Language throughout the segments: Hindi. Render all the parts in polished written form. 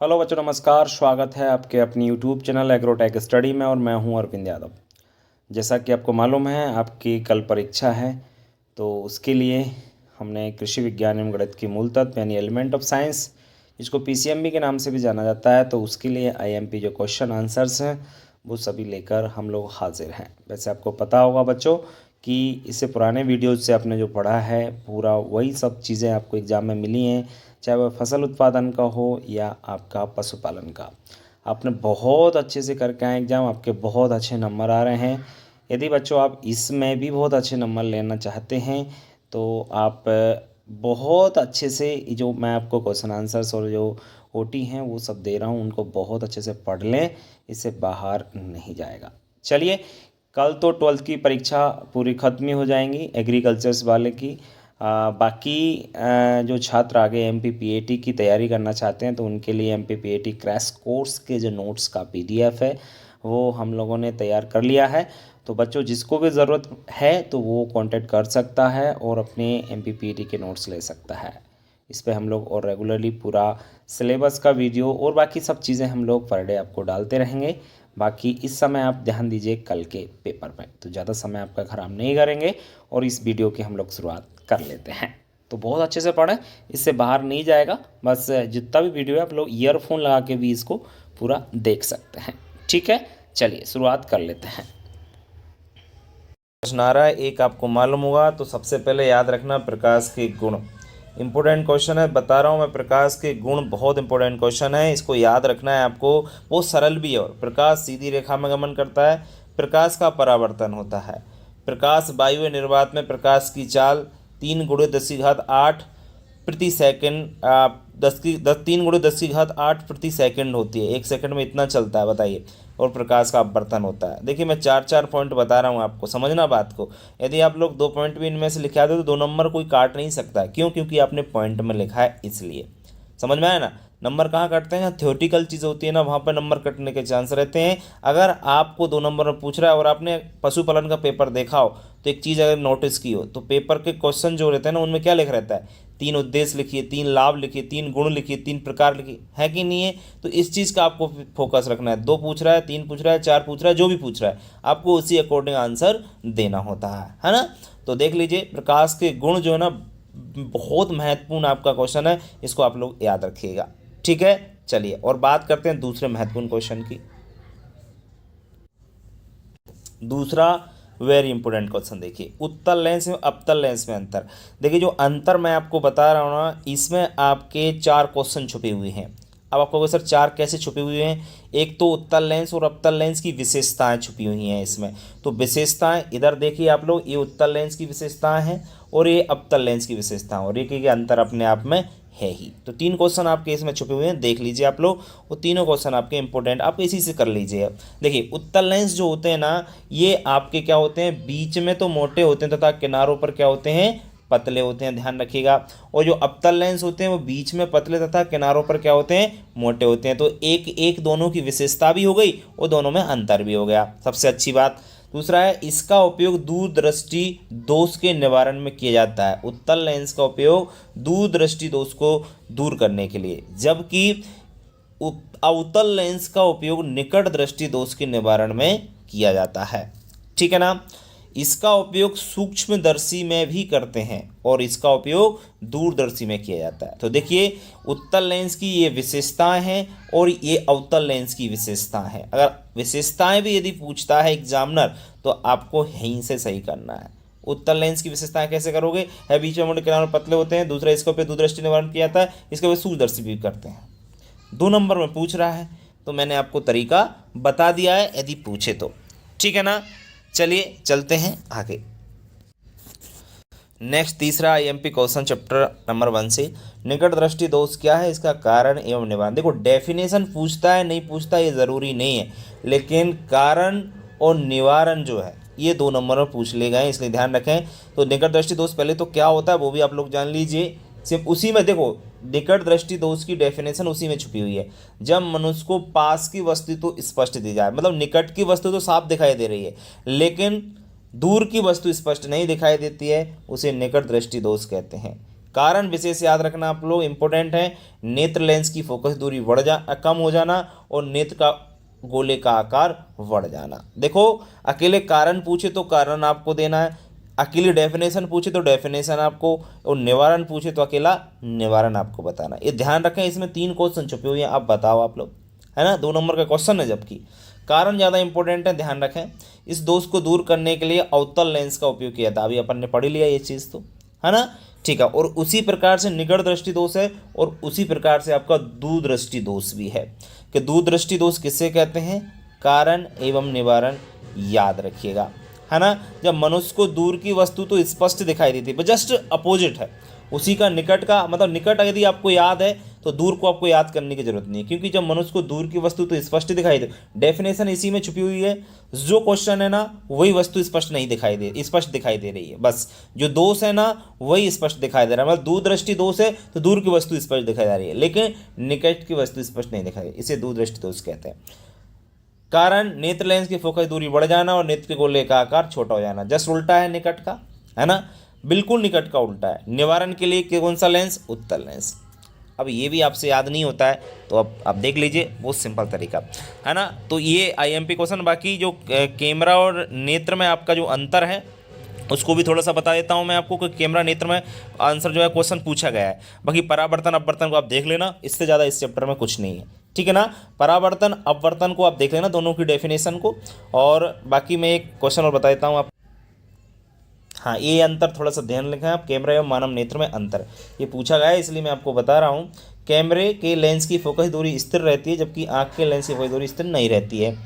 हेलो बच्चों, नमस्कार। स्वागत है आपके अपनी यूट्यूब चैनल एग्रोटेक स्टडी में और मैं हूं अरविंद यादव। जैसा कि आपको मालूम है, आपकी कल परीक्षा है, तो उसके लिए हमने कृषि विज्ञान एवं गणित की मूल तत्व यानी एलिमेंट ऑफ साइंस, जिसको पीसीएमबी के नाम से भी जाना जाता है, तो उसके लिए आईएमपी जो क्वेश्चन आंसर्स हैं वो सभी लेकर हम लोग हाजिर हैं। वैसे आपको पता होगा बच्चों कि इससे पुराने वीडियोज से आपने जो पढ़ा है पूरा वही सब चीज़ें आपको एग्ज़ाम में मिली हैं, चाहे वह फसल उत्पादन का हो या आपका पशुपालन का। आपने बहुत अच्छे से करके आए एग्ज़ाम, आपके बहुत अच्छे नंबर आ रहे हैं। यदि बच्चों आप इसमें भी बहुत अच्छे नंबर लेना चाहते हैं तो आप बहुत अच्छे से जो मैं आपको क्वेश्चन आंसर्स और जो ओटी हैं वो सब दे रहा हूँ, उनको बहुत अच्छे से पढ़ लें, इससे बाहर नहीं जाएगा। चलिए, कल तो 12th की परीक्षा पूरी ख़त्म ही हो जाएंगी एग्रीकल्चर्स वाले की। बाकी जो छात्र आगे एमपीपीएटी की तैयारी करना चाहते हैं तो उनके लिए एमपीपीएटी क्रैश कोर्स के जो नोट्स का पीडीएफ है वो हम लोगों ने तैयार कर लिया है। तो बच्चों जिसको भी ज़रूरत है तो वो कांटेक्ट कर सकता है और अपने एमपीपीएटी के नोट्स ले सकता है। इस पर हम लोग और रेगुलरली पूरा सिलेबस का वीडियो और बाकी सब चीज़ें हम लोग पर डे आपको डालते रहेंगे। बाकी इस समय आप ध्यान दीजिए कल के पेपर में, तो ज़्यादा समय आपका ख़राब नहीं करेंगे और इस वीडियो की हम लोग शुरुआत कर लेते हैं। तो बहुत अच्छे से पढ़ें, इससे बाहर नहीं जाएगा। बस जितना भी वीडियो है आप लोग ईयरफोन लगा के भी इसको पूरा देख सकते हैं। ठीक है, चलिए शुरुआत कर लेते हैं। प्रश्न आ रहा है, एक आपको मालूम होगा, तो सबसे पहले याद रखना प्रकाश के गुण। इंपॉर्टेंट क्वेश्चन है, बता रहा हूँ मैं, प्रकाश के गुण बहुत इंपॉर्टेंट क्वेश्चन है, इसको याद रखना है आपको। बहुत सरल भी है। और प्रकाश सीधी रेखा में गमन करता है, प्रकाश का परावर्तन होता है, प्रकाश वायु निर्वात में प्रकाश की चाल 3 × 10⁸ प्रति सेकंड 3 × 10⁸ प्रति सेकंड होती है। 1 सेकंड में इतना चलता है, बताइए। और प्रकाश का अपवर्तन होता है। देखिए मैं 4 पॉइंट बता रहा हूँ आपको, समझना बात को। यदि आप लोग 2 पॉइंट भी इनमें से लिखा दो तो 2 नंबर कोई काट नहीं सकता। क्यों? क्योंकि आपने पॉइंट में लिखा है, इसलिए। समझ में आया ना? नंबर कहाँ कटते हैं? थ्योरेटिकल चीज़ होती है ना, वहाँ पर नंबर कटने के चांस रहते हैं। अगर आपको 2 नंबर में पूछ रहा है और आपने पशुपालन का पेपर देखा हो तो एक चीज़ अगर नोटिस की हो तो पेपर के क्वेश्चन जो रहते हैं ना उनमें क्या लिख रहता है? 3 उद्देश्य लिखिए, 3 लाभ लिखिए, 3 गुण लिखिए, 3 प्रकार लिखिए, है कि नहीं है? तो इस चीज़ का आपको फोकस रखना है। 2 पूछ रहा है, 3 पूछ रहा है, 4 पूछ रहा है, जो भी पूछ रहा है आपको उसी अकॉर्डिंग आंसर देना होता है ना? तो देख लीजिए, प्रकाश के गुण जो है ना बहुत महत्वपूर्ण आपका क्वेश्चन है, इसको आप लोग याद रखिएगा। ठीक है, चलिए और बात करते हैं दूसरे महत्वपूर्ण क्वेश्चन की। दूसरा वेरी इंपॉर्टेंट क्वेश्चन देखिए, उत्तल लेंस में अवतल लेंस में अंतर। देखिए जो अंतर मैं आपको बता रहा हूँ ना, इसमें आपके 4 क्वेश्चन छुपे हुए हैं। अब आपको सर 4 कैसे छुपे हुए हैं? एक तो उत्तल लेंस और अवतल लेंस की विशेषताएं छुपी हुई हैं इसमें। तो विशेषताएं इधर देखिए आप लोग, ये उत्तल लेंस की विशेषताएं हैं और ये अवतल लेंस की विशेषताएं, और ये अंतर अपने आप में है ही। तो 3 क्वेश्चन आपके इसमें छुपे हुए हैं, देख लीजिए आप लोग। वो तीनों क्वेश्चन आपके इंपॉर्टेंट, आप इसी से कर लीजिए। देखिए उत्तल लेंस जो होते हैं ना, ये आपके क्या होते हैं? बीच में तो मोटे होते हैं तथा किनारों पर क्या होते हैं? पतले होते हैं, ध्यान रखिएगा। और जो अवतल लेंस होते हैं वो बीच में पतले तथा किनारों पर क्या होते हैं? मोटे होते हैं। तो एक एक दोनों की विशेषता भी हो गई और दोनों में अंतर भी हो गया, सबसे अच्छी बात। दूसरा है, इसका उपयोग दूरदृष्टि दोष के निवारण में किया जाता है। उत्तल लेंस का उपयोग दूरदृष्टि दोष को दूर करने के लिए, जबकि अवतल लेंस का उपयोग निकट दृष्टि दोष के निवारण में किया जाता है। ठीक है ना? इसका उपयोग सूक्ष्मदर्शी में भी करते हैं और इसका उपयोग दूरदर्शी में किया जाता है। तो देखिए उत्तल लेंस की ये विशेषताएं हैं और ये अवतल लेंस की विशेषताएं हैं। अगर विशेषताएं भी यदि पूछता है एग्जामिनर तो आपको यहीं से सही करना है। उत्तल लेंस की विशेषताएं कैसे करोगे? है बीच में मोटे किनारे पतले होते हैं। दूसरा, इसका उपयोग दूरदृष्टि निवारण किया जाता है। इसका उपयोग सूक्ष्मदर्शी भी करते हैं। 2 नंबर में पूछ रहा है तो मैंने आपको तरीका बता दिया है यदि पूछे तो। ठीक है ना? चलिए चलते हैं आगे। नेक्स्ट तीसरा आईएमपी क्वेश्चन चैप्टर नंबर 1 से, निकट दृष्टि दोष क्या है, इसका कारण एवं निवारण। देखो डेफिनेशन पूछता है नहीं पूछता ये ज़रूरी नहीं है, लेकिन कारण और निवारण जो है ये 2 नंबर में पूछ ले गए, इसलिए ध्यान रखें। तो निकट दृष्टि दोष पहले तो क्या होता है वो भी आप लोग जान लीजिए। सिर्फ उसी में देखो, निकट दृष्टि दोष की डेफिनेशन उसी में छुपी हुई है। जब मनुष्य को पास की वस्तु तो स्पष्ट दी जाए, मतलब निकट की वस्तु तो साफ दिखाई दे रही है लेकिन दूर की वस्तु स्पष्ट नहीं दिखाई देती है, उसे निकट दृष्टि दोष कहते हैं। कारण विशेष याद रखना आप लोग इंपॉर्टेंट है। नेत्र लेंस की फोकस दूरी कम हो जाना और नेत्र का गोले का आकार बढ़ जाना। देखो अकेले कारण पूछे तो कारण आपको देना है, अकेली डेफिनेशन पूछे तो डेफिनेशन आपको, और निवारण पूछे तो अकेला निवारण आपको बताना। ये ध्यान रखें, इसमें 3 क्वेश्चन छुपे हुए हैं। आप बताओ आप लोग, है ना, 2 नंबर का क्वेश्चन है, जबकि कारण ज़्यादा इंपॉर्टेंट है। ध्यान रखें, इस दोष को दूर करने के लिए अवतल लेंस का उपयोग किया था। अभी अपन ने पढ़ लिया ये चीज़ तो, है ना, ठीक है। और उसी प्रकार से निकट दृष्टि दोष है और उसी प्रकार से आपका दूरदृष्टि दोष भी है। कि दूरदृष्टि दोष किससे कहते हैं? कारण एवं निवारण याद रखिएगा, है ना। जब मनुष्य को दूर की वस्तु तो स्पष्ट दिखाई देती है, जस्ट अपोजिट है उसी का निकट का, मतलब निकट यदि आपको याद है तो दूर को आपको याद करने की जरूरत नहीं है, क्योंकि जब मनुष्य को दूर की वस्तु तो स्पष्ट दिखाई दे, डेफिनेशन इसी में छुपी हुई है। जो क्वेश्चन है ना वही वस्तु स्पष्ट दिखाई दे रही है, बस जो दोष है ना वही स्पष्ट दिखाई दे रहा है। मतलब दूरदृष्टि दोष है तो दूर की वस्तु स्पष्ट दिखाई दे रही है, लेकिन निकट की वस्तु स्पष्ट नहीं दिखाई, इसे दूरदृष्टि दोष कहते हैं। कारण नेत्र लेंस की फोकस दूरी बढ़ जाना और नेत्र के गोले का आकार छोटा हो जाना, जस्ट उल्टा है निकट का, है ना, बिल्कुल निकट का उल्टा है। निवारण के लिए कौन सा लेंस? उत्तल लेंस। अब ये भी आपसे याद नहीं होता है तो अब आप देख लीजिए, बहुत सिंपल तरीका, है ना। तो ये आईएमपी क्वेश्चन। बाकी जो कैमरा और नेत्र में आपका जो अंतर है उसको भी थोड़ा सा बता देता हूँ मैं आपको, कि कैमरा नेत्र में आंसर जो है क्वेश्चन पूछा गया है। बाकी परावर्तन अपवर्तन को आप देख लेना, इससे ज़्यादा इस चैप्टर में कुछ नहीं है, ठीक है ना। परावर्तन अपवर्तन को आप देख लेना, दोनों की डेफिनेशन को। और बाकी मैं एक क्वेश्चन और बता देता हूँ आप, हाँ ये अंतर थोड़ा सा ध्यान रखें आप, कैमरा एवं मानव नेत्र में अंतर, ये पूछा गया है इसलिए मैं आपको बता रहा हूँ। कैमरे के लेंस की फोकस दूरी स्थिर रहती है, जबकि आँख के लेंस की फोकस दूरी स्थिर नहीं रहती है।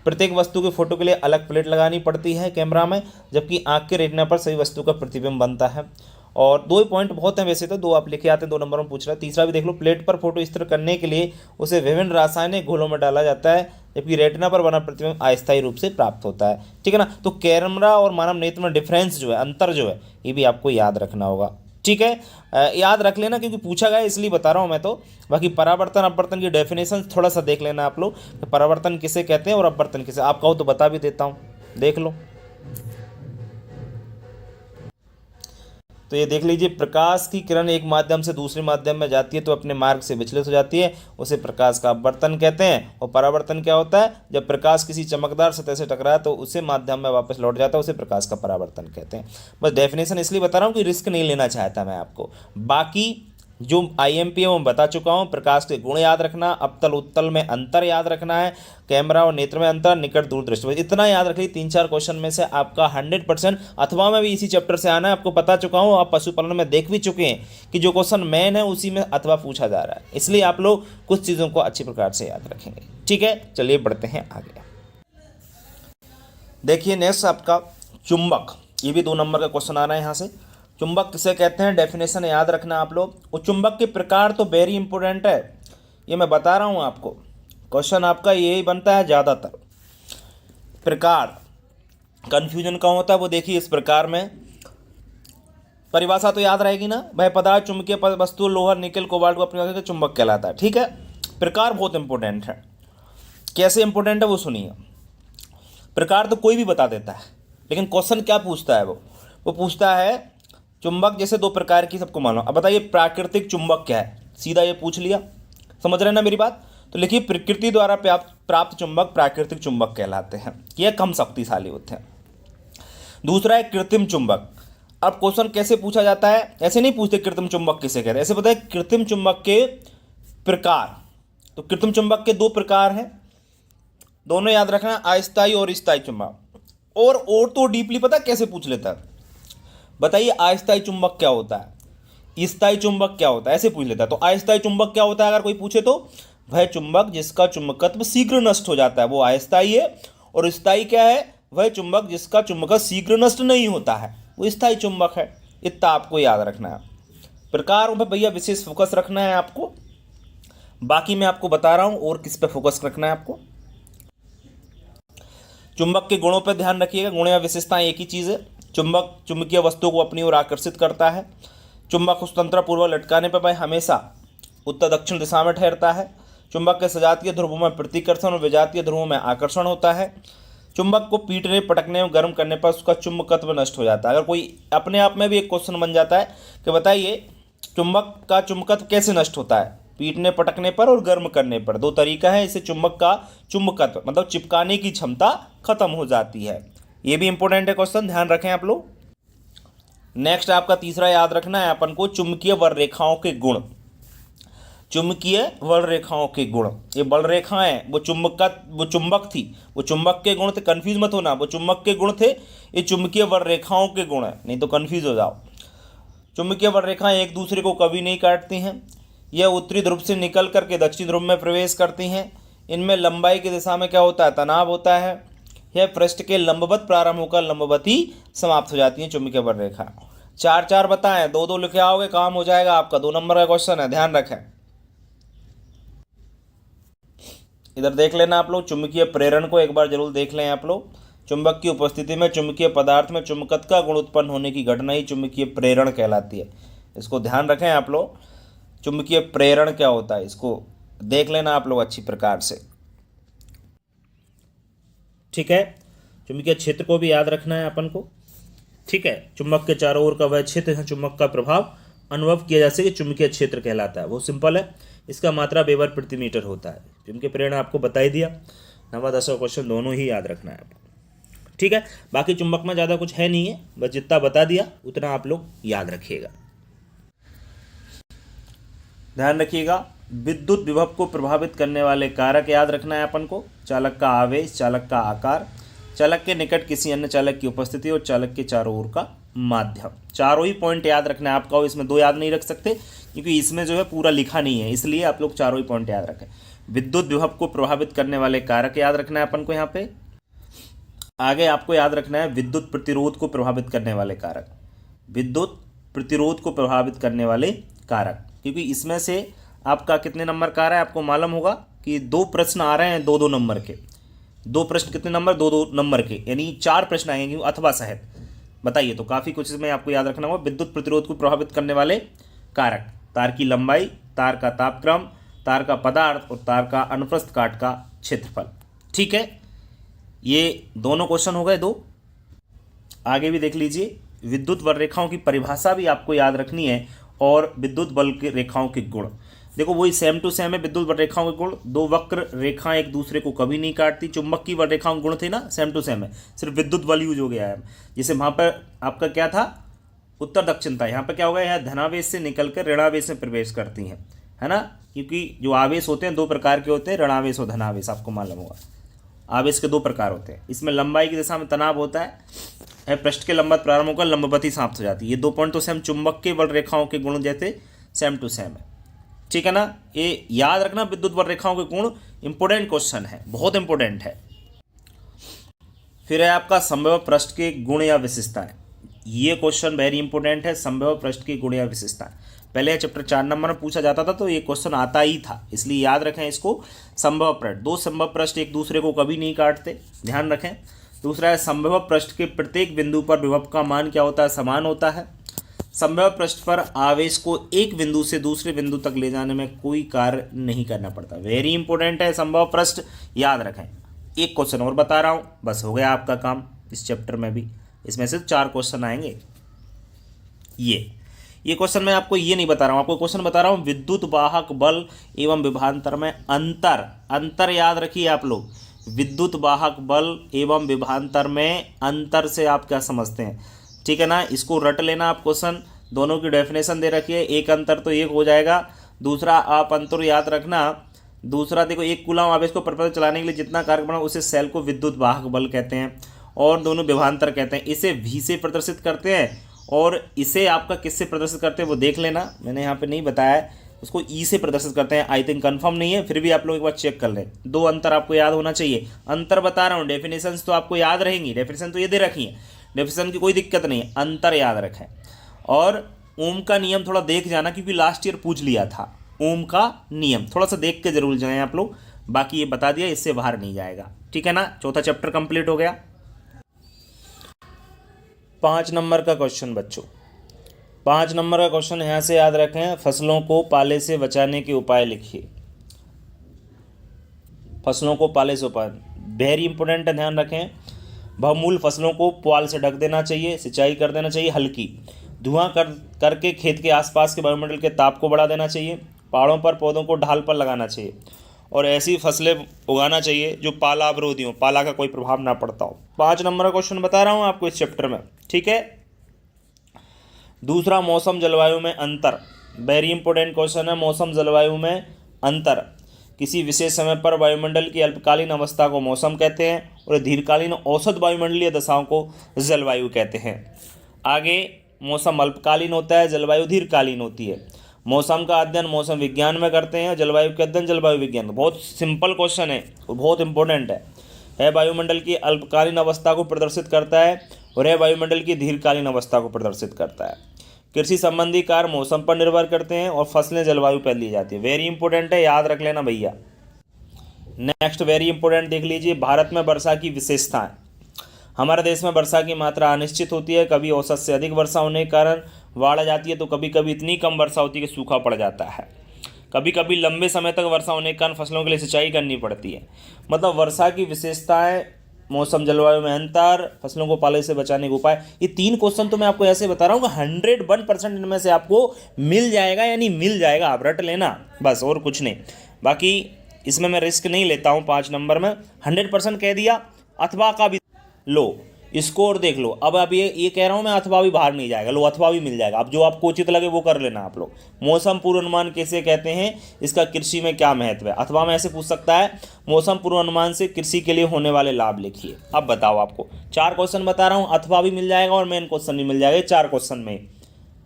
प्रत्येक वस्तु के फोटो के लिए अलग प्लेट लगानी पड़ती है कैमरा में, जबकि आँख के रेटिना पर सभी वस्तु का प्रतिबिंब बनता है। और 2 पॉइंट बहुत हैं वैसे तो, 2 आप लिखे आते हैं, 2 नंबर में पूछ रहा है। तीसरा भी देख लो, प्लेट पर फोटो स्थिर करने के लिए उसे विभिन्न रासायनिक घोलों में डाला जाता है, जबकि रेटिना पर बना प्रतिबिंब अस्थायी रूप से प्राप्त होता है, ठीक है ना। तो कैमरा और मानव नेत्र में डिफरेंस जो है, अंतर जो है, ये भी आपको याद रखना होगा, ठीक है। याद रख लेना क्योंकि पूछा गया इसलिए बता रहा हूँ मैं तो। बाकी परावर्तन अपवर्तन की डेफिनेशन थोड़ा सा देख लेना आप लोग, परावर्तन किसे कहते हैं और अपवर्तन किसे, आप कहो तो बता भी देता हूँ, देख लो। तो ये देख लीजिए, प्रकाश की किरण एक माध्यम से दूसरे माध्यम में जाती है तो अपने मार्ग से विचलित हो जाती है, उसे प्रकाश का अपवर्तन कहते हैं। और परावर्तन क्या होता है? जब प्रकाश किसी चमकदार सतह से टकराए तो उसे माध्यम में वापस लौट जाता है, उसे प्रकाश का परावर्तन कहते हैं। बस डेफिनेशन इसलिए बता रहा हूँ कि रिस्क नहीं लेना चाहता मैं आपको। बाकी जो आईएमपी है वो बता चुका हूँ। प्रकाश के गुण याद रखना, अवतल उत्तल में अंतर याद रखना है, कैमरा और नेत्र में अंतर, निकट दूर दृष्टि, इतना याद रख लीजिए। 3-4 क्वेश्चन में से आपका 100% अथवा में भी इसी चैप्टर से आना है, आपको बता चुका हूँ। आप पशुपालन में देख भी चुके हैं कि जो क्वेश्चन मेन है उसी में अथवा पूछा जा रहा है, इसलिए आप लोग कुछ चीज़ों को अच्छी प्रकार से याद रखेंगे, ठीक है। चलिए बढ़ते हैं आगे। देखिए नेक्स्ट आपका चुंबक, ये भी 2 नंबर का क्वेश्चन आ रहा है यहाँ से। चुंबक किसे कहते हैं, डेफिनेशन याद रखना आप लोग। और चुंबक के प्रकार तो वेरी इंपॉर्टेंट है, ये मैं बता रहा हूँ आपको, क्वेश्चन आपका यही बनता है ज़्यादातर। प्रकार कन्फ्यूजन कहाँ होता है वो देखिए, इस प्रकार में परिभाषा तो याद रहेगी ना भाई, पदार्थ चुंबकीय वस्तु लोहा निकल कोबाल्ट को अपनी चुंबक कहलाता है, ठीक है। प्रकार बहुत इंपॉर्टेंट है, कैसे इंपॉर्टेंट है वो सुनिए। प्रकार तो कोई भी बता देता है, लेकिन क्वेश्चन क्या पूछता है, वो पूछता है चुंबक जैसे 2 प्रकार की सबको मालूम। अब बताइए प्राकृतिक चुंबक क्या है, सीधा ये पूछ लिया, समझ रहे हैं ना मेरी बात। तो लिखिए प्रकृति द्वारा प्राप्त चुंबक प्राकृतिक चुंबक कहलाते हैं, यह कम शक्तिशाली होते हैं। दूसरा है कृत्रिम चुंबक। अब क्वेश्चन कैसे पूछा जाता है, ऐसे नहीं पूछते कृत्रिम चुंबक किसे कहते हैं, ऐसे बताए कृत्रिम चुंबक के प्रकार। तो कृत्रिम चुंबक के 2 प्रकार हैं, दोनों याद रखना, अस्थायी और स्थायी चुंबक। और तो डीपली पता कैसे पूछ लेता है, बताइए अस्थायी चुंबक क्या होता है, स्थायी चुंबक क्या होता है, ऐसे पूछ लेता है। तो अस्थायी चुंबक क्या होता है अगर कोई पूछे तो, वह चुंबक जिसका चुंबकत्व शीघ्र नष्ट हो जाता है वो अस्थायी है। और स्थायी क्या है, वह चुंबक जिसका चुंबकत्व शीघ्र नष्ट नहीं होता है वो स्थायी चुंबक है। इतना आपको याद रखना है। प्रकारों पर भैया विशेष फोकस रखना है आपको, बाकी मैं आपको बता रहा हूं और किस पे फोकस रखना है आपको। चुंबक के गुणों पर ध्यान रखिएगा, गुण या विशेषताएं एक ही चीज़ है। चुंबक चुंबकीय वस्तु को अपनी ओर आकर्षित करता है। चुंबक को स्वतंत्रपूर्वक लटकाने पर वह हमेशा उत्तर दक्षिण दिशा में ठहरता है। चुंबक के सजातीय ध्रुवों में प्रतिकर्षण और विजातीय ध्रुवों में आकर्षण होता है। चुंबक को पीटने, पटकने और गर्म करने पर उसका चुंबकत्व नष्ट हो जाता है। अगर कोई अपने आप में भी एक क्वेश्चन बन जाता है कि बताइए चुंबक का चुंबकत्व कैसे नष्ट होता है? पीटने पटकने पर और गर्म करने पर। दो तरीका है, इससे चुंबक का चुंबकत्व मतलब चिपकाने की क्षमता खत्म हो जाती है। ये भी इंपॉर्टेंट है क्वेश्चन, ध्यान रखें आप लोग। नेक्स्ट आपका तीसरा याद रखना है अपन को, चुंबकीय वक्ररेखाओं के गुण। चुंबकीय वक्ररेखाओं के गुण, ये बल रेखाएं वो चुंबक थी, वो चुंबक के गुण थे, कंफ्यूज मत होना, वो चुंबक के गुण थे, ये चुंबकीय वक्ररेखाओं के गुण है, नहीं तो कंफ्यूज हो जाओ। चुंबकीय वक्ररेखाएं एक दूसरे को कभी नहीं काटती हैं, यह उत्तरी ध्रुव से निकल करके दक्षिण ध्रुव में प्रवेश करती हैं। इनमें लंबाई की दिशा में क्या होता है? तनाव होता है। यह पृष्ठ के लंबवत प्रारंभ होकर लंबवत ही समाप्त हो जाती है चुंबकीय वक्ररेखा। चार चार बताएं, दो दो लिखे आओगे काम हो जाएगा आपका। 2 नंबर का क्वेश्चन है, ध्यान रखें। इधर देख लेना आप लोग, चुंबकीय प्रेरण को एक बार जरूर देख लें आप लोग। चुंबक की उपस्थिति में चुंबकीय पदार्थ में चुंबकत्व का गुण उत्पन्न होने की घटना ही चुंबकीय प्रेरण कहलाती है। इसको ध्यान रखें आप लोग, चुंबकीय प्रेरण क्या होता है इसको देख लेना आप लोग अच्छी प्रकार से, ठीक है। चुंबकीय क्षेत्र को भी याद रखना है अपन को, ठीक है। चुंबक के चारों ओर का वह क्षेत्र जहाँ चुंबक का प्रभाव अनुभव किया जा सके चुंबकीय क्षेत्र कहलाता है। वो सिंपल है, इसका मात्रा वेबर प्रति मीटर होता है। चुंबकीय प्रेरण आपको बता ही दिया। 9वां 10वां क्वेश्चन दोनों ही याद रखना है आपको, ठीक है। बाकी चुंबक में ज़्यादा कुछ है नहीं है, बस जितना बता दिया उतना आप लोग याद रखिएगा। ध्यान रखिएगा, विद्युत विभव को प्रभावित करने वाले कारक याद रखना है अपन को। चालक का आवेश, चालक का आकार, चालक के निकट किसी अन्य चालक की उपस्थिति और चालक के चारों ओर का माध्यम। चारों ही पॉइंट याद रखना है आपका, इसमें 2 याद नहीं रख सकते क्योंकि इसमें जो है पूरा लिखा नहीं है, इसलिए आप लोग चारों ही पॉइंट याद रखें। विद्युत विभव को प्रभावित करने वाले कारक याद रखना है अपन को। यहाँ पे आगे आपको याद रखना है विद्युत प्रतिरोध को प्रभावित करने वाले कारक। विद्युत प्रतिरोध को प्रभावित करने वाले कारक, क्योंकि इसमें से आपका कितने नंबर का आ रहा है आपको मालूम होगा कि 2 प्रश्न आ रहे हैं 2-2 नंबर के। 2 प्रश्न कितने नंबर? 2-2 नंबर के, यानी 4 प्रश्न आएंगे अथवा सहित। बताइए, तो काफ़ी कुछ इसमें आपको याद रखना होगा। विद्युत प्रतिरोध को प्रभावित करने वाले कारक, तार की लंबाई, तार का तापक्रम, तार का पदार्थ और तार का अनुप्रस्थ काट का क्षेत्रफल, ठीक है। ये दोनों क्वेश्चन हो गए 2। आगे भी देख लीजिए, विद्युत वक्ररेखाओं की परिभाषा भी आपको याद रखनी है और विद्युत बल की रेखाओं के गुण। देखो वही सेम टू सेम है, विद्युत वक्ररेखाओं के गुण। 2 वक्र रेखाएं एक दूसरे को कभी नहीं काटती। चुंबक की वक्ररेखाओं के गुण थे ना, सेम टू सेम है, सिर्फ विद्युत बल यूज हो गया है। जैसे वहाँ पर आपका क्या था, उत्तर दक्षिण था, यहाँ पर क्या होगा, यहाँ धनावेश से निकलकर ऋणावेश में प्रवेश करती हैं, है ना। क्योंकि जो आवेश होते हैं 2 प्रकार के होते हैं, ऋणावेश और धनावेश, आपको मालूम होगा। आवेश के 2 प्रकार होते हैं। इसमें लंबाई की दिशा में तनाव होता है, पृष्ठ के लंबवत प्रारंभ होकर लंबवत ही समाप्त हो जाती है। ये 2 पॉइंट तो सेम चुंबक के वक्ररेखाओं के गुण जैसे सेम टू सेम है, ठीक है ना। ये याद रखना, विद्युत वक्ररेखाओं के गुण इंपोर्टेंट क्वेश्चन है, बहुत इंपोर्टेंट है। फिर है आपका संभव पृष्ठ के गुण या विशेषताएं। ये क्वेश्चन वेरी इंपोर्टेंट है, संभव पृष्ठ के गुण या विशेषताएं। पहले चैप्टर 4 नंबर में पूछा जाता था तो ये क्वेश्चन आता ही था, इसलिए याद रखें इसको। संभव पृष्ठ, 2 संभव पृष्ठ एक दूसरे को कभी नहीं काटते, ध्यान रखें। दूसरा है संभव पृष्ठ के प्रत्येक बिंदु पर विभव का मान क्या होता है? समान होता है। संभव पृष्ठ पर आवेश को एक बिंदु से दूसरे बिंदु तक ले जाने में कोई कार्य नहीं करना पड़ता। वेरी इंपॉर्टेंट है संभव पृष्ठ, याद रखें। एक क्वेश्चन और बता रहा हूँ, बस हो गया आपका काम इस चैप्टर में भी। इसमें से 4 क्वेश्चन आएंगे। ये क्वेश्चन मैं आपको ये नहीं बता रहा हूँ, आपको क्वेश्चन बता रहा हूँ विद्युत वाहक बल एवं विभवांतर में अंतर याद रखिए आप लोग। विद्युत वाहक बल एवं विभवांतर में अंतर से आप क्या समझते हैं, ठीक है ना। इसको रट लेना आप क्वेश्चन, दोनों की डेफिनेशन दे रखी है। एक अंतर तो एक हो जाएगा, दूसरा आप अंतर याद रखना। दूसरा देखो, एक कूलम आवेश को परस्पर चलाने के लिए जितना कार्य बना उसे सेल को विद्युत वाहक बल कहते हैं और दोनों विभवांतर कहते हैं। इसे V से प्रदर्शित करते हैं और इसे आपका किससे प्रदर्शित करते हैं वो देख लेना, मैंने यहाँ पे नहीं बताया है। उसको E से प्रदर्शित करते हैं, आई थिंक कंफर्म नहीं है, फिर भी आप लोग एक बार चेक कर लें। 2 अंतर आपको याद होना चाहिए। अंतर बता रहा हूँ, डेफिनेशंस तो आपको याद रहेंगी, डेफिनेशन तो ये दे रखी है, डेफिनेशन की कोई दिक्कत नहीं है, अंतर याद रखें। और ओम का नियम थोड़ा देख जाना, क्योंकि लास्ट ईयर पूछ लिया था। ओम का नियम थोड़ा सा देख के जरूर जाएं आप लोग, बाकी ये बता दिया, इससे बाहर नहीं जाएगा, ठीक है ना। चौथा चैप्टर कंप्लीट हो गया। 5 नंबर का क्वेश्चन बच्चों, 5 नंबर का क्वेश्चन यहाँ से याद रखें। फसलों को पाले से बचाने के उपाय लिखिए। फसलों को पाले से उपाय वेरी इंपॉर्टेंट है, ध्यान रखें। बहुमूल फसलों को पुआल से ढक देना चाहिए, सिंचाई कर देना चाहिए हल्की। धुआं करके खेत के आसपास के वायुमंडल के ताप को बढ़ा देना चाहिए। पहाड़ों पर पौधों को ढाल पर लगाना चाहिए और ऐसी फसलें उगाना चाहिए जो पाला अवरोधी हो, पाला का कोई प्रभाव ना पड़ता हो। 5 नंबर का क्वेश्चन बता रहा हूँ आपको इस चैप्टर में, ठीक है। दूसरा, मौसम जलवायु में अंतर, वेरी इंपॉर्टेंट क्वेश्चन है। मौसम जलवायु में अंतर, किसी विशेष समय पर वायुमंडल की अल्पकालीन अवस्था को मौसम कहते हैं और दीर्घकालीन औसत वायुमंडलीय दशाओं को जलवायु कहते हैं। आगे, मौसम अल्पकालीन होता है, जलवायु दीर्घकालीन होती है। मौसम का अध्ययन मौसम विज्ञान में करते हैं, जलवायु का अध्ययन जलवायु विज्ञान। बहुत सिंपल क्वेश्चन है, बहुत इंपॉर्टेंट है। वायुमंडल की अल्पकालीन अवस्था को प्रदर्शित करता है और है वायुमंडल की दीर्घकालीन अवस्था को प्रदर्शित करता है। कृषि संबंधी कार्य मौसम पर निर्भर करते हैं और फसलें जलवायु पर ली जाती है। वेरी इंपॉर्टेंट है, याद रख लेना भैया। नेक्स्ट वेरी इंपॉर्टेंट देख लीजिए, भारत में वर्षा की विशेषताएं। हमारे देश में वर्षा की मात्रा अनिश्चित होती है, कभी औसत से अधिक वर्षा होने के कारण बाढ़ आ जाती है, तो कभी कभी इतनी कम वर्षा होती है कि सूखा पड़ जाता है। कभी कभी लंबे समय तक वर्षा होने के कारण फसलों के लिए सिंचाई करनी पड़ती है। मतलब वर्षा की विशेषताएं, मौसम जलवायु में अंतर, फसलों को पाले से बचाने के उपाय। ये 3 क्वेश्चन तो मैं आपको ऐसे बता रहा हूँ कि 101% इनमें से आपको मिल जाएगा, यानी मिल जाएगा, आप रट लेना बस, और कुछ नहीं। बाकी इसमें मैं रिस्क नहीं लेता हूँ। 5 नंबर में 100% कह दिया। अथवा का भी लो, स्कोर देख लो। अब आप ये कह रहा हूँ मैं, अथवा भी बाहर नहीं जाएगा, लो अथवा भी मिल जाएगा। अब जो आपको उचित लगे वो कर लेना आप लोग। मौसम पूर्वानुमान कैसे कहते हैं, इसका कृषि में क्या महत्व है। अथवा में ऐसे पूछ सकता है, मौसम पूर्वानुमान से कृषि के लिए होने वाले लाभ लिखिए। अब बताओ, आपको 4 क्वेश्चन बता रहा हूँ, अथवा भी मिल जाएगा और मेन क्वेश्चन भी मिल जाएगा। 4 क्वेश्चन में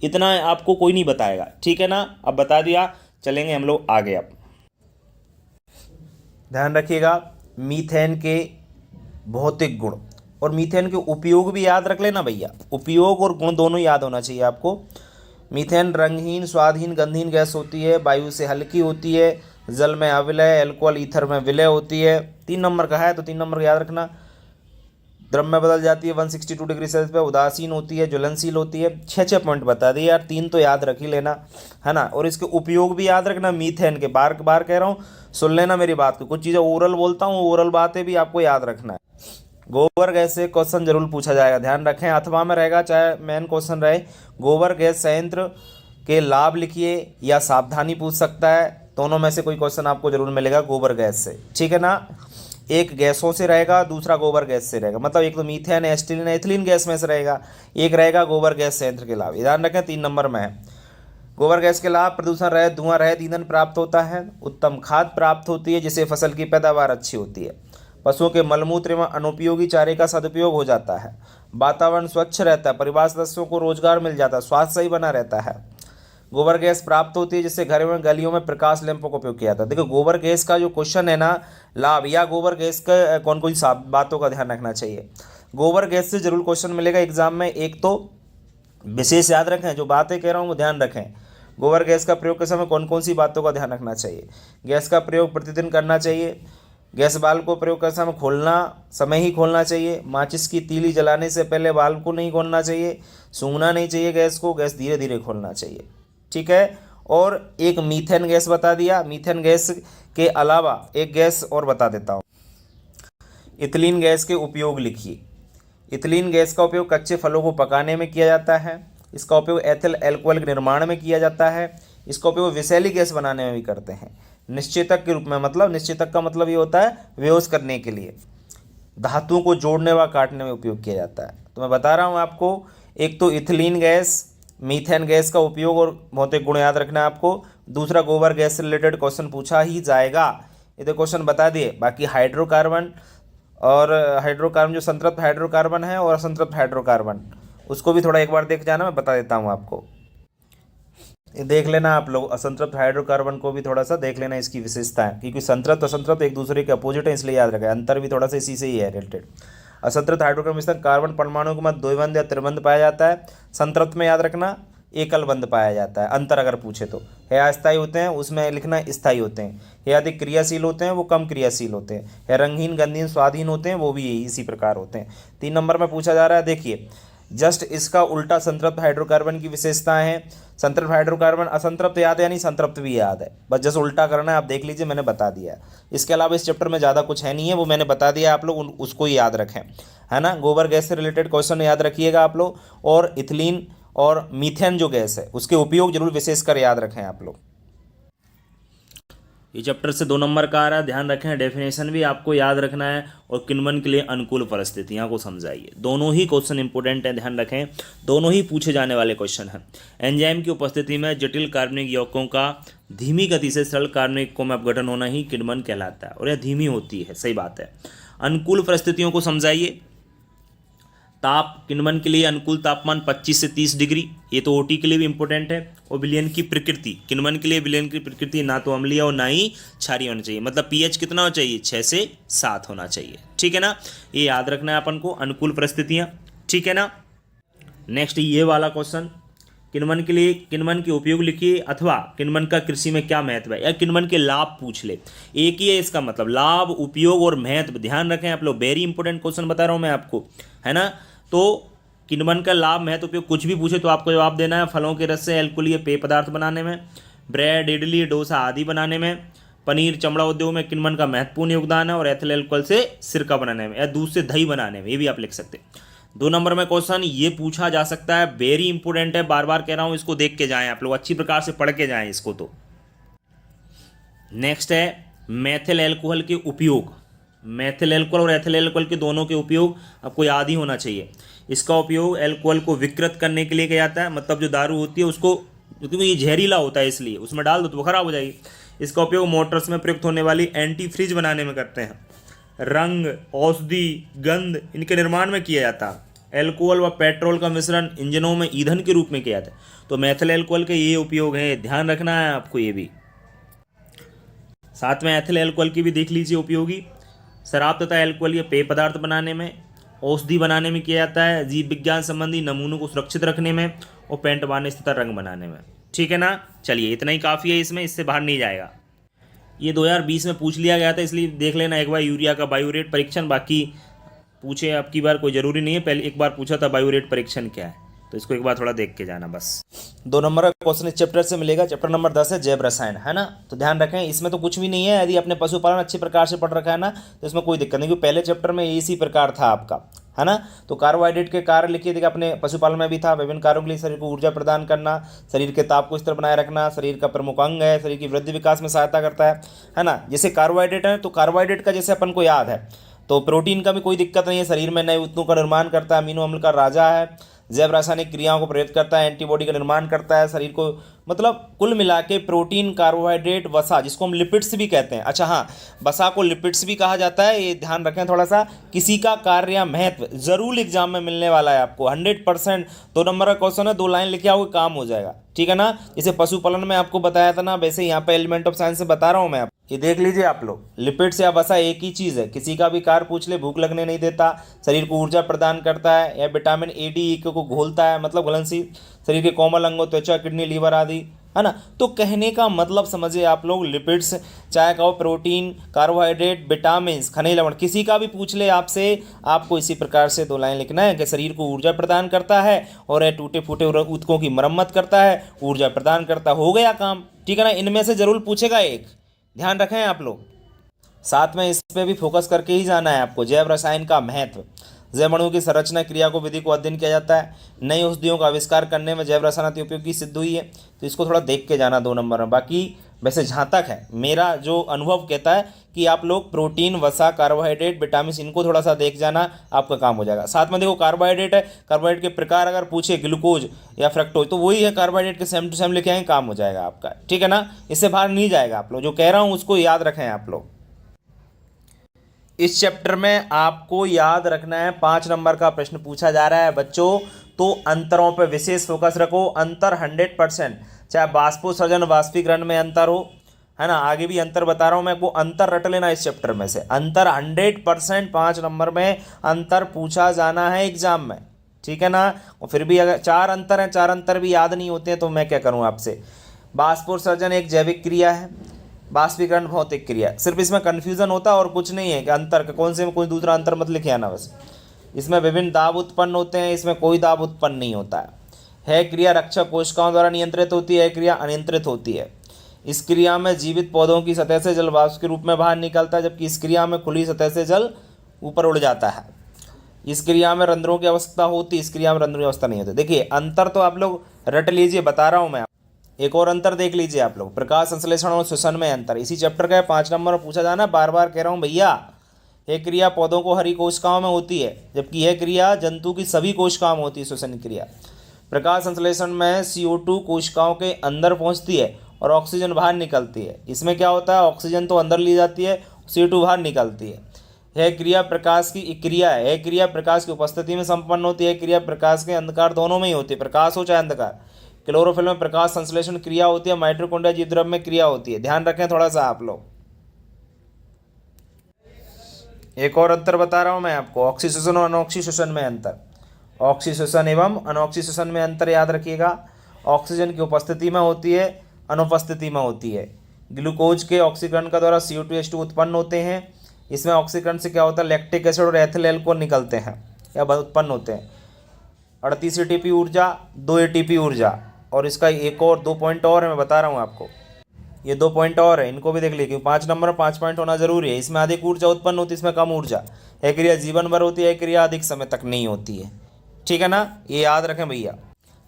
इतना आपको कोई नहीं बताएगा, ठीक है ना। अब बता दिया, चलेंगे हम लोग आगे। अब ध्यान रखिएगा, मीथेन के भौतिक गुण और मीथेन के उपयोग भी याद रख लेना भैया। उपयोग और गुण दोनों याद होना चाहिए आपको। मीथेन रंगहीन, स्वादहीन, गंधहीन गैस होती है, वायु से हल्की होती है, जल में अविलय, अल्कोहल ईथर में विलय होती है। 3 नंबर का है तो 3 नंबर याद रखना। द्रव में बदल जाती है 162 डिग्री सेल्सियस पे, उदासीन होती है, ज्वलनशील होती है। 6 पॉइंट बता दिए यार, 3 तो याद रख ही लेना, है ना। और इसके उपयोग भी याद रखना। मीथेन के बार बार कह रहा हूँ, सुन लेना मेरी बात को। कुछ चीज़ें ओरल बोलता हूँ, ओरल बातें भी आपको याद रखना है। गोबर गैस से क्वेश्चन जरूर पूछा जाएगा, ध्यान रखें। अथवा में रहेगा, चाहे मेन क्वेश्चन रहे। गोबर गैस संयंत्र के लाभ लिखिए या सावधानी पूछ सकता है, दोनों में से कोई क्वेश्चन आपको जरूर मिलेगा गोबर गैस से, ठीक है ना। एक गैसों से रहेगा, दूसरा गोबर गैस से रहेगा। मतलब एक तो मीथेन, एस्टिलीन, एथिलीन गैस में से रहेगा, एक रहेगा गोबर गैस संयंत्र के लाभ। ध्यान रखें, 3 नंबर में है। गोबर गैस के लाभ, प्रदूषण रहित, धुआं रहित ईंधन प्राप्त होता है, उत्तम खाद प्राप्त होती है जिससे फसल की पैदावार अच्छी होती है, पशुओं के मलमूत्र एवं अनुपयोगी चारे का सदुपयोग हो जाता है, वातावरण स्वच्छ रहता है, परिवार सदस्यों को रोजगार मिल जाता है, स्वास्थ्य सही बना रहता है। गोबर गैस प्राप्त होती है जिससे घरों में, गलियों में प्रकाश लैंपों का उपयोग किया जाता है। देखो गोबर गैस का जो क्वेश्चन है ना, लाभ या गोबर गैस का कौन कौन सी बातों का ध्यान रखना चाहिए। गोबर गैस से जरूर क्वेश्चन मिलेगा एग्जाम में। एक तो विशेष याद रखें, जो बातें कह रहा हूँ वो ध्यान रखें। गोबर गैस का प्रयोग के समय कौन कौन सी बातों का ध्यान रखना चाहिए। गैस का प्रयोग प्रतिदिन करना चाहिए। गैस बाल्ब को प्रयोग करते समय खोलना समय ही खोलना चाहिए। माचिस की तीली जलाने से पहले बाल्ब को नहीं खोलना चाहिए। सूंघना नहीं चाहिए गैस को, गैस धीरे धीरे खोलना चाहिए, ठीक है। और एक मीथेन गैस बता दिया। मीथेन गैस के अलावा एक गैस और बता देता हूँ, इथिलीन गैस के उपयोग लिखिए। इथिलीन गैस का उपयोग कच्चे फलों को पकाने में किया जाता है। इसका उपयोग एथिल अल्कोहल के निर्माण में किया जाता है। इसका उपयोग विषैली गैस बनाने में भी करते हैं। निश्चेतक के रूप में, मतलब निश्चेतक का मतलब ये होता है बेहोश करने के लिए। धातुओं को जोड़ने व काटने में उपयोग किया जाता है। तो मैं बता रहा हूँ आपको, एक तो इथिलीन गैस, मीथेन गैस का उपयोग और भौतिक गुण याद रखना है आपको। दूसरा गोबर गैस से रिलेटेड क्वेश्चन पूछा ही जाएगा, ये तो क्वेश्चन बता दिए। बाकी हाइड्रोकार्बन और हाइड्रोकार्बन, जो संतृप्त हाइड्रोकार्बन है और असंतृप्त हाइड्रोकार्बन, उसको भी थोड़ा एक बार देख जाना, मैं बता देता हूँ आपको। ये देख लेना आप लोग, असंतृप्त हाइड्रोकार्बन को भी थोड़ा सा देख लेना, इसकी विशेषताएं, क्योंकि संतृप्त असंतृप्त एक दूसरे के अपोजिट है, इसलिए याद रखें। अंतर भी थोड़ा सा इसी से ही है रिलेटेड। असंतृप्त हाइड्रोकार्बन में कार्बन परमाणु के मध्य द्विबंध या त्रिबंध पाया जाता है। संतृप्त में याद रखना एकल बंध पाया जाता है। अंतर अगर पूछे तो है अस्थायी होते हैं, उसमें लिखना स्थायी होते हैं। है अधिक क्रियाशील होते हैं, वो कम क्रियाशील होते हैं। है रंगहीन, गंधहीन, स्वादहीन होते हैं, वो भी यही इसी प्रकार होते हैं। 3 नंबर में पूछा जा रहा है, देखिए जस्ट इसका उल्टा संतृप्त हाइड्रोकार्बन की विशेषताएं हैं। संतृप्त हाइड्रोकार्बन असंतृप्त याद है यानी संतृप्त भी याद है, बस जस्ट उल्टा करना है। आप देख लीजिए, मैंने बता दिया है। इसके अलावा इस चैप्टर में ज़्यादा कुछ है नहीं है, वो मैंने बता दिया, आप लोग उसको ही याद रखें, है ना। गोबर गैस से रिलेटेड क्वेश्चन याद रखिएगा आप लोग। और इथिलीन और मीथेन जो गैस है उसके उपयोग जरूर विशेषकर याद रखें आप लोग। ये चैप्टर से 2 नंबर का आ रहा है, ध्यान रखें। डेफिनेशन भी आपको याद रखना है और किण्वन के लिए अनुकूल परिस्थितियां को समझाइए। दोनों ही क्वेश्चन इंपॉर्टेंट है, ध्यान रखें, दोनों ही पूछे जाने वाले क्वेश्चन हैं। एंजाइम की उपस्थिति में जटिल कार्बनिक यौगिकों का धीमी गति से सरल कार्बनिक यौगिकों में अपघटन होना ही किण्वन कहलाता है, और यह धीमी होती है, सही बात है। अनुकूल परिस्थितियों को समझाइए। ताप, किण्वन के लिए अनुकूल तापमान 25 से 30 डिग्री, ये तो ओटी के लिए भी इंपॉर्टेंट है। और विलयन की प्रकृति, किण्वन के लिए विलयन की प्रकृति ना तो अम्लीय और ना ही क्षारीय होनी चाहिए, मतलब पीएच कितना होना चाहिए, 6 से 7 होना चाहिए, ठीक है ना। ये याद रखना है अपन को, अनुकूल परिस्थितियाँ, ठीक है ना। नेक्स्ट ये वाला क्वेश्चन, किण्वन के लिए किण्वन के उपयोग लिखिए अथवा किण्वन का कृषि में क्या महत्व है, या किण्वन के लाभ पूछ ले, एक ही है इसका मतलब, लाभ, उपयोग और महत्व, ध्यान रखें आप लोग, वेरी इंपॉर्टेंट क्वेश्चन बता रहा हूँ मैं आपको, है ना। तो किण्वन का लाभ, महत्व, उपयोग कुछ भी पूछे तो आपको जवाब देना है। फलों के रस से अल्कोहलीय पेय पदार्थ बनाने में, ब्रेड, इडली, डोसा आदि बनाने में, पनीर, चमड़ा उद्योग में किण्वन का महत्वपूर्ण योगदान है, और एथिल अल्कोहल से सिरका बनाने में या दूध से दही बनाने में, ये भी आप लिख सकते हैं। 2 नंबर में क्वेश्चन ये पूछा जा सकता है, वेरी इंपॉर्टेंट है, बार बार कह रहा हूं, इसको देख के जाएं आप लोग, अच्छी प्रकार से पढ़ के जाएं इसको। तो नेक्स्ट है मेथिल अल्कोहल के उपयोग। मेथिल अल्कोहल और एथिल अल्कोहल के दोनों के उपयोग आपको याद ही होना चाहिए। इसका उपयोग अल्कोहल को विकृत करने के लिए किया जाता है, मतलब जो दारू होती है उसको, क्योंकि ये जहरीला होता है इसलिए उसमें डाल दो तो वो खराब हो जाएगी। इसका उपयोग मोटर्स में प्रयुक्त होने वाली एंटी फ्रीज बनाने में करते हैं। रंग, औषधि, गंध, इनके निर्माण में किया जाता है। अल्कोहल व पेट्रोल का मिश्रण इंजनों में ईंधन के रूप में किया जाता है। तो मेथिल अल्कोहल के ये उपयोग हैं, ध्यान रखना है आपको ये भी। साथ में एथिल अल्कोहल की भी देख लीजिए उपयोगी। शराब तथा अल्कोहल ये पेय पदार्थ बनाने में, औषधि बनाने में किया जाता है, जीव विज्ञान संबंधी नमूनों को सुरक्षित रखने में, और पेंट वार्निश तथा रंग बनाने में, ठीक है ना। चलिए इतना ही काफ़ी है इसमें, इससे बाहर नहीं जाएगा। ये 2020 में पूछ लिया गया था, इसलिए देख लेना एक बार यूरिया का बायो रेट परीक्षण, बाकी पूछे अब की बार कोई ज़रूरी नहीं है, पहले एक बार पूछा था बायो रेट परीक्षण क्या है, तो इसको एक बार थोड़ा देख के जाना बस। 2 नंबर का क्वेश्चन इस चैप्टर से मिलेगा, चैप्टर नंबर 10 है जैव रसायन, है ना। तो ध्यान रखें, इसमें तो कुछ भी नहीं है, यदि आपने पशुपालन अच्छी प्रकार से पढ़ रखा है ना तो इसमें कोई दिक्कत नहीं, क्योंकि पहले चैप्टर में इसी प्रकार था आपका, है ना। तो कार्बोहाइड्रेट के कार्य लिखिए, देखिए अपने पशुपालन में भी था, विभिन्न कार्यों के लिए शरीर को ऊर्जा प्रदान करना, शरीर के ताप को स्थिर बनाए रखना, शरीर का प्रमुख अंग है, शरीर की वृद्धि विकास में सहायता करता है ना। जैसे कार्बोहाइड्रेट है तो कार्बोहाइड्रेट का जैसे अपन को याद है, तो प्रोटीन का भी कोई दिक्कत नहीं है, शरीर में नए ऊतकों का निर्माण करता है, अमीनो अम्ल का राजा है, जैव रासायनिक क्रियाओं को प्रेरित करता है, एंटीबॉडी का निर्माण करता है, शरीर को, मतलब कुल मिला के प्रोटीन, कार्बोहाइड्रेट, वसा, जिसको हम लिपिड्स भी कहते हैं। अच्छा हाँ, वसा को लिपिड्स भी कहा जाता है, ये ध्यान रखें थोड़ा सा। किसी का कार्य या महत्व जरूर एग्जाम में मिलने वाला है आपको 100%। 2 नंबर का क्वेश्चन है, 2 लाइन लिखे आओगे काम हो जाएगा, ठीक है ना। जैसे पशुपालन में आपको बताया था ना, वैसे यहाँ पे एलिमेंट ऑफ साइंस से बता रहा हूँ मैं। ये देख लीजिए आप लोग, लिपिड्स या वसा एक ही चीज़ है, किसी का भी कार्य पूछ ले, भूख लगने नहीं देता, शरीर को ऊर्जा प्रदान करता है, या विटामिन ए डी को घोलता है, मतलब घुलनशील, शरीर के कोमल अंगों, त्वचा, किडनी, लीवर आदि, है ना। तो कहने का मतलब समझिए आप लोग, लिपिड्स, चाहे कहो प्रोटीन, कार्बोहाइड्रेट, विटामिन, खनिज लवण, किसी का भी पूछ ले आपसे, आपको इसी प्रकार से 2 लाइन लिखना है कि शरीर को ऊर्जा प्रदान करता है और यह टूटे फूटे ऊतकों की मरम्मत करता है, ऊर्जा प्रदान करता, हो गया काम, ठीक है ना। इनमें से जरूर पूछेगा एक, ध्यान रखें आप लोग। साथ में इस पे भी फोकस करके ही जाना है आपको। जैव रसायन का महत्व, जैव अणुओं की संरचना, क्रिया को, विधि को अध्ययन किया जाता है। नई औषधियों का आविष्कार करने में जैव रसायन अति उपयोगी सिद्ध हुई है, तो इसको थोड़ा देख के जाना 2 नंबर में। बाकी वैसे जहाँ तक है मेरा जो अनुभव कहता है कि आप लोग प्रोटीन, वसा, कार्बोहाइड्रेट, विटामिन, इनको थोड़ा सा देख जाना, आपका काम हो जाएगा। साथ में देखो कार्बोहाइड्रेट है, कार्बोहाइड्रेट के प्रकार अगर पूछे ग्लूकोज या फ्रक्टोज, तो वही है कार्बोहाइड्रेट के, सेम टू सेम लिखे आएंगे, काम हो जाएगा आपका, ठीक है ना। इससे बाहर नहीं जाएगा आप लोग, जो कह रहा हूँ उसको याद रखें आप लोग। इस चैप्टर में आपको याद रखना है, 5 नंबर का प्रश्न पूछा जा रहा है बच्चों, तो अंतरों पर विशेष फोकस रखो। अंतर 100%, चाहे बाष्पोत्सर्जन, वाष्पीकरण में अंतर हो, है ना, आगे भी अंतर बता रहा हूँ मैं, वो अंतर रट लेना इस चैप्टर में से। अंतर 100% 5 नंबर में अंतर पूछा जाना है एग्जाम में, ठीक है ना। और फिर भी अगर 4 अंतर हैं, 4 अंतर भी याद नहीं होते हैं तो मैं क्या करूँ आपसे। बाष्पोत्सर्जन एक जैविक क्रिया है, बाष्पीकरण भौतिक क्रिया, सिर्फ इसमें कन्फ्यूजन होता है और कुछ नहीं है कि अंतर का कौन से में कोई दूसरा अंतर मत लिखे आना बस। इसमें विभिन्न दाब उत्पन्न होते हैं, इसमें कोई दाब उत्पन्न नहीं होता है। क्रिया रक्षक कोशिकाओं द्वारा नियंत्रित होती है, क्रिया अनियंत्रित होती है। इस क्रिया में जीवित पौधों की सतह से जल वाष्प के रूप में बाहर निकलता है, जबकि इस क्रिया में खुली सतह से जल ऊपर उड़ जाता है। इस क्रिया में रंध्रों की आवश्यकता होती, इस क्रिया में रंध्रों की आवश्यकता नहीं होती। देखिए अंतर तो आप लोग रट लीजिए, बता रहा हूं मैं। एक और अंतर देख लीजिए आप लोग, प्रकाश संश्लेषण और श्वसन में अंतर। इसी चैप्टर का 5 नंबर में पूछा जाना, बार बार कह रहा हूं भैया। यह क्रिया पौधों को हरी कोशिकाओं में होती है, जबकि यह क्रिया जंतु की सभी कोशिकाओं में होती है, श्वसन क्रिया। प्रकाश संश्लेषण में CO2 कोशिकाओं के अंदर पहुंचती है और ऑक्सीजन बाहर निकलती है। इसमें क्या होता है, ऑक्सीजन तो अंदर ली जाती है, CO2 बाहर निकलती है। यह क्रिया प्रकाश की क्रिया है, यह क्रिया प्रकाश की उपस्थिति में संपन्न होती है। क्रिया प्रकाश के अंधकार दोनों में ही होती है, प्रकाश हो चाहे अंधकार। क्लोरोफिल में प्रकाश संश्लेषण क्रिया होती है, माइटोकॉन्ड्रिया जीवद्रव्य में क्रिया होती है। ध्यान रखें थोड़ा सा आप लोग। एक और अंतर बता रहा हूं मैं आपको, ऑक्सीश्वसन और अनऑक्सीश्वसन में अंतर। ऑक्सीश्वसन एवं अनऑक्सीश्वसन में अंतर याद रखिएगा। ऑक्सीजन की उपस्थिति में होती है, अनुपस्थिति में होती है। ग्लूकोज के ऑक्सीकरण का द्वारा CO2H2 उत्पन्न होते हैं। इसमें ऑक्सीकरण से क्या होता है, लैक्टिक एसिड और एथिल एल्कोहल निकलते हैं या उत्पन्न होते हैं। 38 ATP ऊर्जा, 2 ATP ऊर्जा। और इसका एक और 2 पॉइंट और है, मैं बता रहा हूँ आपको। ये 2 पॉइंट और है, इनको भी देख लीजिए, 5 नंबर 5 पॉइंट होना जरूरी है। इसमें अधिक ऊर्जा उत्पन्न होती है, इसमें कम ऊर्जा। यह क्रिया जीवन भर होती है, यह क्रिया अधिक समय तक नहीं होती है। ठीक है ना, ये याद रखें भैया।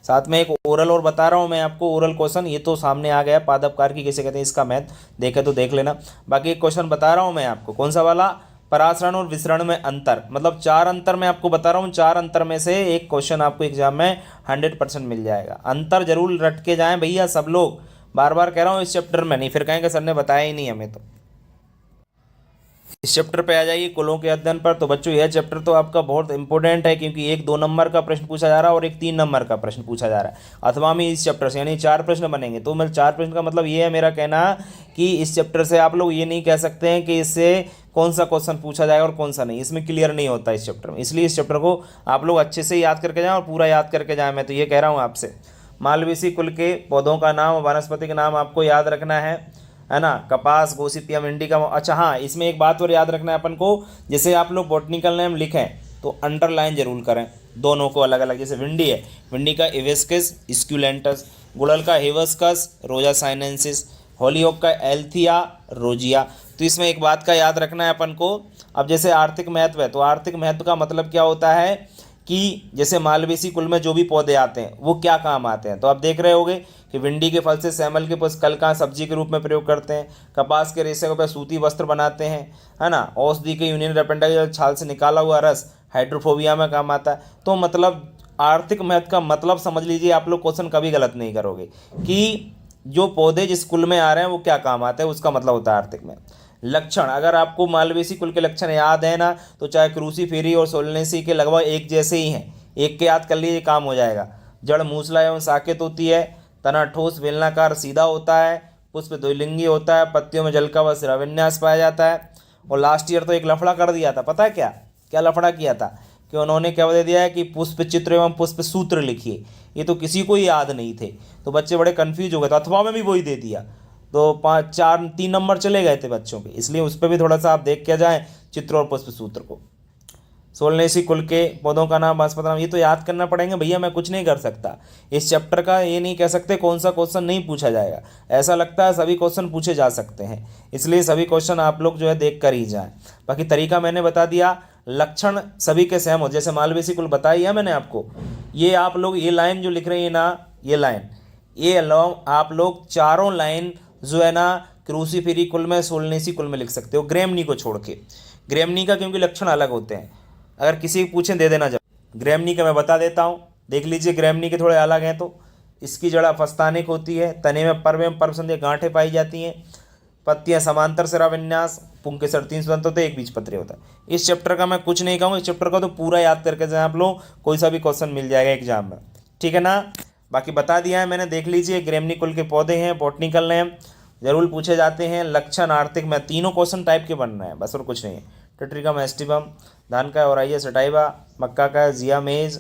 साथ में एक ओरल और बता रहा हूँ मैं आपको, ओरल क्वेश्चन ये तो सामने आ गया, पादपकार की किसे कहते हैं, इसका मैथ देखे तो देख लेना। बाकी एक क्वेश्चन बता रहा हूँ मैं आपको, कौन सा वाला, परासरण और विसरण में अंतर। मतलब 4 अंतर मैं आपको बता रहा हूँ, 4 अंतर में से एक क्वेश्चन आपको एग्जाम में 100% मिल जाएगा। अंतर जरूर रट के जाएं भैया सब लोग, बार बार कह रहा हूँ, इस चैप्टर में नहीं, फिर कहेंगे सर ने बताया ही नहीं हमें। तो इस चैप्टर पे आ जाइए, कुलों के अध्ययन पर। तो बच्चों यह चैप्टर तो आपका बहुत इंपॉर्टेंट है, क्योंकि एक 2 नंबर का प्रश्न पूछा जा रहा है और एक 3 नंबर का प्रश्न पूछा जा रहा है अथवा में इस चैप्टर से, यानी 4 प्रश्न बनेंगे। तो मैं 4 प्रश्न का मतलब ये है मेरा कहना कि इस चैप्टर से आप लोग ये नहीं कह सकते हैं कि इससे कौन सा क्वेश्चन पूछा जाएगा और कौन सा नहीं, इसमें क्लियर नहीं होता इस चैप्टर में। इसलिए इस चैप्टर को आप लोग अच्छे से याद करके जाएँ और पूरा याद करके जाएँ, मैं तो ये कह रहा हूँ आपसे। मालवेसी कुल के पौधों का नाम, वनस्पति का नाम आपको याद रखना है ना। कपास, गोसिपियम इंडिका। अच्छा हाँ, इसमें एक बात और याद रखना है अपन को, जैसे आप लोग बॉटनिकल नेम लिखें तो अंडरलाइन जरूर करें दोनों को अलग अलग। जैसे भिंडी है, भिंडी का इवेस्किस स्क्यूलेंटस, गुड़हल का हिबिस्कस रोजा साइनेंसिस, हॉलीहोक का एल्थिया रोजिया। तो इसमें एक बात का याद रखना है अपन को। अब जैसे आर्थिक महत्व है, तो आर्थिक महत्व का मतलब क्या होता है कि जैसे मालवेसी कुल में जो भी पौधे आते हैं वो क्या काम आते हैं। तो आप देख रहे होंगे कि भिंडी के फल से सैमल के पुष्प का सब्जी के रूप में प्रयोग करते हैं। कपास के रेशे को सूती वस्त्र बनाते हैं, है ना। औषधि के यूनियन रेपेंडाइल छाल से निकाला हुआ रस हाइड्रोफोबिया में काम आता है। तो मतलब आर्थिक महत्व का मतलब समझ लीजिए आप लोग, क्वेश्चन कभी गलत नहीं करोगे कि जो पौधे जिस कुल में आ रहे हैं वो क्या काम आते हैं, उसका मतलब होता है आर्थिक महत्व। लक्षण, अगर आपको मालवेसी कुल के लक्षण याद है ना, तो चाहे क्रूसीफेरी और सोलनेसी के लगभग एक जैसे ही हैं, एक के याद कर लीजिए काम हो जाएगा। जड़ मूसला एवं साकेत होती है, तना ठोस बेलनाकार सीधा होता है, पुष्प द्विलिंगी होता है, पत्तियों में जल का व शिराविन्यास पाया जाता है। और लास्ट ईयर तो एक लफड़ा कर दिया था, पता है क्या क्या लफड़ा किया था कि उन्होंने क्या बता दिया है कि पुष्प चित्र एवं पुष्प सूत्र लिखिए। ये तो किसी को ही याद नहीं थे, तो बच्चे बड़े कन्फ्यूज हो गए। तो अथवा में भी वही दे दिया, तो 3 नंबर चले गए थे बच्चों के। इसलिए उस पर भी थोड़ा सा आप देख के जाएं चित्र और पुष्प सूत्र को। सोलनेसी कुल के पौधों का नाम, वनस्पति नाम, ये तो याद करना पड़ेंगे भैया, मैं कुछ नहीं कर सकता इस चैप्टर का। ये नहीं कह सकते कौन सा क्वेश्चन नहीं पूछा जाएगा, ऐसा लगता है सभी क्वेश्चन पूछे जा सकते हैं। इसलिए सभी क्वेश्चन आप लोग जो है देख कर ही जाएं। बाकी तरीका मैंने बता दिया, लक्षण सभी के सेम हो। जैसे मालवेसी कुल बताई है मैंने आपको, ये आप लोग ये लाइन जो लिख रहे हैं ना, ये लाइन, ये आप लोग चारों लाइन जो है ना क्रूसीफेरी कुल में, सोलनेसी कुल में लिख सकते हो, ग्रेमनी को छोड़ के। ग्रेमनी का क्योंकि लक्षण अलग होते हैं, अगर किसी पूछें दे देना। जब ग्रेमनी का मैं बता देता हूँ, देख लीजिए ग्रेमनी के थोड़े अलग हैं। तो इसकी जड़ अपस्थानिक होती है, तने में पर्व एवं पर्वसंध्या गांठें पाई जाती हैं, पत्तियां समांतर शिराविन्यास, पुंग के सर 3 स्वतंत्र होते हैं, एक बीज पत्र होता है। इस चैप्टर का मैं कुछ नहीं कहूँगा, इस चैप्टर का तो पूरा याद करके जाए आप लोग, कोई सा भी क्वेश्चन मिल जाएगा एग्जाम में, ठीक है ना। बाकी बता दिया है मैंने, देख लीजिए ग्रेमनी कुल के पौधे हैं, बॉटनिकल नेम जरूर पूछे जाते हैं, लक्षण, आर्थिक में 3 क्वेश्चन टाइप के बन रहे हैं बस, और कुछ नहीं है। टिट्रिकम एस्टिबम, धान का ओराइया सटाइवा, मक्का का जिया मेज।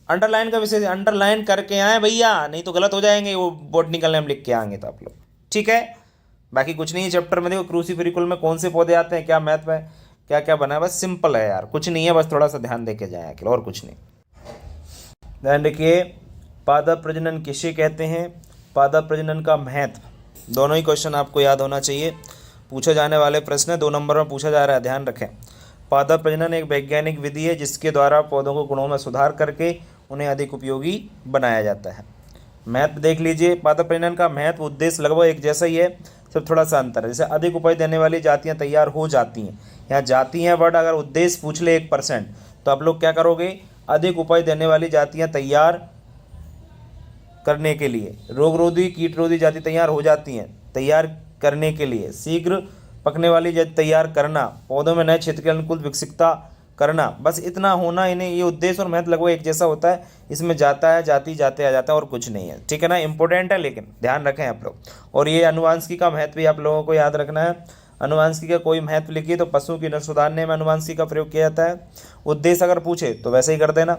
अंडरलाइन का विशेष अंडरलाइन करके आए भैया, नहीं तो गलत हो जाएंगे, वो बॉटनिकल नेम लिख के आएंगे तो आप लोग, ठीक है। बाकी कुछ नहीं है चैप्टर में। देखो क्रूसीफेरी कुल में कौन से पौधे आते हैं, क्या महत्व है, क्या क्या बना है, बस सिंपल है यार, कुछ नहीं है, बस थोड़ा सा ध्यान दे के जाए अकेले, और कुछ नहीं। ध्यान रखिए, पादप प्रजनन किसे कहते हैं, पादप प्रजनन का महत्व, दोनों ही क्वेश्चन आपको याद होना चाहिए। पूछे जाने वाले प्रश्न 2 नंबर में पूछा जा रहा है, ध्यान रखें। पादप प्रजनन एक वैज्ञानिक विधि है जिसके द्वारा पौधों को गुणों में सुधार करके उन्हें अधिक उपयोगी बनाया जाता है। महत्व देख लीजिए, पादप प्रजनन का महत्व उद्देश्य लगभग एक जैसा ही है, सिर्फ थोड़ा सा अंतर है। जैसे अधिक उपज देने वाली जातियां तैयार हो जाती हैं, यहाँ जाती हैं वर्ड अगर उद्देश्य पूछ ले 1%, तो आप लोग क्या करोगे, अधिक उपज देने वाली जातियां तैयार करने के लिए, रोगरोधी कीटरोधी जाति तैयार हो जाती हैं, तैयार करने के लिए, शीघ्र पकने वाली जाति तैयार करना, पौधों में नए क्षेत्र के अनुकूल विकसितता करना, बस इतना होना। इन्हें ये उद्देश्य और महत्व लगभग एक जैसा होता है। इसमें जाता है, जाति, जाते आ जाता है और कुछ नहीं है, ठीक है ना। इंपॉर्टेंट है लेकिन ध्यान रखें आप लोग। और ये अनुवांशिकी का महत्व भी आप लोगों को याद रखना है। अनुवांशिकी का कोई महत्व लिखिए तो पशुओं की नस्ल सुधारने में अनुवांशिकी का प्रयोग किया जाता है। उद्देश्य अगर पूछे तो वैसे ही कर देना,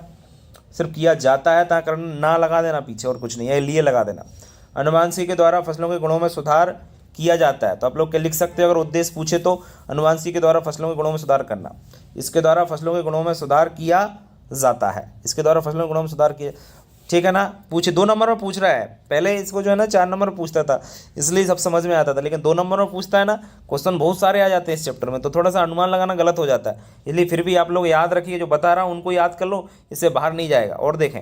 सिर्फ किया जाता है ता करना ना लगा देना पीछे, और कुछ नहीं है, लिए लगा देना। अनुवांशिकी के द्वारा फसलों के गुणों में सुधार किया जाता है, तो आप लोग क्या लिख सकते हो अगर उद्देश्य पूछे तो, अनुवांशिकी के द्वारा फसलों के गुणों में सुधार करना। इसके द्वारा फसलों के गुणों में सुधार किया जाता है, इसके द्वारा फसलों के गुणों में सुधार किया, ठीक है ना। पूछे 2 नंबर में पूछ रहा है, पहले इसको जो है ना 4 नंबर में पूछता था, इसलिए सब समझ में आता था, लेकिन 2 नंबर में पूछता है ना, क्वेश्चन बहुत सारे आ जाते हैं इस चैप्टर में, तो थोड़ा सा अनुमान लगाना गलत हो जाता है। इसलिए फिर भी आप लोग याद रखिए, जो बता रहा हूँ उनको याद कर लो, इससे बाहर नहीं जाएगा। और देखें,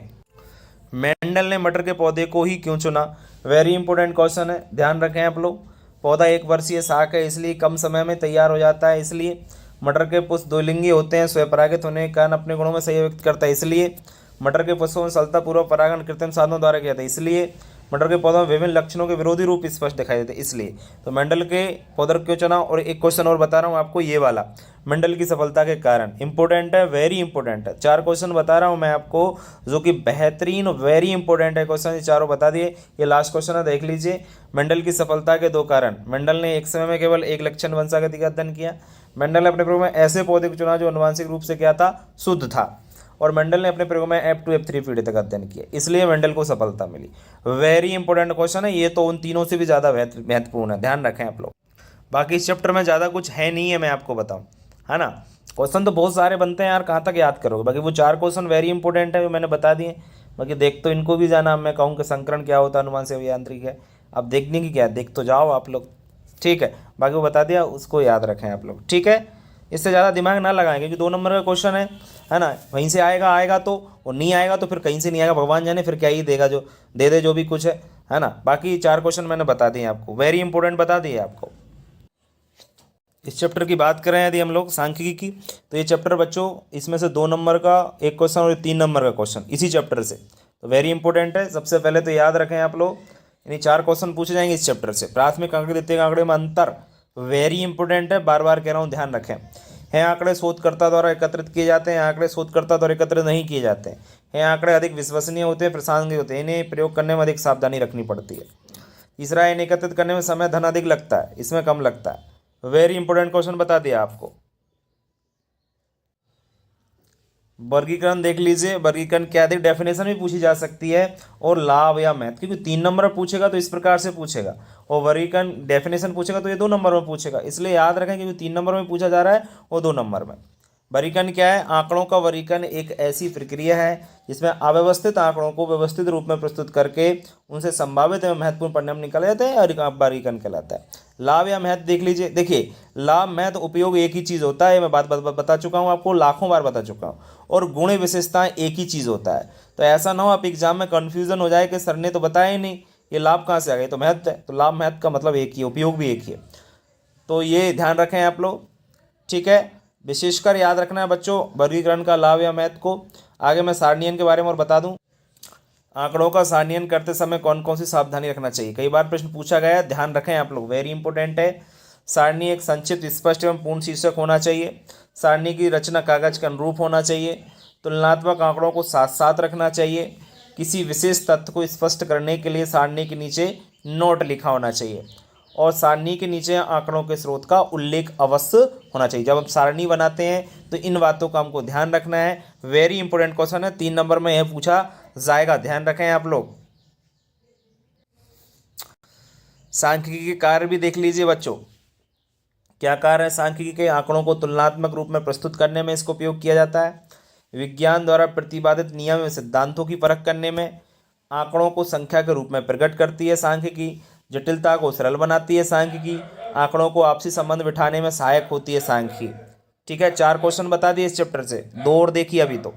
मेंडल ने मटर के पौधे को ही क्यों चुना, वेरी इंपॉर्टेंट क्वेश्चन है, ध्यान रखें आप लोग। पौधा एक वर्षीय शाक है, इसलिए कम समय में तैयार हो जाता है, इसलिए मटर के पुष्प द्विलिंगी होते हैं, स्वपरागित होने के कारण अपने गुणों में सही व्यक्त करता है, इसलिए मटर के पुष्पों में सफलतापूर्वक परागण कृत्रिम साधनों द्वारा किया जाता है, इसलिए मटर के पौधों में विभिन्न लक्षणों के विरोधी रूप स्पष्ट दिखाई देते हैं, इसलिए। तो मेंडल के पौधे क्यों चुना। और एक क्वेश्चन और बता रहा हूँ आपको, ये वाला मेंडल की सफलता के कारण, इंपॉर्टेंट है, वेरी इंपॉर्टेंट है। 4 क्वेश्चन बता रहा हूँ मैं आपको जो कि बेहतरीन, वेरी इंपॉर्टेंट है क्वेश्चन, ये चारों बता दिए। ये लास्ट क्वेश्चन है, देख लीजिए। मेंडल की सफलता के 2 कारण। मेंडल ने एक समय में केवल एक लक्षण वंशागति का अध्ययन किया। मेंडल ने अपने प्रयोग में ऐसे पौधे को चुना जो आनुवंशिक रूप से क्या था, शुद्ध था। और मेंडल ने अपने प्रयोग में F2 F3 पीढ़ी तक अध्ययन किया, इसलिए मेंडल को सफलता मिली। वेरी इंपॉर्टेंट क्वेश्चन है ये, तो उन तीनों से भी ज़्यादा महत्वपूर्ण है, ध्यान रखें आप लोग। बाकी इस चैप्टर में ज़्यादा कुछ है नहीं है, मैं आपको बताऊं, है ना। क्वेश्चन तो बहुत सारे बनते हैं यार, कहाँ तक याद करोगे। बाकी वो 4 क्वेश्चन वेरी इंपॉर्टेंट है, वो मैंने बता दिए। बाकी देख तो इनको भी जाना, मैं कहूँ कि संकरण क्या होता है, अनुमानसिक अभियांत्रिकी है, अब देखने की क्या है, देख तो जाओ आप लोग, ठीक है। बाकी वो बता दिया, उसको याद रखें आप लोग, ठीक है। इससे ज़्यादा दिमाग ना लगाएं, क्योंकि 2 नंबर का क्वेश्चन है ना, वहीं से आएगा तो, और नहीं आएगा तो फिर कहीं से नहीं आएगा, भगवान जाने फिर क्या ही देगा, जो दे जो भी कुछ है ना। बाकी 4 क्वेश्चन मैंने बता दिए आपको, वेरी इंपॉर्टेंट बता दिए आपको। इस चैप्टर की बात करें यदि हम लोग सांख्यिकी की, तो ये चैप्टर बच्चों, इसमें से 2 नंबर का एक क्वेश्चन और 3 नंबर का क्वेश्चन इसी चैप्टर से, तो वेरी इंपॉर्टेंट है। सबसे पहले तो याद रखें आप लोग, यानी 4 क्वेश्चन पूछे जाएंगे इस चैप्टर से। प्राथमिक आंकड़े द्वितीयक आंकड़े में अंतर वेरी इंपॉर्टेंट है, बार बार कह रहा हूँ, ध्यान रखें। हैं आंकड़े शोधकर्ता द्वारा एकत्रित किए जाते हैं, आंकड़े शोधकर्ता द्वारा एकत्रित नहीं किए जाते हैं। हैं आंकड़े अधिक विश्वसनीय होते हैं, प्रासंगिक होते हैं, इन्हें प्रयोग करने में अधिक सावधानी रखनी पड़ती है। तीसरा, इन्हें एकत्रित करने में समय धन अधिक लगता है, इसमें कम लगता है। वेरी इंपॉर्टेंट क्वेश्चन बता दिया आपको। वर्गीकरण देख लीजिए, वर्गीकरण क्या अधिक डेफिनेशन भी पूछी जा सकती है, और लाभ या महत्व, क्योंकि 3 नंबर में पूछेगा तो इस प्रकार से पूछेगा, और वर्गीकरण डेफिनेशन पूछेगा तो ये 2 नंबर में पूछेगा, इसलिए याद रखें क्योंकि 3 नंबर में पूछा जा रहा है और 2 नंबर में। वर्गीकरण क्या है, आंकड़ों का वर्गीकरण एक ऐसी प्रक्रिया है जिसमें अव्यवस्थित आंकड़ों को व्यवस्थित रूप में प्रस्तुत करके उनसे संभावित एवं महत्वपूर्ण परिणाम निकाले जाते हैं, और वर्गीकरण कहलाता है। लाभ या महत्व देख लीजिए, देखिए लाभ महत्व उपयोग एक ही चीज़ होता है, मैं बात बता चुका हूँ आपको, लाखों बार बता चुका हूँ, और गुण विशेषताएं एक ही चीज़ होता है। तो ऐसा ना हो आप एग्जाम में कन्फ्यूजन हो जाए कि सर ने तो बताया ही नहीं, ये लाभ कहाँ से आ गए, तो महत्व है, तो लाभ महत्व का मतलब एक ही, उपयोग भी एक ही है। तो ये ध्यान रखें आप लोग, ठीक है। विशेषकर याद रखना है बच्चों वर्गीकरण का लाभ या महत्व को। आगे मैं सारणीयन के बारे में और बता दूं। आंकड़ों का सारणीयन करते समय कौन कौन सी सावधानी रखना चाहिए, कई बार प्रश्न पूछा गया है, ध्यान रखें आप लोग, वेरी इंपॉर्टेंट है। सारणी एक संक्षिप्त, स्पष्ट एवं पूर्ण शीर्षक होना चाहिए। सारणी की रचना कागज के अनुरूप होना चाहिए। तुलनात्मक आंकड़ों को साथ साथ रखना चाहिए। किसी विशेष तथ्य को स्पष्ट करने के लिए सारणी के नीचे नोट लिखा होना चाहिए, और सारणी के नीचे आंकड़ों के स्रोत का उल्लेख अवश्य होना चाहिए। जब हम सारणी बनाते हैं तो इन बातों का हमको ध्यान रखना है। वेरी इंपॉर्टेंट क्वेश्चन है, 3 नंबर में यह पूछा जाएगा, ध्यान रखें आप लोग। सांख्यिकी के कार्य भी देख लीजिए बच्चों, क्या कार्य है सांख्यिकी के, आंकड़ों को तुलनात्मक रूप में प्रस्तुत करने में इसका उपयोग किया जाता है। विज्ञान द्वारा प्रतिपादित नियम एवं सिद्धांतों की परख करने में। आंकड़ों को संख्या के रूप में प्रकट करती है सांख्यिकी। जटिलता को सरल बनाती है सांख्यिकी। आंकड़ों को आपसी संबंध बिठाने में सहायक होती है सांख्यिकी, ठीक है, 4 क्वेश्चन बता दिए इस चैप्टर से, 2 और देखिए अभी तो।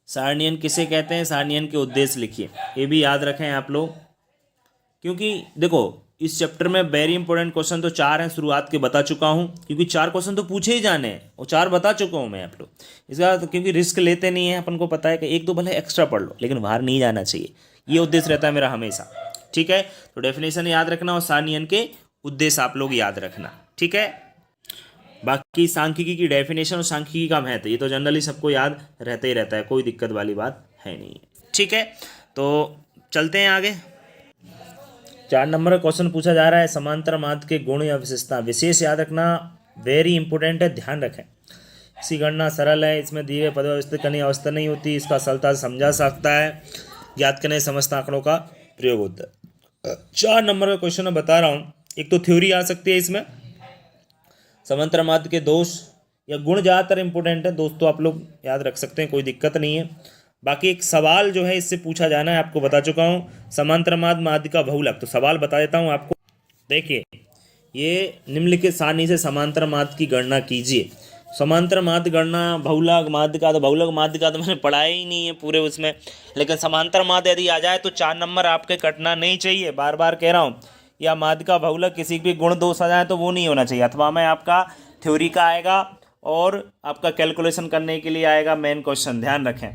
सारणियन किसे कहते हैं, सारणियन के उद्देश्य लिखिए, ये भी याद रखें आप लोग, क्योंकि देखो इस चैप्टर में वेरी इंपॉर्टेंट क्वेश्चन तो 4 हैं, शुरुआत के बता चुका हूँ, क्योंकि 4 क्वेश्चन तो पूछे ही जाने हैं और 4 बता चुका हूँ मैं आप लोग। इसका तो क्योंकि रिस्क लेते नहीं है, अपन को पता है कि एक दो भले एक्स्ट्रा पढ़ लो लेकिन बाहर नहीं जाना चाहिए, ये उद्देश्य रहता है मेरा हमेशा। ठीक है, तो डेफिनेशन याद रखना और सारणियन के उद्देश्य आप लोग याद रखना। ठीक है, बाकी सांख्यिकी की डेफिनेशन और सांख्यिकी का महत्व ये तो जनरली सबको याद रहता ही रहता है, कोई दिक्कत वाली बात है नहीं। ठीक है, तो चलते हैं आगे। 4 नंबर का क्वेश्चन पूछा जा रहा है, समांतर माध्य के गुण या विशेषता, विशेष याद रखना, वेरी इंपॉर्टेंट है, ध्यान रखें। इसकी गणना सरल है, इसमें दिए गए पद व्यवस्थित करने की आवश्यकता नहीं होती, इसका सरलता से समझा सकता है, ज्ञात करने समस्त आंकड़ों का प्रयोग होता है। 4 नंबर का क्वेश्चन मैं बता रहा हूँ, एक तो थ्योरी आ सकती है इसमें, समांतर माध्य के दोष या गुण ज़्यादातर इंपॉर्टेंट है, दोस्तों आप लोग याद रख सकते हैं, कोई दिक्कत नहीं है। बाकी एक सवाल जो है इससे पूछा जाना है, आपको बता चुका हूँ, समांतर माध्य का बहुलक, तो सवाल बता देता हूँ आपको। देखिए, ये निम्नलिखित सारणी से समांतर माध्य की गणना कीजिए। समांतर माध्य गणना बहुलक माध्य का, तो बहुलक माध्य का तो मैंने पढ़ाया ही नहीं है पूरे उसमें, लेकिन समांतर माध्य यदि आ जाए तो 4 नंबर आपके कटना नहीं चाहिए, बार बार कह रहा हूँ। या माध्य का बहुलक किसी भी गुण दोष आ जाए तो वो नहीं होना चाहिए, अथवा में आपका थ्योरी का आएगा और आपका कैलकुलेशन करने के लिए आएगा मेन क्वेश्चन, ध्यान रखें।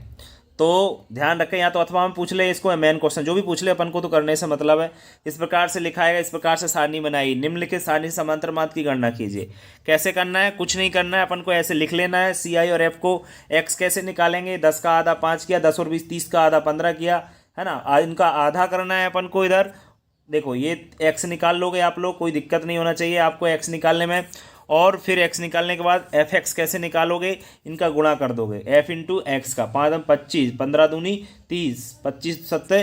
तो ध्यान रखें, या तो अथवा में पूछ ले इसको, मेन क्वेश्चन जो भी पूछ ले अपन को तो करने से मतलब है। इस प्रकार से लिखाएगा, इस प्रकार से सारणी बनाई, निम्नलिखित सारणी से समांतर माध्य की गणना कीजिए। कैसे करना है, कुछ नहीं करना है, अपन को ऐसे लिख लेना है, सी आई और एफ को। एक्स कैसे निकालेंगे, 10 का आधा 5 किया, 10 और 20 30 का आधा 15 किया, है ना। इनका आधा करना है अपन को इधर, देखो ये एक्स निकाल लोगे आप लोग, कोई दिक्कत नहीं होना चाहिए आपको एक्स निकालने में। और फिर एक्स निकालने के बाद एफ एक्स कैसे निकालोगे, इनका गुणा कर दोगे, एफ इंटू एक्स का, 5 दम 25, 15 दूनी 30, 25 सत्ते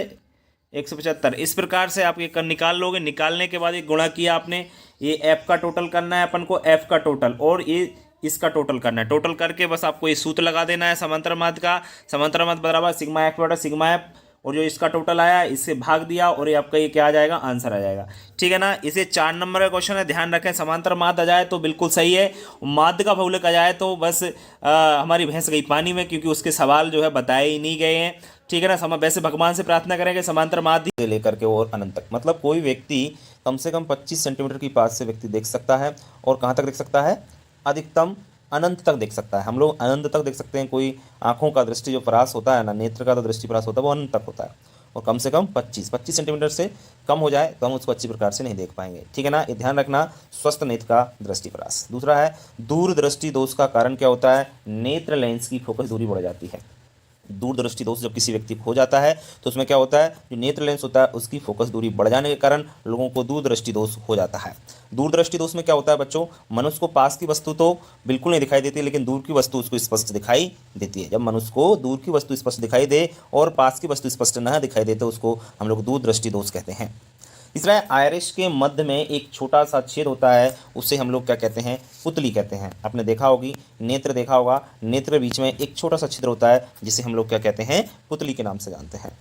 175, इस प्रकार से आप ये निकाल लोगे। निकालने के बाद ये गुणा किया आपने, ये एफ का टोटल करना है अपन को, एफ का टोटल, और ये इसका टोटल करना है। टोटल करके बस आपको ये सूत्र लगा देना है समांतर माध्य का, समांतर माध्य बराबर सिग्मा एक्स बटा सिग्मा एफ, और जो इसका टोटल आया इससे भाग दिया, और ये आपका ये क्या आ जाएगा, आंसर आ जाएगा। ठीक है ना, इसे 4 नंबर का क्वेश्चन है, ध्यान रखें। समांतर माध्य आ जाए तो बिल्कुल सही है, माध्य का बहुलक आ जाए तो बस हमारी भैंस गई पानी में, क्योंकि उसके सवाल जो है बताए ही नहीं गए हैं। ठीक है ना, वैसे भगवान से प्रार्थना करेंगे समांतर माध्य से लेकर के और अनंत तक, मतलब कोई व्यक्ति कम से कम 25 सेंटीमीटर की पास से व्यक्ति देख सकता है, और कहाँ तक देख सकता है, अधिकतम अनंत तक देख सकता है। हम लोग अनंत तक देख सकते हैं, कोई आंखों का दृष्टि जो परास होता है ना, नेत्र का तो दृष्टि परास होता है, वो अनंत तक होता है, और कम से कम 25 सेंटीमीटर से कम हो जाए तो हम उसको अच्छी प्रकार से नहीं देख पाएंगे। ठीक है ना, ये ध्यान रखना, स्वस्थ नेत्र का दृष्टि परास। दूसरा है, दूरदृष्टि दोष का कारण क्या होता है, नेत्र लेंस की फोकस दूरी बढ़ जाती है। दूरदृष्टि दोष जब किसी व्यक्ति को हो जाता है तो उसमें क्या होता है, जो नेत्र लेंस होता है उसकी फोकस दूरी बढ़ जाने के कारण लोगों को दूरदृष्टि दोष हो जाता है। दूरदृष्टि दोष में क्या होता है बच्चों, मनुष्य को पास की वस्तु तो बिल्कुल नहीं दिखाई देती, लेकिन दूर की वस्तु उसको स्पष्ट दिखाई देती है। जब मनुष्य को दूर की वस्तु स्पष्ट दिखाई दे और पास की वस्तु स्पष्ट न दिखाई दे तो उसको हम लोग दूरदृष्टि दोष कहते हैं। तीसरा है, आयरिश के मध्य में एक छोटा सा छेद होता है, उससे हम लोग क्या कहते हैं, पुतली कहते हैं। आपने देखा होगी, नेत्र देखा होगा, नेत्र के बीच में एक छोटा सा छिद्र होता है जिसे हम लोग क्या कहते हैं, पुतली के नाम से जानते हैं।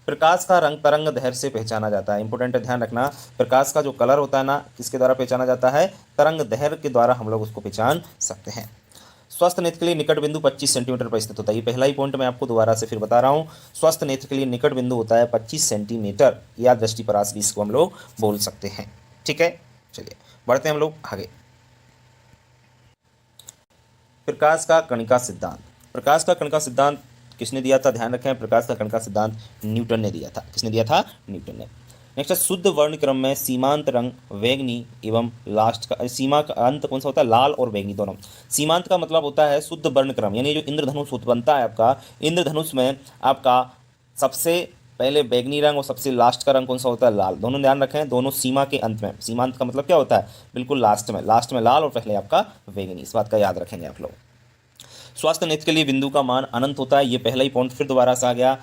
प्रकाश का रंग तरंग दैर्घ्य से पहचाना जाता है, इंपॉर्टेंट है, ध्यान रखना। प्रकाश का जो कलर होता है ना, किसके द्वारा पहचाना जाता है, तरंग दैर्घ्य के द्वारा हम लोग उसको पहचान सकते हैं। स्वस्थ नेत्र के लिए निकट बिंदु 25 सेंटीमीटर पर स्थित होता है। ये पहला ही पॉइंट मैं आपको दोबारा से फिर बता रहा हूँ, स्वस्थ नेत्र के लिए निकट बिंदु होता है 25 सेंटीमीटर, या दृष्टि परास भी इसको हम लोग बोल सकते हैं। ठीक है, चलिए बढ़ते हैं हम लोग आगे। प्रकाश का कणिका सिद्धांत, प्रकाश का कणिका सिद्धांत किसने दिया था, ध्यान रखें, प्रकाश का कणिका सिद्धांत न्यूटन ने दिया था। किसने दिया था, न्यूटन ने। नेक्स्ट है, शुद्ध वर्ण क्रम में सीमांत रंग बैंगनी एवं लास्ट का, सीमा का अंत कौन सा होता है, लाल और बैंगनी दोनों। सीमांत का मतलब होता है शुद्ध वर्ण क्रम, यानी जो इंद्रधनुष बनता है आपका, इंद्रधनुष में आपका सबसे पहले बैंगनी रंग और सबसे लास्ट का रंग कौन सा होता है, लाल। दोनों ध्यान रखें, दोनों सीमा के अंत में। सीमांत का मतलब क्या होता है, बिल्कुल लास्ट में लाल और पहले आपका बैंगनी, इस बात का याद रखेंगे आप लोग। स्वस्थ नेत्र के लिए बिंदु का मान अनंत होता है, ये पहला ही पॉइंट फिर दोबारा से आ गया।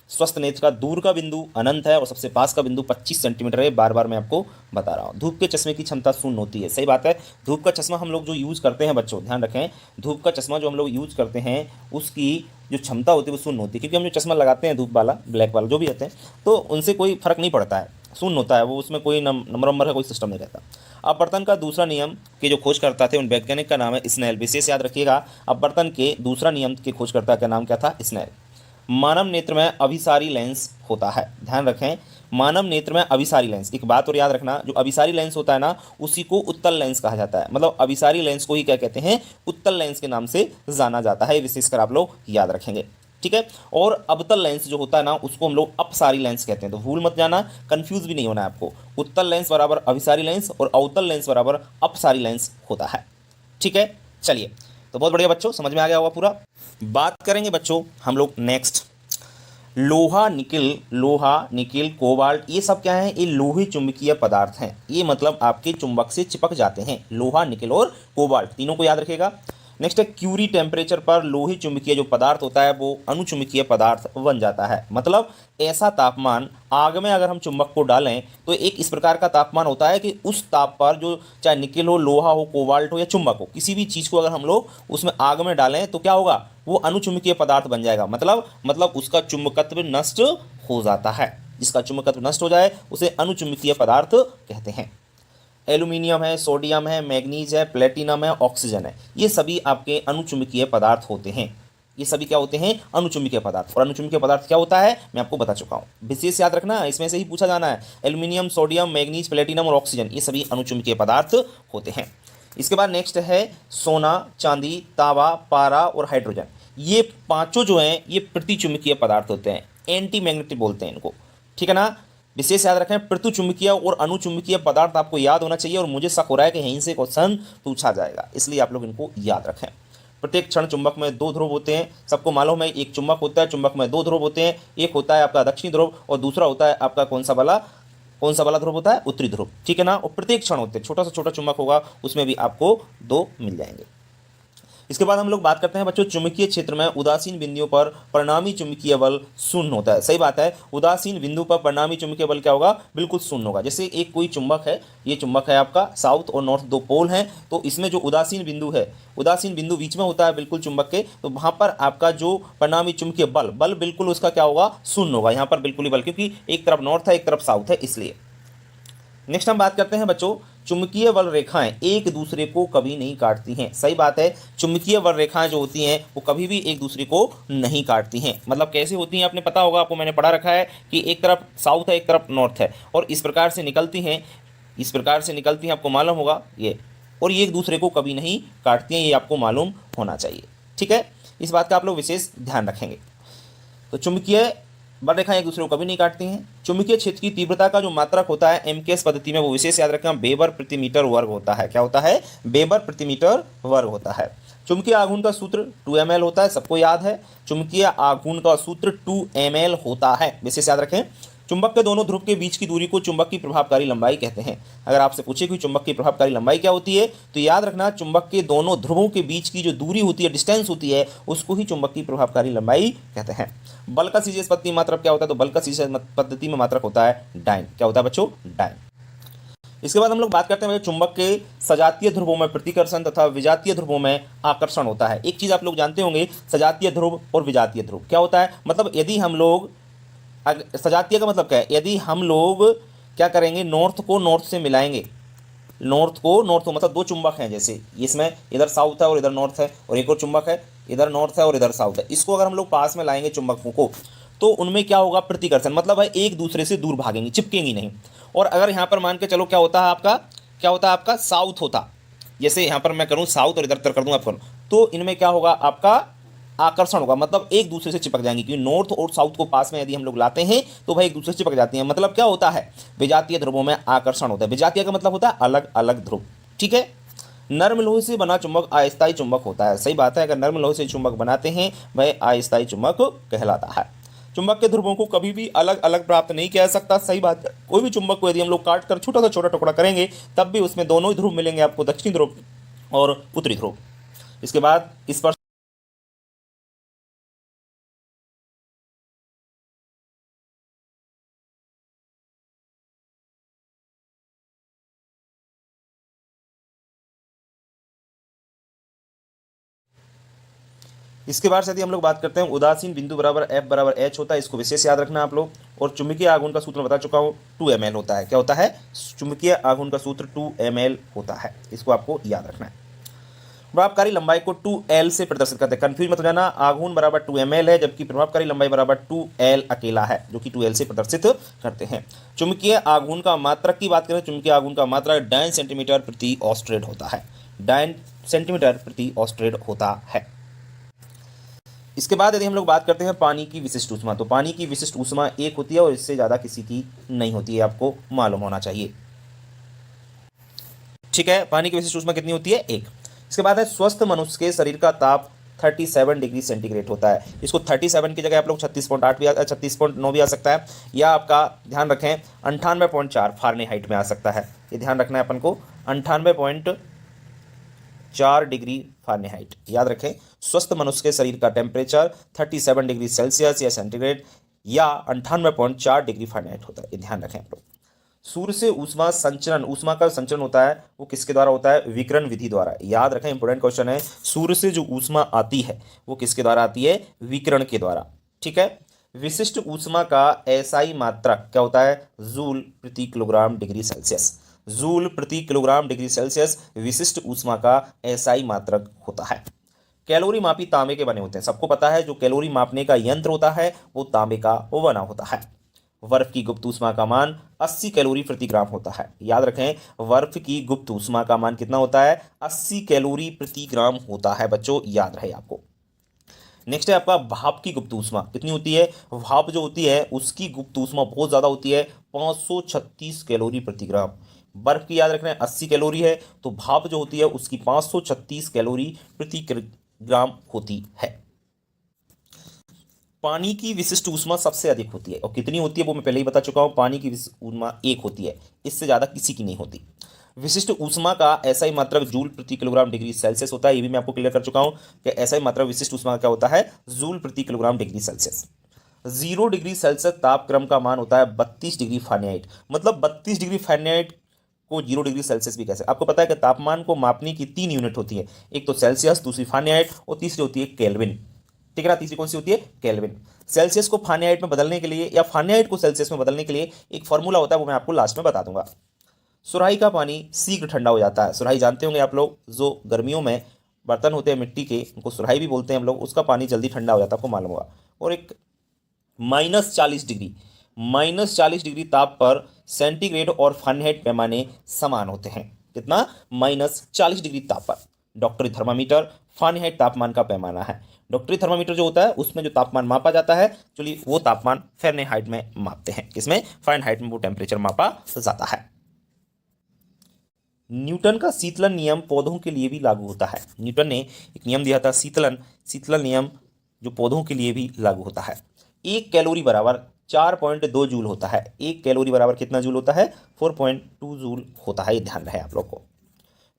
स्वस्थ नेत्र का दूर का बिंदु अनंत है और सबसे पास का बिंदु 25 सेंटीमीटर है, बार बार मैं आपको बता रहा हूँ। धूप के चश्मे की क्षमता शून्य होती है, सही बात है। धूप का चश्मा हम लोग जो यूज़ करते हैं बच्चों, ध्यान रखें, धूप का चश्मा जो हम लोग यूज़ करते हैं उसकी जो क्षमता होती है वो शून्य होती है, क्योंकि हम जो चश्मा लगाते हैं धूप वाला, ब्लैक वाला जो भी रहते हैं, तो उनसे कोई फर्क नहीं पड़ता है, शून्य होता है वो, उसमें कोई नंबर का कोई सिस्टम नहीं रहता। अपवर्तन का दूसरा नियम के जो खोजकर्ता थे उन वैज्ञानिक का नाम है स्नेल। विशेष याद रखिएगा, अपवर्तन के दूसरा नियम के खोजकर्ता का नाम क्या था? स्नेल। मानव नेत्र में अभिसारी लेंस होता है, ध्यान रखें, मानव नेत्र में अभिसारी लेंस। एक बात और याद रखना, जो अभिसारी लेंस होता है ना, उसी को उत्तल लेंस कहा जाता है। मतलब अभिसारी लेंस को ही क्या कहते हैं? उत्तल लेंस के नाम से जाना जाता है। विशेषकर आप लोग याद रखेंगे, ठीक है। और अवतल लेंस जो होता है ना, उसको हम लोग अपसारी लेंस कहते हैं। तो भूल मत जाना, कंफ्यूज भी नहीं होना है आपको। उत्तल लेंस बराबर अभिसारी लेंस और अवतल लेंस बराबर अपसारी लेंस होता है, ठीक है। चलिए, तो बहुत बढ़िया बच्चों, समझ में आ गया होगा पूरा। बात करेंगे बच्चों हम लोग नेक्स्ट, लोहा निकिल कोबाल्ट, ये सब क्या है? ये लोहे चुंबकीय पदार्थ हैं। ये मतलब आपके चुंबक से चिपक जाते हैं। लोहा, निकिल और कोबाल्ट, तीनों को याद रखिएगा। नेक्स्ट है क्यूरी टेम्परेचर पर लोहे चुंबकीय जो पदार्थ होता है वो अनुचुंबकीय पदार्थ बन जाता है। मतलब ऐसा तापमान, आग में अगर हम चुंबक को डालें तो एक इस प्रकार का तापमान होता है कि उस ताप पर जो चाहे निकिल हो, लोहा हो, कोबाल्ट हो या चुंबक हो, किसी भी चीज़ को अगर हम लोग उसमें आग में डालें तो क्या होगा? वो अनुचुंबकीय पदार्थ बन जाएगा। मतलब उसका चुंबकत्व नष्ट हो जाता है। जिसका चुंबकत्व नष्ट हो जाए उसे अनुचुंबकीय पदार्थ कहते हैं। एल्यूमिनियम है, सोडियम है, मैग्नीज है, प्लेटिनम है, ऑक्सीजन है, ये सभी आपके अनुचुंबकीय पदार्थ होते हैं। ये सभी क्या होते हैं? अनुचुंबकीय पदार्थ। और अनुचुंबकीय पदार्थ क्या होता है मैं आपको बता चुका हूँ। विशेष याद रखना, इसमें से ही पूछा जाना है। एल्यूमिनियम, सोडियम, मैग्नीज, प्लेटिनम और ऑक्सीजन, ये सभी अनुचुंबकीय पदार्थ होते हैं। इसके बाद नेक्स्ट है सोना, चांदी, तांबा, पारा और हाइड्रोजन। ये पांचों जो हैं ये प्रतिचुंबकीय पदार्थ होते हैं, एंटी मैग्नेटिक बोलते हैं इनको, ठीक है ना। विशेष याद रखें, प्रतिचुंबकीय और अनुचुंबकीय पदार्थ आपको याद होना चाहिए। और मुझे शक हो रहा है कि यहीं से क्वेश्चन पूछा जाएगा, इसलिए आप लोग इनको याद रखें। प्रत्येक क्षण चुंबक में दो ध्रुव होते हैं, सबको मालूम है। एक चुंबक होता है, चुंबक में दो ध्रुव होते हैं। एक होता है आपका दक्षिणी ध्रुव और दूसरा होता है आपका कौन सा वाला ध्रुव होता है? उत्तरी ध्रुव, ठीक है ना। और प्रत्येक क्षण होते हैं, छोटा सा छोटा चुंबक होगा उसमें भी आपको दो मिल जाएंगे। इसके बाद हम लोग बात करते हैं बच्चों, चुंबकीय क्षेत्र में उदासीन बिंदुओं पर परिणामी चुंबकीय बल शून्य होता है। सही बात है, उदासीन बिंदु पर परिणामी चुंबकीय बल क्या होगा? बिल्कुल शून्य होगा। जैसे एक कोई चुंबक है, ये चुंबक है आपका, साउथ और नॉर्थ दो पोल हैं, तो इसमें जो उदासीन बिंदु है, उदासीन बिंदु बीच में होता है बिल्कुल चुंबक के, तो वहां पर आपका जो परिणामी चुंबकीय बल बिल्कुल उसका क्या होगा? शून्य होगा। यहाँ पर बिल्कुल ही बल, क्योंकि एक तरफ नॉर्थ है एक तरफ साउथ है, इसलिए। नेक्स्ट हम बात करते हैं बच्चों, चुंबकीय बल रेखाएं एक दूसरे को कभी नहीं काटती हैं। सही बात है, चुंबकीय बल रेखाएं जो होती हैं वो कभी भी एक दूसरे को नहीं काटती हैं। मतलब कैसे होती हैं आपने पता होगा, आपको मैंने पढ़ा रखा है कि एक तरफ साउथ है एक तरफ नॉर्थ है और इस प्रकार से निकलती हैं, आपको मालूम होगा ये। और ये एक दूसरे को कभी नहीं काटती हैं, ये आपको मालूम होना चाहिए, ठीक है। इस बात का आप लोग विशेष ध्यान रखेंगे। तो चुंबकीय बल रेखाएं एक दूसरे को कभी नहीं काटती हैं। चुंबकीय क्षेत्र की तीव्रता का जो मात्रक होता है एमकेएस पद्धति में, वो विशेष याद रखना, वेबर प्रति मीटर वर्ग होता है। क्या होता है? वेबर प्रति मीटर वर्ग होता है। चुंबकीय आघूर्ण का सूत्र 2 ml होता है, सबको याद है। चुंबकीय आघूर्ण का सूत्र 2 ml होता है, विशेष याद रखें। चुंबक के दोनों ध्रुव के बीच की दूरी को चुंबक की प्रभावकारी लंबाई कहते हैं। अगर आपसे पूछे कि चुंबक की प्रभावकारी लंबाई क्या होती है, तो याद रखना, चुंबक के दोनों ध्रुवों के बीच की जो दूरी होती है, डिस्टेंस होती है, उसको ही चुंबक की प्रभावकारी लंबाई कहते हैं। बल का सीजीएस पद्धति मात्रक क्या होता है? तो बल का सीजीएस पद्धति में मात्रक होता है डाइन। क्या होता है बच्चों? डाइन। इसके बाद हम लोग बात करते हैं चुंबक के सजातीय ध्रुवों में प्रतिकर्षण तथा विजातीय ध्रुवों में आकर्षण होता है। एक चीज आप लोग जानते होंगे, सजातीय ध्रुव और विजातीय ध्रुव क्या होता है? मतलब यदि हम लोग, सजातीय का मतलब क्या है? यदि हम लोग क्या करेंगे, नॉर्थ को नॉर्थ से मिलाएंगे, नॉर्थ को मतलब दो चुंबक हैं, जैसे इसमें इधर साउथ है और इधर नॉर्थ है, और एक और चुंबक है, इधर नॉर्थ है और इधर साउथ है, इसको अगर हम लोग पास में लाएंगे चुंबकों को, तो उनमें क्या होगा? प्रतिकर्षण। मतलब है एक दूसरे से दूर भागेंगी, चिपकेंगी नहीं। और अगर यहाँ पर मान के चलो क्या होता है आपका साउथ होता, जैसे यहाँ पर मैं करूँ साउथ और इधर कर दूँ आपको, तो इनमें क्या होगा? आपका आकर्षण होगा। मतलब एक दूसरे से चिपक जाएंगे, क्योंकि नॉर्थ और साउथ को पास में यदि हम लोग लाते हैं तो भाई एक दूसरे से चिपक जाती हैं। मतलब क्या होता है? विजातीय ध्रुवों में आकर्षण होता है। विजातीय का मतलब होता है अलग अलग ध्रुव, ठीक है। नर्म लोहे से बना चुंबक अस्थायी चुंबक होता है। सही बात है, अगर नर्म लोहे से चुंबक बनाते हैं वह अस्थायी चुंबक कहलाता है। चुंबक के ध्रुवों को कभी भी अलग अलग प्राप्त नहीं किया जा सकता। सही बात है, कोई भी चुंबक को यदि हम लोग काट कर छोटा सा छोटा टुकड़ा करेंगे तब भी उसमें दोनों ही ध्रुव मिलेंगे आपको, दक्षिणी ध्रुव और उत्तरी ध्रुव। इसके बाद इस पर इसके बाद यदि हम लोग बात करते हैं, उदासीन बिंदु बराबर F बराबर H होता है, इसको विशेष याद रखना आप लोग। और चुंबकीय आघूर्ण का सूत्र बता चुका हूँ 2 ml होता है। क्या होता है? चुंबकीय आघूर्ण का सूत्र 2 ml होता है, इसको आपको याद रखना है। प्रभावकारी लंबाई को 2L से प्रदर्शित करते हैं। कंफ्यूज मत हो जाना, आघूर्ण बराबर 2 ml है जबकि प्रभावकारी लंबाई बराबर 2L अकेला है, जो कि 2L से प्रदर्शित करते हैं। चुंबकीय आघूर्ण का मात्रक की बात करें, चुंबकीय आघूर्ण का मात्रक 9 सेंटीमीटर प्रति ऑस्ट्रेड होता है। 9 सेंटीमीटर प्रति ऑस्ट्रेड होता है। इसके बाद यदि हम लोग बात करते हैं पानी की विशिष्ट ऊष्मा, तो पानी की विशिष्ट ऊष्मा 1 होती है और इससे ज़्यादा किसी की नहीं होती है, आपको मालूम होना चाहिए। ठीक है, पानी की विशिष्ट ऊष्मा कितनी होती है? 1। इसके बाद है स्वस्थ मनुष्य के शरीर का ताप 37 डिग्री सेंटीग्रेड होता है। इसको 37 की जगह आप लोग 36.8 भी 36.9 भी आ सकता है, या आपका ध्यान रखें 98.4 फारेनहाइट में आ सकता है। ये ध्यान रखना है अपन को, 98.4 डिग्री फारेनहाइट याद रखें। स्वस्थ मनुष्य के शरीर का टेम्परेचर 37 डिग्री सेल्सियस या सेंटीग्रेड या 98.4 डिग्री फारेनहाइट होता है, ये ध्यान रखें आप लोग। सूर्य से ऊष्मा संचरण, ऊष्मा का संचरण होता है वो किसके द्वारा होता है? विकिरण विधि द्वारा। याद रखें, इंपॉर्टेंट क्वेश्चन है। सूर्य से जो ऊष्मा आती है वो किसके द्वारा आती है? विकिरण के द्वारा। ठीक है। विशिष्ट ऊष्मा का एसआई मात्रक क्या होता है? जूल प्रति किलोग्राम डिग्री सेल्सियस। जूल प्रति किलोग्राम डिग्री सेल्सियस विशिष्ट ऊष्मा का एसआई मात्रक होता है। कैलोरी मापी तांबे के बने होते हैं। सबको पता है जो कैलोरी मापने का यंत्र होता है वो तांबे का वो बना होता है। बर्फ की गुप्त ऊष्मा का मान 80 कैलोरी प्रति ग्राम होता है। याद रखें, बर्फ की गुप्त ऊष्मा का मान कितना होता है? 80 कैलोरी प्रति ग्राम होता है बच्चों, याद रहे आपको। नेक्स्ट है आपका भाप की गुप्त ऊष्मा कितनी होती है? भाप जो होती है उसकी गुप्त ऊष्मा बहुत ज़्यादा होती है, 536 कैलोरी प्रति ग्राम। बर्फ की याद रखना है 80 कैलोरी है, तो भाप जो होती है उसकी 536 कैलोरी प्रति ग्राम होती है। पानी की विशिष्ट ऊष्मा सबसे अधिक होती है, और कितनी होती है वो मैं पहले ही बता चुका हूँ। पानी की विशिष्ट ऊष्मा 1 होती है, इससे ज़्यादा किसी की नहीं होती। विशिष्ट ऊष्मा का एसआई मात्रक जूल प्रति किलोग्राम डिग्री सेल्सियस होता है, ये भी मैं आपको क्लियर कर चुका हूँ कि एसआई मात्रक विशिष्ट ऊष्मा का क्या होता है? जूल प्रति kilogram degree Celsius. 0 degree Celsius तापक्रम का मान होता है 32 डिग्री फारेनहाइट। मतलब 32 डिग्री फारेनहाइट को 0 डिग्री सेल्सियस भी कैसे? आपको पता है कि तापमान को मापने की 3 यूनिट होती है, एक तो सेल्सियस, दूसरी फारेनहाइट और तीसरी होती है केल्विन। ठीक है ना, तीसरी कौन सी होती है? केल्विन। सेल्सियस को फारेनहाइट में बदलने के लिए या फारेनहाइट को सेल्सियस में बदलने के लिए एक फॉर्मूला होता है, वो मैं आपको लास्ट में बता दूंगा। सुराही का पानी शीघ्र ठंडा हो जाता है। सुराही जानते होंगे आप लोग, जो गर्मियों में बर्तन होते हैं मिट्टी के, उनको सुराही भी बोलते हैं हम लोग, उसका पानी जल्दी ठंडा हो जाता है, आपको मालूम होगा। और एक -40 डिग्री ताप पर सेंटीग्रेड और फारेनहाइट पैमाने समान होते हैं। कितना? -40 डिग्री ताप पर। डॉक्टरी थर्मामीटर फारेनहाइट तापमान का पैमाना है। डॉक्टरी थर्मामीटर जो होता है उसमें जो तापमान मापा जाता है, चलिए वो तापमान फारेनहाइट में मापते हैं। किसमें? फारेनहाइट में वो टेम्परेचर मापा जाता है। न्यूटन का शीतलन नियम पौधों के लिए भी लागू होता है। न्यूटन ने एक नियम दिया था शीतलन नियम, जो पौधों के लिए भी लागू होता है। 1 कैलोरी बराबर 4.2 जूल होता है। 1 कैलोरी बराबर कितना जूल होता है? 4.2 जूल होता है, ये ध्यान रहे आप लोग को।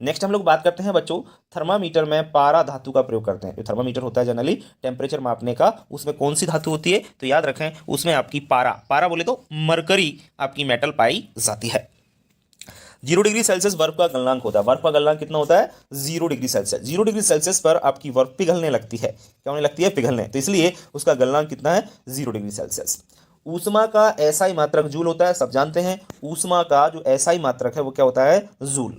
नेक्स्ट हम लोग बात करते हैं बच्चों, थर्मामीटर में पारा धातु का प्रयोग करते हैं। जो थर्मामीटर होता है जनरली टेम्परेचर मापने का, उसमें कौन सी धातु होती है? तो याद रखें उसमें आपकी पारा बोले तो मरकरी आपकी मेटल पाई जाती है। 0 डिग्री सेल्सियस बर्फ का गलनांक होता है। बर्फ का गलनांक कितना होता है? 0 डिग्री सेल्सियस। 0 डिग्री सेल्सियस पर आपकी बर्फ पिघलने लगती है। क्या होने लगती है? पिघलने। तो इसलिए उसका गलनांक कितना है? 0 डिग्री सेल्सियस। ऊष्मा का एसआई मात्रक जूल होता है, सब जानते हैं। ऊष्मा का जो एसआई मात्रक है वो क्या होता है? जूल।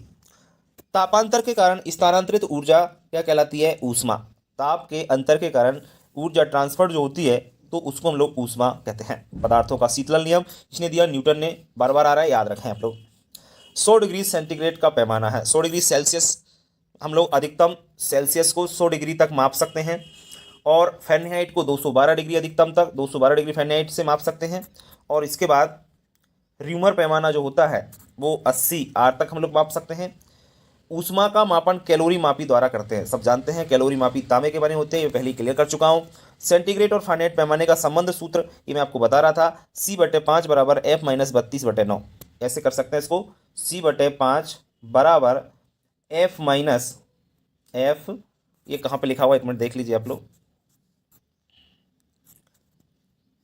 तापांतर के कारण स्थानांतरित ऊर्जा क्या कहलाती है? ऊष्मा। ताप के अंतर के कारण ऊर्जा ट्रांसफर जो होती है तो उसको हम लोग ऊष्मा कहते हैं। पदार्थों का शीतलन नियम इसने दिया, न्यूटन ने, बार बार आ रहा है, याद रखें आप लोग। 100 डिग्री सेंटीग्रेड का पैमाना है। 100 डिग्री सेल्सियस हम लोग अधिकतम सेल्सियस को 100 डिग्री तक माप सकते हैं, और फ़ारेनहाइट को 212 डिग्री अधिकतम तक 212 डिग्री फ़ारेनहाइट से माप सकते हैं। और इसके बाद र्यूमर पैमाना जो होता है वो 80 आर तक हम लोग माप सकते हैं। ऊष्मा का मापन कैलोरी मापी द्वारा करते हैं, सब जानते हैं। कैलोरी मापी तांबे के बने होते हैं, ये पहले ही क्लियर कर चुका हूँ। सेंटीग्रेड और फारेनहाइट पैमाने का संबंध सूत्र ये मैं आपको बता रहा था, C/5 बराबर F - 32/9। ऐसे कर सकते हैं इसको, C/5 बराबर F - ये कहाँ पे लिखा हुआ है, एक मिनट देख लीजिए आप लोग,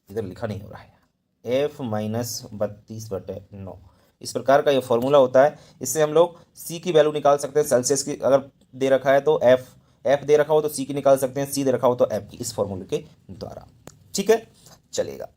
इधर लिखा नहीं हो रहा है। F - 32/9 इस प्रकार का ये फॉर्मूला होता है। इससे हम लोग C की वैल्यू निकाल सकते हैं। सेल्सियस की अगर दे रखा है तो F दे रखा हो तो C की निकाल सकते हैं, C दे रखा हो तो F की, इस फॉर्मूले के द्वारा। ठीक है, चलेगा।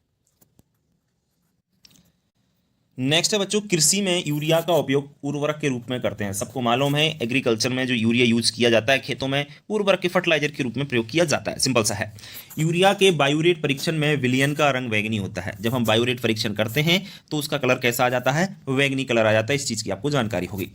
नेक्स्ट है बच्चों, कृषि में यूरिया का उपयोग उर्वरक के रूप में करते हैं। सबको मालूम है एग्रीकल्चर में जो यूरिया यूज किया जाता है खेतों में, उर्वरक के फर्टिलाइजर के रूप में प्रयोग किया जाता है। सिंपल सा है। यूरिया के बायोरेट परीक्षण में विलयन का रंग बैंगनी होता है। जब हम बायोरेट परीक्षण करते हैं तो उसका कलर कैसा आ जाता है? बैंगनी कलर आ जाता है। इस चीज की आपको जानकारी होगी।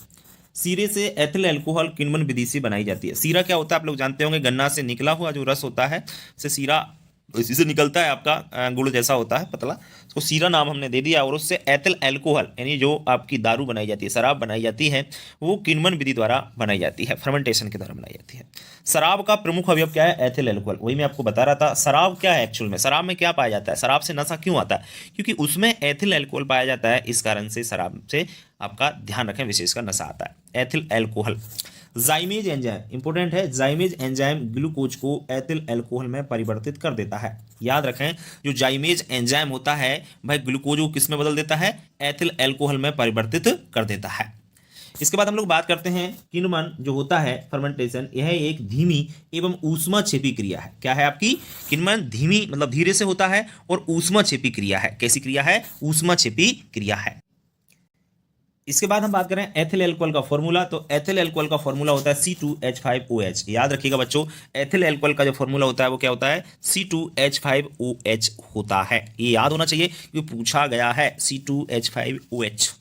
सीरे से एथिल अल्कोहल किण्वन विधि से बनाई जाती है। सीरा क्या होता है आप लोग जानते होंगे, गन्ना से निकला हुआ जो रस होता है से सीरा इसी से निकलता है, आपका गुड़ जैसा होता है पतला, उसको सीरा नाम हमने दे दिया। और उससे एथिल अल्कोहल यानी जो आपकी दारू बनाई जाती है, शराब बनाई जाती है, वो किण्वन विधि द्वारा बनाई जाती है, फर्मेंटेशन के द्वारा बनाई जाती है। शराब का प्रमुख अवयव क्या है? Ethyl alcohol. वही मैं आपको बता रहा था। शराब क्या है एक्चुअल में? शराब में क्या पाया जाता है? शराब से नशा क्यों आता है? क्योंकि उसमें एथिल अल्कोहल पाया जाता है। इस कारण से शराब से आपका ध्यान रखें, विशेषकर नशा आता है। Ethyl alcohol. जाइमेज एंजाइम इंपॉर्टेंट है। जाइमेज एंजाइम ग्लूकोज को एथिल अल्कोहल में परिवर्तित कर देता है। याद रखें, जो जाइमेज एंजाइम होता है भाई, ग्लूकोज को किस में बदल देता है? एथिल अल्कोहल में परिवर्तित कर देता है। इसके बाद हम लोग बात करते हैं किण्वन जो होता है फर्मेंटेशन, यह एक धीमी एवं ऊष्माक्षेपी क्रिया है। क्या है आपकी? किण्वन धीमी मतलब धीरे से होता है और ऊष्माक्षेपी क्रिया है। कैसी क्रिया है? ऊष्माक्षेपी क्रिया है। इसके बाद हम बात करें एथिल अल्कोहल का फॉर्मूला, तो एथिल अल्कोहल का फॉर्मूला होता है C2H5OH। याद रखिएगा बच्चों, एथिल अल्कोहल का जो फॉर्मूला होता है वो क्या होता है? C2H5OH होता है। ये याद होना चाहिए क्योंकि पूछा गया है C2H5OH।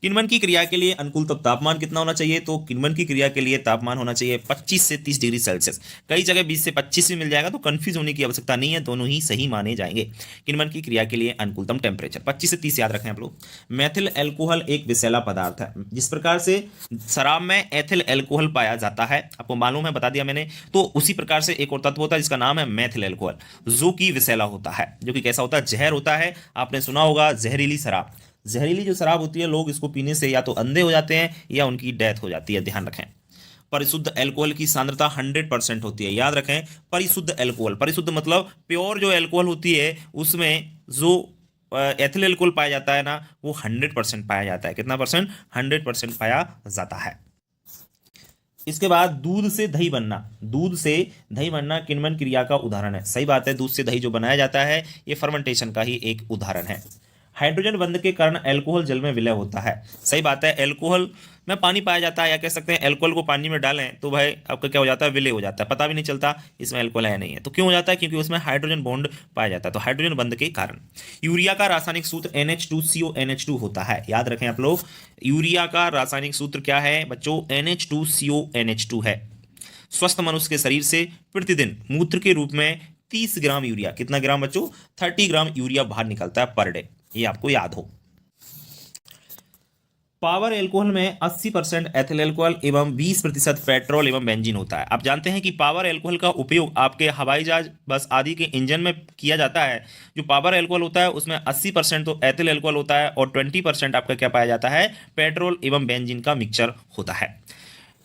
किण्वन की क्रिया के लिए अनुकूल तापमान कितना होना चाहिए? तो किण्वन की क्रिया के लिए तापमान होना चाहिए 25 से 30 डिग्री सेल्सियस। कई जगह 20 से 25 भी मिल जाएगा, तो कंफ्यूज होने की आवश्यकता नहीं है, दोनों ही सही माने जाएंगे। किण्वन की क्रिया के लिए अनुकूलतम टेम्परेचर 25 से 30 याद रखें आप लोग। मेथिल अल्कोहल एक विषैला पदार्थ है। जिस प्रकार से शराब में एथिल अल्कोहल पाया जाता है, आपको मालूम है, बता दिया मैंने, तो उसी प्रकार से एक और तत्व होता है जिसका नाम है मेथिल अल्कोहल, जो कि विषैला होता है, जो कि कैसा होता है? जहर होता है। आपने सुना होगा जहरीली शराब। जहरीली जो शराब होती है, लोग इसको पीने से या तो अंधे हो जाते हैं या उनकी डेथ हो जाती है। ध्यान रखें। परिशुद्ध अल्कोहल की सांद्रता 100% होती है। याद रखें, परिशुद्ध अल्कोहल, परिशुद्ध मतलब प्योर जो अल्कोहल होती है उसमें जो एथिल अल्कोहल पाया जाता है ना, वो 100% पाया जाता है। कितना परसेंट? 100% पाया जाता है। इसके बाद दूध से दही बनना। दूध से दही बनना किण्वन क्रिया का उदाहरण है। सही बात है, दूध से दही जो बनाया जाता है ये फर्मेंटेशन का ही एक उदाहरण है। हाइड्रोजन बंध के कारण अल्कोहल जल में विलय होता है। सही बात है, अल्कोहल में पानी पाया जाता है, या कह सकते हैं अल्कोहल को पानी में डालें तो भाई आपका क्या हो जाता है? विलय हो जाता है, पता भी नहीं चलता इसमें अल्कोहल है नहीं है। तो क्यों हो जाता है? क्योंकि उसमें हाइड्रोजन बॉन्ड पाया जाता है, तो हाइड्रोजन बंध के कारण। यूरिया का रासायनिक सूत्र NH2CONH2 होता है। याद रखें आप लोग, यूरिया का रासायनिक सूत्र क्या है बच्चों? NH2CONH2 है। स्वस्थ मनुष्य के शरीर से प्रतिदिन मूत्र के रूप में 30 ग्राम यूरिया, कितना ग्राम बच्चों? 30 ग्राम यूरिया बाहर निकलता है पर डे। ये आपको याद हो। पावर अल्कोहल में 80% एथिल अल्कोहल एवं 20% पेट्रोल एवं बेंजीन होता है। आप जानते हैं कि पावर अल्कोहल का उपयोग आपके हवाई जहाज, बस आदि के इंजन में किया जाता है। जो पावर अल्कोहल होता है उसमें 80% तो एथिल अल्कोहल होता है और 20% आपका क्या पाया जाता है? पेट्रोल एवं बेंजीन का मिक्सचर होता है।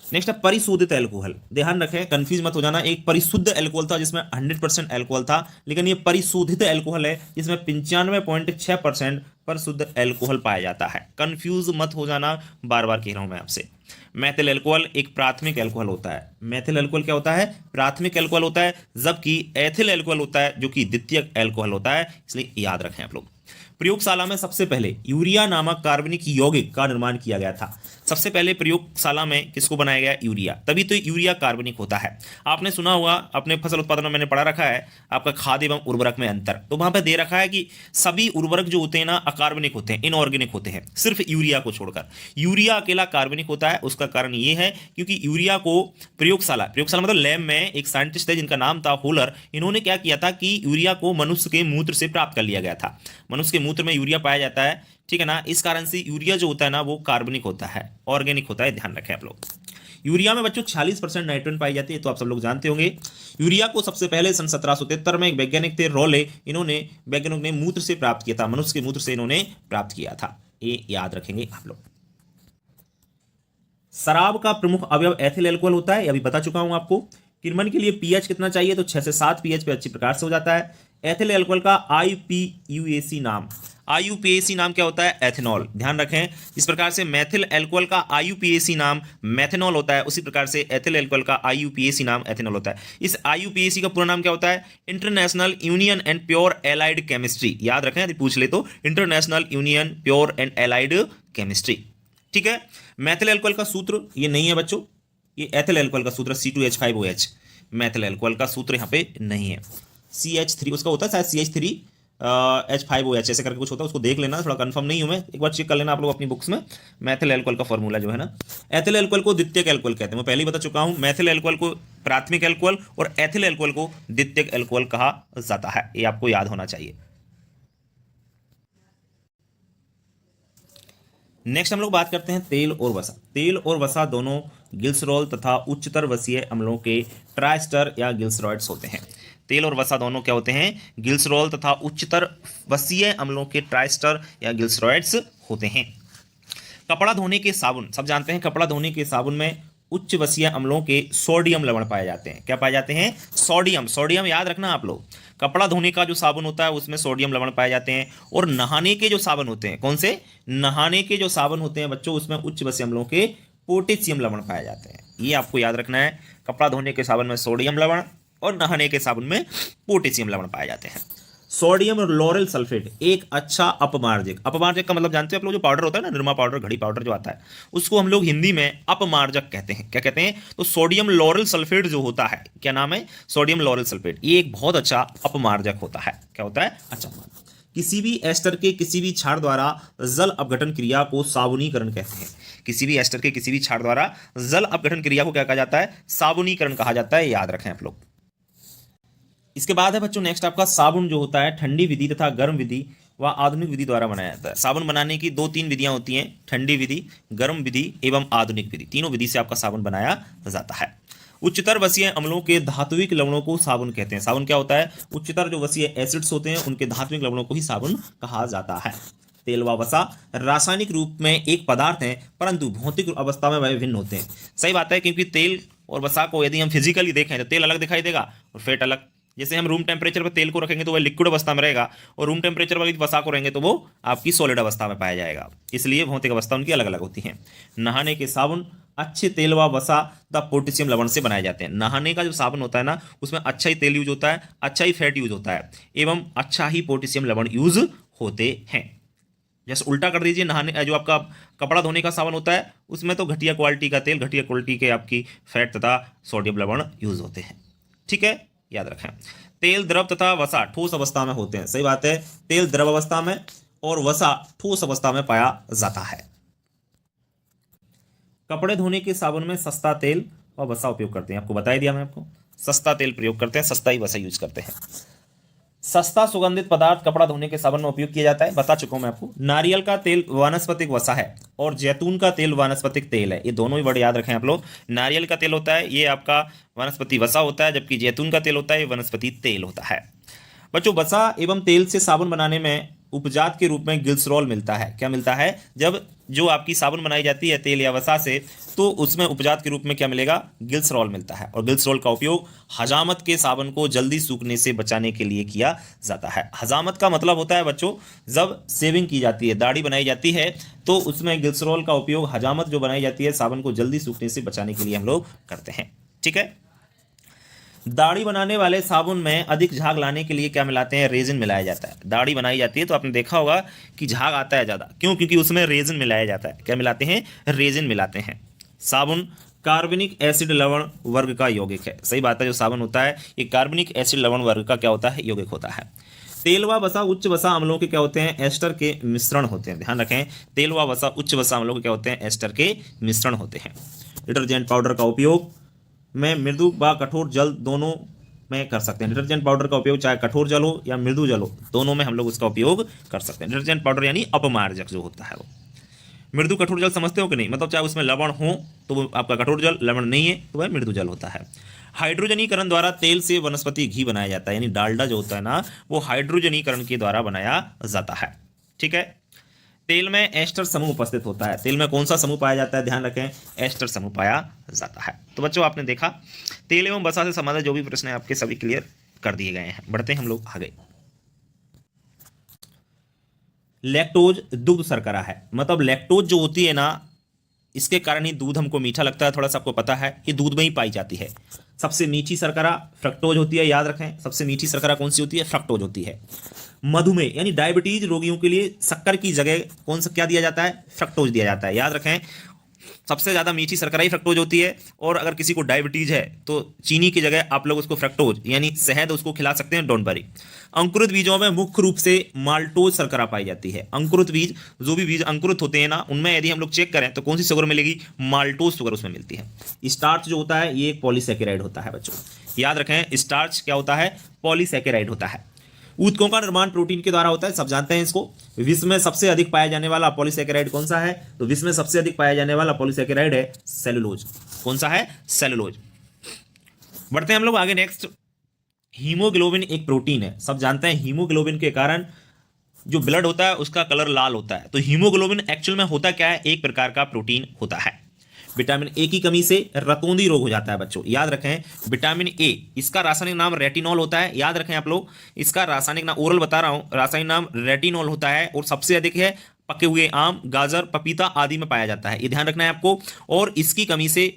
नेक्स्ट है परिशोधित अल्कोहल। ध्यान रखें, कंफ्यूज मत हो जाना। एक परिशुद्ध अल्कोहल था जिसमें 100% अल्कोहल था, लेकिन ये परिशोधित अल्कोहल है जिसमें 95.6% परिशुद्ध अल्कोहल पाया जाता है। कंफ्यूज मत हो जाना, बार बार कह रहा हूं मैं आपसे। मेथिल अल्कोहल एक प्राथमिक अल्कोहल होता है। मेथिल अल्कोहल क्या होता है? प्राथमिक अल्कोहल होता है, जबकि एथिल अल्कोहल होता है जो कि द्वितीयक अल्कोहल होता है, इसलिए याद रखें आप लोग। प्रयोगशाला में सबसे पहले यूरिया नामक कार्बनिक यौगिक का निर्माण किया गया था। सबसे पहले प्रयोगशाला में किसको बनाया गया? यूरिया। तभी तो यूरिया कार्बनिक होता है। आपने सुना होगा, अपने फसल उत्पादन में मैंने पढ़ा रखा है आपका खाद एवं उर्वरक में अंतर, तो वहां पर दे रखा है कि सभी उर्वरक जो होते हैं ना अकार्बनिक होते हैं, इनऑर्गेनिक होते हैं, सिर्फ यूरिया को छोड़कर। यूरिया अकेला कार्बनिक होता है। उसका कारण ये है क्योंकि यूरिया को प्रयोगशाला मतलब लैब में एक साइंटिस्ट है जिनका नाम था होलर, इन्होंने क्या किया था कि यूरिया को मनुष्य के मूत्र से प्राप्त कर लिया गया था। मनुष्य के मूत्र में यूरिया पाया जाता है, ठीक है ना। इस कारण से यूरिया जो होता है ना वो कार्बनिक होता है, ऑर्गेनिक होता है। ध्यान रखें आप लोग। यूरिया में बच्चों 46% नाइट्रोजन पाई जाती है, तो आप सब लोग जानते होंगे। यूरिया को सबसे पहले सन 1773 में एक वैज्ञानिक थे रोले, इन्होंने वैज्ञानिक ने मूत्र से प्राप्त किया था, मनुष्य के मूत्र से इन्होंने प्राप्त किया था। ये याद रखेंगे आप लोग। शराब का प्रमुख अवयव एथिल अल्कोहल होता है, अभी बता चुका हूं आपको। किण्वन के लिए पीएच कितना चाहिए? तो 6 से 7 पीएच पे अच्छी प्रकार से हो जाता है। एथिल अल्कोहल का IPUAC नाम IUPAC नाम क्या होता है? एथेनॉल। ध्यान रखें, इस प्रकार से मेथिल एल्कोहल का IUPAC नाम मेथेनॉल होता है, उसी प्रकार से एथिल एल्कोहल का IUPAC नाम एथेनॉल होता है। इस IUPAC का पूरा नाम क्या होता है? International union and pure allied chemistry. याद रखें, यदि पूछ ले तो international union pure and allied chemistry. ठीक है। मेथिल एल्कोहल का सूत्र ये नहीं है बच्चों, ये एथिल एल्कोहल का सूत्र C2H5OH। मेथिल एल्कोहल का सूत्र यहाँ पे नहीं है। CH3 उसका होता है शायद, CH3H5OH ऐसे करके कुछ होता है, उसको देख लेना, थोड़ा कंफर्म नहीं हूं मैं, एक बार चेक कर लेना आप लोग अपनी बुक्स में। मेथिल एल्कोहल का फॉर्मूला जो है ना, एथिल एल्कोहल को द्वितीयक एल्कोहल कहते हैं, मैं पहले ही बता चुका हूं। मेथिल एल्कोहल को प्राथमिक एल्कोहल और एथिल एल्कोहल को द्वितीयक एल्कोहल कहा जाता है, ये आपको याद होना चाहिए। नेक्स्ट हम लोग बात करते हैं तेल और वसा। तेल और वसा दोनों ग्लिसरॉल तथा उच्चतर वसीय अम्लों के ट्राइस्टर या ग्लिसरॉइड्स होते हैं। तेल और वसा दोनों क्या होते हैं? ग्लिसरॉल तथा उच्चतर वसीय अम्लों के ट्राइस्टर या ग्लिसरॉइड्स होते हैं। कपड़ा धोने के साबुन, सब जानते हैं कपड़ा धोने के साबुन में उच्च वसीय अम्लों के सोडियम लवण पाए जाते हैं। क्या पाए जाते हैं? सोडियम। सोडियम याद रखना आप लोग, कपड़ा धोने का जो साबुन होता है उसमें सोडियम लवण पाए जाते हैं। और नहाने के जो साबुन होते हैं, कौन से? नहाने के जो साबुन होते हैं बच्चों, उसमें उच्च वसीय अम्लों के पोटेशियम लवण पाए जाते हैं। ये आपको याद रखना है, कपड़ा धोने के साबुन में सोडियम लवण और नहाने के साबुन में पोटेशियम लवण पाए जाते हैं। सोडियम और लोरेल सल्फेट एक अच्छा अपमार्जक। अपमार्जक का मतलब जानते हो आप लोग, जो पाउडर होता है ना, निरमा पाउडर, घड़ी पाउडर जो आता है, उसको हम लोग हिंदी में अपमार्जक कहते हैं। क्या कहते हैं? तो सोडियम लोरेल सल्फेट जो होता है, क्या नाम है? Sodium lauryl sulphate. ये एक बहुत अच्छा अपमार्जक होता है। क्या होता है? अच्छा। किसी भी एस्टर के किसी भी क्षार द्वारा जल अपघटन क्रिया को साबुनीकरण कहते हैं। किसी भी एस्टर के किसी भी क्षार द्वारा जल अपघटन क्रिया को क्या कहा जाता है? साबुनीकरण कहा जाता है, याद रखें आप लोग। इसके बाद है बच्चों नेक्स्ट आपका साबुन जो होता है ठंडी विधि तथा गर्म विधि व आधुनिक विधि द्वारा बनाया जाता है। साबुन बनाने की 2-3 विधियां होती हैं, ठंडी विधि, गर्म विधि एवं आधुनिक विधि। तीनों विधि से आपका साबुन बनाया जाता है। उच्चतर वसीय अम्लों के धात्विक लवणों को साबुन कहते हैं। साबुन क्या होता है? उच्चतर जो वसीय एसिड्स होते हैं उनके धात्विक लवणों को ही साबुन कहा जाता है। तेल व वसा रासायनिक रूप में एक पदार्थ है, परंतु भौतिक अवस्था में वह भिन्न होते हैं। सही बात है, क्योंकि तेल और वसा को यदि हम फिजिकली देखें तो तेल अलग दिखाई देगा और फैट अलग। जैसे हम रूम टेम्परेचर पर तेल को रखेंगे तो वह लिक्विड अवस्था में रहेगा, और रूम टेम्परेचर पर वसा को रहेंगे तो वो आपकी सॉलिड अवस्था में पाया जाएगा। इसलिए भौतिक अवस्था उनकी अलग अलग होती है। नहाने के साबुन अच्छे तेल व वसा व पोटेशियम लवण से बनाए जाते हैं। नहाने का जो साबुन होता है ना, उसमें अच्छा ही तेल यूज होता है, अच्छा ही फैट यूज होता है एवं अच्छा ही पोटेशियम लवण यूज होते हैं। जैसे उल्टा कर दीजिए, नहाने जो आपका कपड़ा धोने का साबुन होता है उसमें तो घटिया क्वालिटी का तेल, घटिया क्वालिटी के आपकी फैट तथा सोडियम लवण यूज होते हैं। ठीक है, याद रखें। तेल द्रव तथा वसा ठोस अवस्था में होते हैं। सही बात है, तेल द्रव अवस्था में और वसा ठोस अवस्था में पाया जाता है। कपड़े धोने के साबुन में सस्ता तेल और वसा उपयोग करते हैं। आपको बता ही दिया मैं आपको, सस्ता तेल प्रयोग करते हैं, सस्ता ही वसा यूज करते हैं। सस्ता सुगंधित पदार्थ कपड़ा धोने के साबुन में उपयोग किया जाता है, बता चुका हूं मैं आपको। नारियल का तेल वानस्पतिक वसा है और जैतून का तेल वानस्पतिक तेल है। ये दोनों ही वर्ड याद रखें आप लोग। नारियल का तेल होता है ये आपका वनस्पति वसा होता है, जबकि जैतून का तेल होता है ये वनस्पति तेल होता है। बच्चों, वसा एवं तेल से साबुन बनाने में उपजात के रूप में ग्लिसरॉल मिलता है। क्या मिलता है? जब जो आपकी साबुन बनाई जाती है तेल या वसा से, तो उसमें उपजात के रूप में क्या मिलेगा? ग्लिसरॉल मिलता है। और ग्लिसरॉल का उपयोग हजामत के साबुन को जल्दी सूखने से बचाने के लिए किया जाता है। हजामत का मतलब होता है बच्चों, जब शेविंग की जाती है, दाढ़ी बनाई जाती है, तो उसमें ग्लिसरॉल का उपयोग हजामत जो बनाई जाती है साबुन को जल्दी सूखने से बचाने के लिए हम लोग करते हैं। ठीक है। दाढ़ी बनाने वाले साबुन में अधिक झाग लाने के लिए क्या मिलाते हैं? रेजिन मिलाया जाता है। दाढ़ी बनाई जाती है तो आपने देखा होगा कि झाग आता है ज़्यादा, क्यों? क्योंकि उसमें रेजिन मिलाया जाता है। क्या मिलाते हैं? रेजिन मिलाते हैं। साबुन कार्बनिक एसिड लवण वर्ग का यौगिक है। सही बात है, जो साबुन होता है ये कार्बनिक एसिड लवण वर्ग का क्या होता है? यौगिक होता है। तेल व वसा उच्च वसा अम्लों के क्या होते हैं? एस्टर के मिश्रण होते हैं। ध्यान रखें, तेल व वसा उच्च वसा अम्लों के क्या होते हैं? एस्टर के मिश्रण होते हैं। डिटर्जेंट पाउडर का उपयोग में मृदु व कठोर जल दोनों में कर सकते हैं। डिटर्जेंट पाउडर का उपयोग चाहे कठोर जल हो या मृदु जल हो, दोनों में हम लोग उसका उपयोग कर सकते हैं। डिटर्जेंट पाउडर यानी अपमार्जक जो होता है वो। मृदु कठोर जल समझते हो कि नहीं? मतलब चाहे उसमें लवण हो तो वो आपका कठोर जल, लवण नहीं है तो वह मृदु जल होता है। हाइड्रोजनीकरण द्वारा तेल से वनस्पति घी बनाया जाता है, यानी डालडा जो होता है ना, वो हाइड्रोजनीकरण के द्वारा बनाया जाता है। ठीक है। तेल में एस्टर समूह उपस्थित होता है। तेल में कौन सा समूह पाया जाता है? ध्यान रखें, एस्टर समूह पाया जाता है। तो बच्चों, आपने देखा तेल एवं वसा से संबंधित जो भी प्रश्न है आपके सभी क्लियर कर दिए गए हैं। बढ़ते हैं हम लोग आगे। लैक्टोज दुग्ध शर्करा है। मतलब लैक्टोज जो होती है ना, इसके कारण ही दूध हमको मीठा लगता है, थोड़ा सा आपको पता है, ये दूध में ही पाई जाती है। सबसे मीठी शर्करा फ्रक्टोज होती है, याद रखें, सबसे मीठी शर्करा कौन सी होती है? फ्रक्टोज होती है। मधुमेह यानी डायबिटीज रोगियों के लिए शक्कर की जगह कौन सा क्या दिया जाता है? फ्रक्टोज दिया जाता है, याद रखें। सबसे ज़्यादा मीठी शर्करा ही फ्रक्टोज होती है, और अगर किसी को डायबिटीज है तो चीनी की जगह आप लोग उसको फ्रक्टोज यानी शहद उसको खिला सकते हैं, डोंट वरी। अंकुरित बीजों में मुख्य रूप से माल्टोज शर्करा पाई जाती है। अंकुरित बीज, जो भी बीज अंकुरित होते हैं ना, उनमें यदि हम लोग चेक करें तो कौन सी शुगर मिलेगी? माल्टोज शुगर उसमें मिलती है। स्टार्च जो होता है ये एक पॉलीसैकेराइड होता है बच्चों, याद रखें, स्टार्च क्या होता है? पॉलीसैकेराइड होता है। ऊतकों का निर्माण प्रोटीन के द्वारा होता है, सब जानते हैं इसको। विश्व में सबसे अधिक पाया जाने वाला पॉलीसैकेराइड कौन सा है? तो विश्व में सबसे अधिक पाया जाने वाला पॉलीसैकेराइड है सेलुलोज। कौन सा है? सेलुलोज। बढ़ते हैं हम लोग आगे नेक्स्ट। हीमोग्लोबिन एक प्रोटीन है, सब जानते हैं। हीमोग्लोबिन के कारण जो ब्लड होता है उसका कलर लाल होता है। तो हीमोग्लोबिन एक्चुअल में होता क्या है? एक प्रकार का प्रोटीन होता है। विटामिन ए की कमी से रतौंधी रोग हो जाता है बच्चों, याद रखें। विटामिन ए, इसका रासायनिक नाम रेटिनॉल होता है, याद रखें आप लोग। इसका रासायनिक नाम, ओरल बता रहा हूं, रासायनिक नाम रेटिनॉल होता है, और सबसे अधिक है पके हुए आम, गाजर, पपीता आदि में पाया जाता है, ये ध्यान रखना है आपको। और इसकी कमी से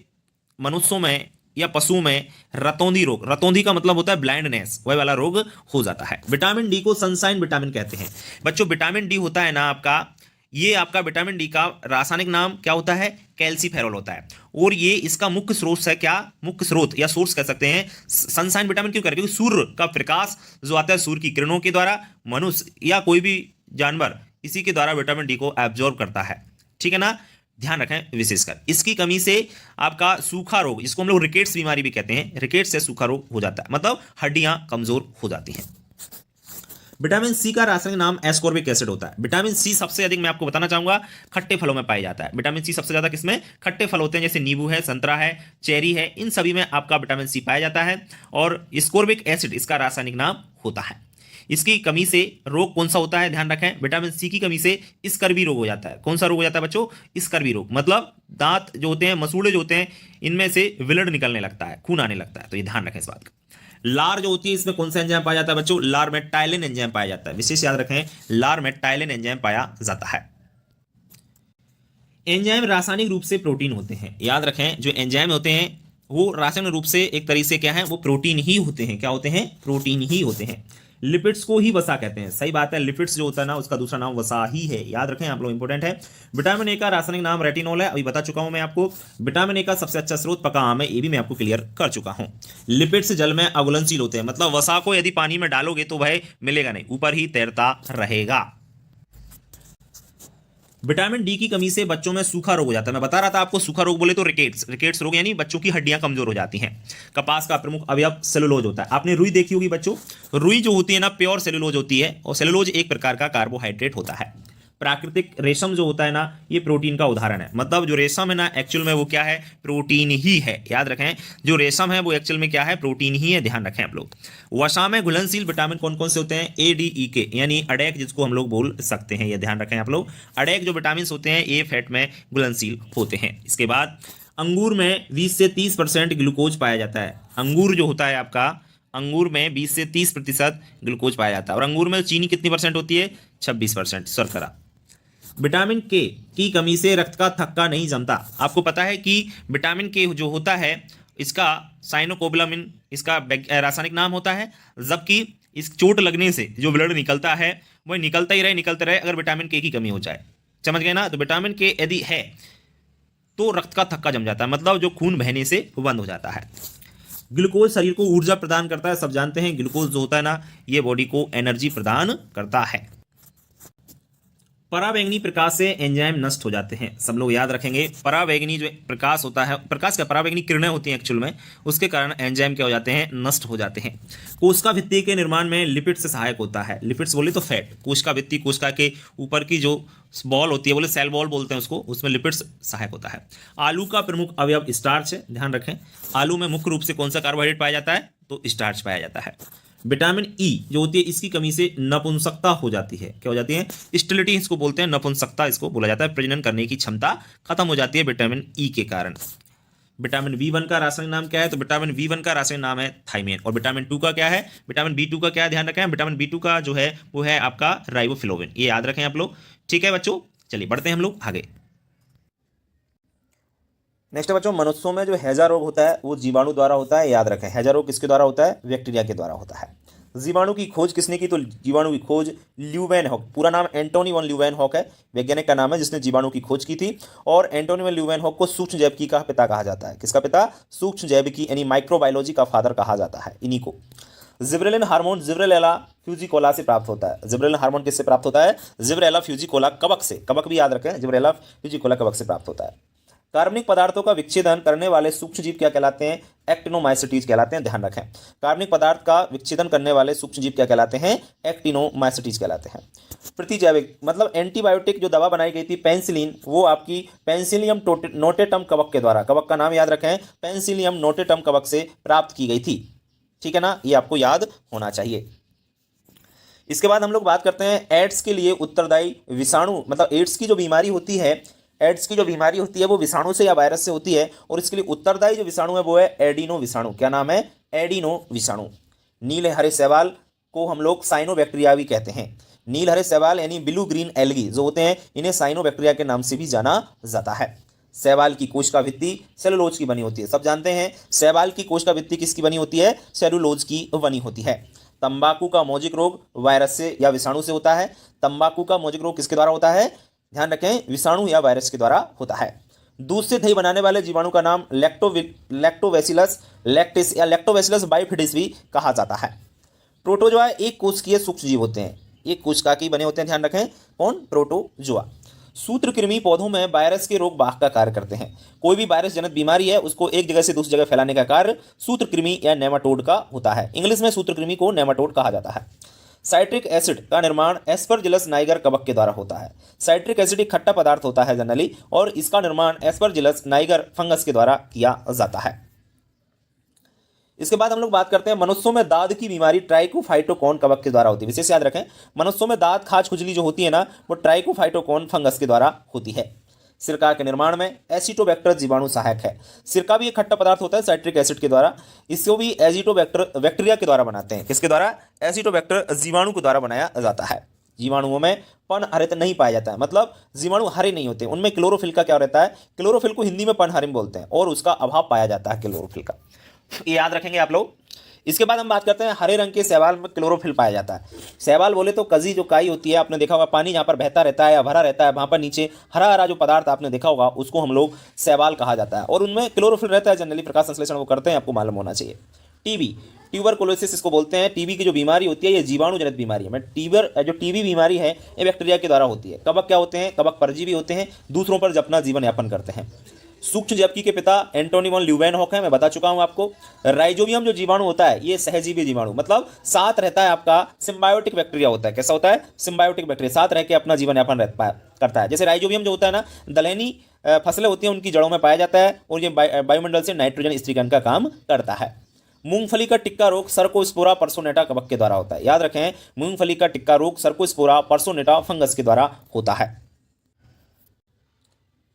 मनुष्यों में या पशुओं में रतौंधी रोग, रतौंधी का मतलब होता है ब्लाइंडनेस, वह वाला रोग हो जाता है। विटामिन डी को सनशाइन विटामिन कहते हैं बच्चों। विटामिन डी होता है ना आपका, ये आपका विटामिन डी का रासायनिक नाम क्या होता है? कैल्सीफेरॉल होता है। और ये इसका मुख्य स्रोत है, क्या मुख्य स्रोत या सोर्स कह सकते हैं। सनशाइन विटामिन क्यों कहते हैं? क्योंकि सूर्य का प्रकाश जो आता है सूर्य की किरणों के द्वारा, मनुष्य या कोई भी जानवर इसी के द्वारा विटामिन डी को एब्जॉर्ब करता है, ठीक है ना, ध्यान रखें विशेषकर। इसकी कमी से आपका सूखा रोग, इसको हम लोग रिकेट्स बीमारी भी कहते हैं, रिकेट्स से सूखा रोग हो जाता है, मतलब हड्डियां कमजोर हो जाती हैं। विटामिन सी का रासायनिक नाम एस्कॉर्बिक एसिड होता है। विटामिन सी सबसे अधिक मैं आपको बताना चाहूंगा खट्टे फलों में पाया जाता है। विटामिन सी सबसे ज्यादा किसमें? खट्टे फल होते हैं, जैसे नींबू है, संतरा है, चेरी है, इन सभी में आपका विटामिन सी पाया जाता है। और एस्कॉर्बिक एसिड इसका रासायनिक नाम होता है। इसकी कमी से रोग कौन सा होता है? ध्यान रखें, विटामिन सी की कमी से स्कर्वी रोग हो जाता है। कौन सा रोग हो जाता है बच्चों? स्कर्वी रोग, मतलब दांत जो होते हैं, मसूड़े जो होते हैं, इनमें से ब्लड निकलने लगता है, खून आने लगता है, तो ये ध्यान रखें इस बात का। लार जो होती है, इसमें कौन सा एंजाइम पाया जाता है बच्चों? लारमेटाइलिन एंजाइम पाया जाता है, विशेष याद रखें, लारमेटाइलिन एंजाइम पाया जाता है। एंजाइम रासायनिक रूप से प्रोटीन होते हैं, याद रखें, जो एंजाइम होते हैं वो रासायनिक रूप से एक तरीके से क्या है? वो प्रोटीन ही होते हैं। क्या होते हैं? प्रोटीन ही होते हैं। लिपिड्स को ही वसा कहते हैं, सही बात है। लिपिड्स जो होता है ना, उसका दूसरा नाम वसा ही है, याद रखें आप लोग, इंपॉर्टेंट है। विटामिन ए का रासायनिक नाम रेटिनॉल है, अभी बता चुका हूं मैं आपको। विटामिन ए का सबसे अच्छा स्रोत पका आम है, ये भी मैं आपको क्लियर कर चुका हूं। लिपिड्स जल में अघुलनशील होते हैं, मतलब वसा को यदि पानी में डालोगे तो वह मिलेगा नहीं, ऊपर ही तैरता रहेगा। विटामिन डी की कमी से बच्चों में सूखा रोग हो जाता है। मैं बता रहा था आपको, सूखा रोग बोले तो रिकेट्स, रिकेट्स रोग यानी बच्चों की हड्डियां कमजोर हो जाती हैं। कपास का प्रमुख अवयव सेलुलोज होता है। आपने रुई देखी होगी बच्चों, रुई जो होती है ना, प्योर सेलुलोज होती है, और सेलुलोज एक प्रकार का कार्बोहाइड्रेट होता है। प्राकृतिक रेशम जो होता है ना, ये प्रोटीन का उदाहरण है। मतलब जो रेशम है ना, एक्चुअल में वो क्या है? प्रोटीन ही है, याद रखें, जो रेशम है वो एक्चुअल में क्या है? प्रोटीन ही है, ध्यान रखें आप लोग। वसा में घुलनशील विटामिन कौन कौन से होते हैं? ए, डी, ई, के, यानी अडैक जिसको हम लोग बोल सकते हैं, ये ध्यान रखें आप लोग। अडैक जो विटामिन होते हैं ये फैट में घुलनशील होते हैं। इसके बाद अंगूर में 20 से 30% ग्लूकोज पाया जाता है। अंगूर जो होता है आपका, अंगूर में 20 से 30% ग्लूकोज पाया जाता है। और अंगूर में चीनी कितनी परसेंट होती है? 26% शर्करा। विटामिन के की कमी से रक्त का थक्का नहीं जमता। आपको पता है कि विटामिन के जो होता है, इसका साइनोकोबालामिन इसका रासायनिक नाम होता है, जबकि इस चोट लगने से जो ब्लड निकलता है वह निकलता ही रहे, निकलता रहे, अगर विटामिन के की कमी हो जाए, समझ गए ना। तो विटामिन के यदि है तो रक्त का थक्का जम जाता है, मतलब जो खून बहने से बंद हो जाता है। ग्लूकोज शरीर को ऊर्जा प्रदान करता है, सब जानते हैं। ग्लूकोज जो होता है ना, ये बॉडी को एनर्जी प्रदान करता है। पराबैंगनी प्रकाश से एंजाइम नष्ट हो जाते हैं, सब लोग याद रखेंगे। पराबैंगनी जो प्रकाश होता है, प्रकाश का पराबैंगनी किरणें होती हैं एक्चुअल में, उसके कारण एंजाइम क्या हो जाते हैं? नष्ट हो जाते हैं। कोशिका भित्ति के निर्माण में लिपिड से सहायक होता है। लिपिड्स बोले तो फैट, कोशिका भित्ति, कोशिका के ऊपर की जो बॉल होती है, बोले सेल बॉल बोलते हैं उसको, उसमें लिपिड्स सहायक होता है। आलू का प्रमुख अवयव स्टार्च है, ध्यान रखें। आलू में मुख्य रूप से कौन सा कार्बोहाइड्रेट पाया जाता है? तो स्टार्च पाया जाता है। विटामिन ई जो होती है, इसकी कमी से नपुंसकता हो जाती है। क्या हो जाती है? स्टेरिलिटी इसको बोलते हैं, नपुंसकता इसको बोला जाता है। प्रजनन करने की क्षमता खत्म हो जाती है विटामिन ई के कारण। विटामिन बी 1 का रासायनिक नाम क्या है? तो विटामिन बी 1 का रासायनिक नाम है थाइमिन। और विटामिन 2 का क्या है? विटामिन बी 2 का क्या है? ध्यान रखें, विटामिन बी 2 का जो है वो है आपका राइबोफ्लोविन। ये याद रखें आप लोग। ठीक है बच्चों, चलिए बढ़ते हैं हम लोग आगे। नेक्स्ट बच्चों, मनुष्यों में जो हैजा रोग होता है वो जीवाणु द्वारा होता है। याद रखें, हैजा रोग किसके द्वारा होता है? बैक्टीरिया के द्वारा होता है। जीवाणु की खोज किसने की? तो जीवाणु की खोज ल्यूवेनहॉक, पूरा नाम एंटोनी वन ल्यूवेनहॉक है, वैज्ञानिक का नाम है जिसने जीवाणु की खोज की थी। और एंटोनी वन ल्यूवेनहॉक को सूक्ष्म जैविकी का पिता कहा जाता है। किसका पिता? सूक्ष्म जैविकी यानी माइक्रोबायोलॉजी का फादर कहा जाता है इन्हीं को। जिब्रेलिन हार्मोन जिब्रेलेला फ्यूजिकोला से प्राप्त होता है। जिब्रेलिन हार्मोन किससे प्राप्त होता है? जिब्रेला फ्यूजिकोला कवक से। कवक भी याद रखें, जिब्रेला फ्यूजिकोला कवक से प्राप्त होता है। कार्बनिक पदार्थों का विच्छेदन करने वाले सूक्ष्म जीव क्या कहलाते हैं? एक्टिनोमाइसिटीज कहलाते हैं। ध्यान रखें, कार्बनिक पदार्थ का विच्छेदन करने वाले सूक्ष्म जीव क्या कहलाते हैं? एक्टिनोमाइसिटीज कहलाते हैं। प्रतिजैविक मतलब एंटीबायोटिक जो दवा बनाई गई थी पेंसिलिन, वो आपकी पेंसिलियम नोटेटम कवक के द्वारा, कवक का नाम याद रखें, पेंसिलियम नोटेटम कवक से प्राप्त की गई थी। ठीक है ना, ये आपको याद होना चाहिए। इसके बाद हम लोग बात करते हैं एड्स के लिए उत्तरदायी विषाणु, मतलब एड्स की जो बीमारी होती है, एड्स की जो बीमारी होती है वो विषाणु से या वायरस से होती है, और इसके लिए उत्तरदायी जो विषाणु है वो है एडिनो विषाणु। क्या नाम है? एडिनो विषाणु। नील हरे शैवाल को हम लोग साइनोबैक्टीरिया भी कहते हैं। नील हरे शैवाल यानी ब्लू ग्रीन एल्गी जो होते हैं, इन्हें साइनोबैक्टीरिया के नाम से भी जाना जाता है। शैवाल की कोशिका भित्ति सेलुलोज की बनी होती है। सब जानते हैं शैवाल की कोशिका भित्ति किसकी बनी होती है? सेलुलोज की बनी होती है। तंबाकू का मौजिक रोग वायरस से या विषाणु से होता है। तंबाकू का मौजिक रोग किसके द्वारा होता है? ध्यान रखें, विषाणु या वायरस के द्वारा होता है। दूध से दही बनाने वाले जीवाणु का नाम लैक्टोबैसिलस लैक्टिस या लैक्टोबैसिलस बाइफिडिस भी कहा जाता है। प्रोटोजोआ एक कोशिकीय सूक्ष्म जीव होते हैं, एक कोशिका के बने होते हैं। ध्यान रखें, कौन? प्रोटोजोआ। सूत्रकृमि पौधों में वायरस के रोग वाहक का कार्य करते हैं। कोई भी वायरस जनित बीमारी है उसको एक जगह से दूसरी जगह फैलाने का कार्य सूत्रकृमि या नेमाटोड का होता है। इंग्लिश में सूत्रकृमि को नेमाटोड कहा जाता है। साइट्रिक एसिड का निर्माण एस्परजिलस नाइगर कवक के द्वारा होता है। साइट्रिक एसिड एक खट्टा पदार्थ होता है जनरली, और इसका निर्माण एस्परजिलस नाइगर फंगस के द्वारा किया जाता है। इसके बाद हम लोग बात करते हैं मनुष्यों में दाद की बीमारी ट्राइकोफाइटोकॉन कवक के द्वारा होती है। विशेष याद रखें, मनुष्यों में दाद खाज खुजली जो होती है ना, वो ट्राइकोफाइटोकॉन फंगस के द्वारा होती है। सिरका के निर्माण में एसिटोबैक्टर जीवाणु सहायक है। सिरका भी एक खट्टा पदार्थ होता है साइट्रिक एसिड के द्वारा, इसको भी एजिटोबैक्टर बैक्टीरिया के द्वारा बनाते हैं। किसके द्वारा? एसिटोबैक्टर जीवाणु के द्वारा बनाया जाता है। जीवाणुओं में पनहरित नहीं पाया जाता है, मतलब जीवाणु हरे नहीं होते, उनमें क्लोरोफिल का क्या रहता है? क्लोरोफिल को हिंदी में पनहरिम बोलते हैं, और उसका अभाव पाया जाता है क्लोरोफिल का, ये याद रखेंगे आप लोग। इसके बाद हम बात करते हैं हरे रंग के शैवाल में क्लोरोफिल पाया जाता है। शैवाल बोले तो कजी जो काई होती है, आपने देखा होगा पानी जहाँ पर बहता रहता है या भरा रहता है, वहाँ पर नीचे हरा हरा जो पदार्थ आपने देखा होगा उसको हम लोग शैवाल कहा जाता है, और उनमें क्लोरोफिल रहता है। जनरली प्रकाश संश्लेषण वो करते हैं, आपको मालूम होना चाहिए। टीबी, ट्यूबरकुलोसिस इसको बोलते हैं। टीबी की जो बीमारी होती है ये जीवाणु जनित बीमारी है। जो टीबी बीमारी है ये बैक्टीरिया के द्वारा होती है। कवक क्या होते हैं? कवक परजीवी होते हैं, दूसरों पर अपना जीवन यापन करते हैं। सूक्ष्म जैविकी के पिता एंटोनी वन ल्यूवेनहॉक है, मैं बता चुका हूं आपको। राइजोबियम जो जीवाणु होता है ये सहजीवी जीवाणु, मतलब साथ रहता है, आपका सिम्बायोटिक बैक्टीरिया होता है। कैसा होता है? सिम्बायोटिक बैक्टीरिया, साथ रह के अपना जीवन यापन करता है। जैसे राइजोबियम जो होता है ना, दलहनी फसलें होती हैं उनकी जड़ों में पाया जाता है, और ये वायुमंडल से नाइट्रोजन स्त्रीकरण का काम करता है। मूंगफली का टिक्का रोग सर्कोस्पोरा पर्सोनेटा कवक के द्वारा होता है। याद रखें, मूंगफली का टिक्का रोग सर्कोस्पोरा पर्सोनेटा फंगस के द्वारा होता है।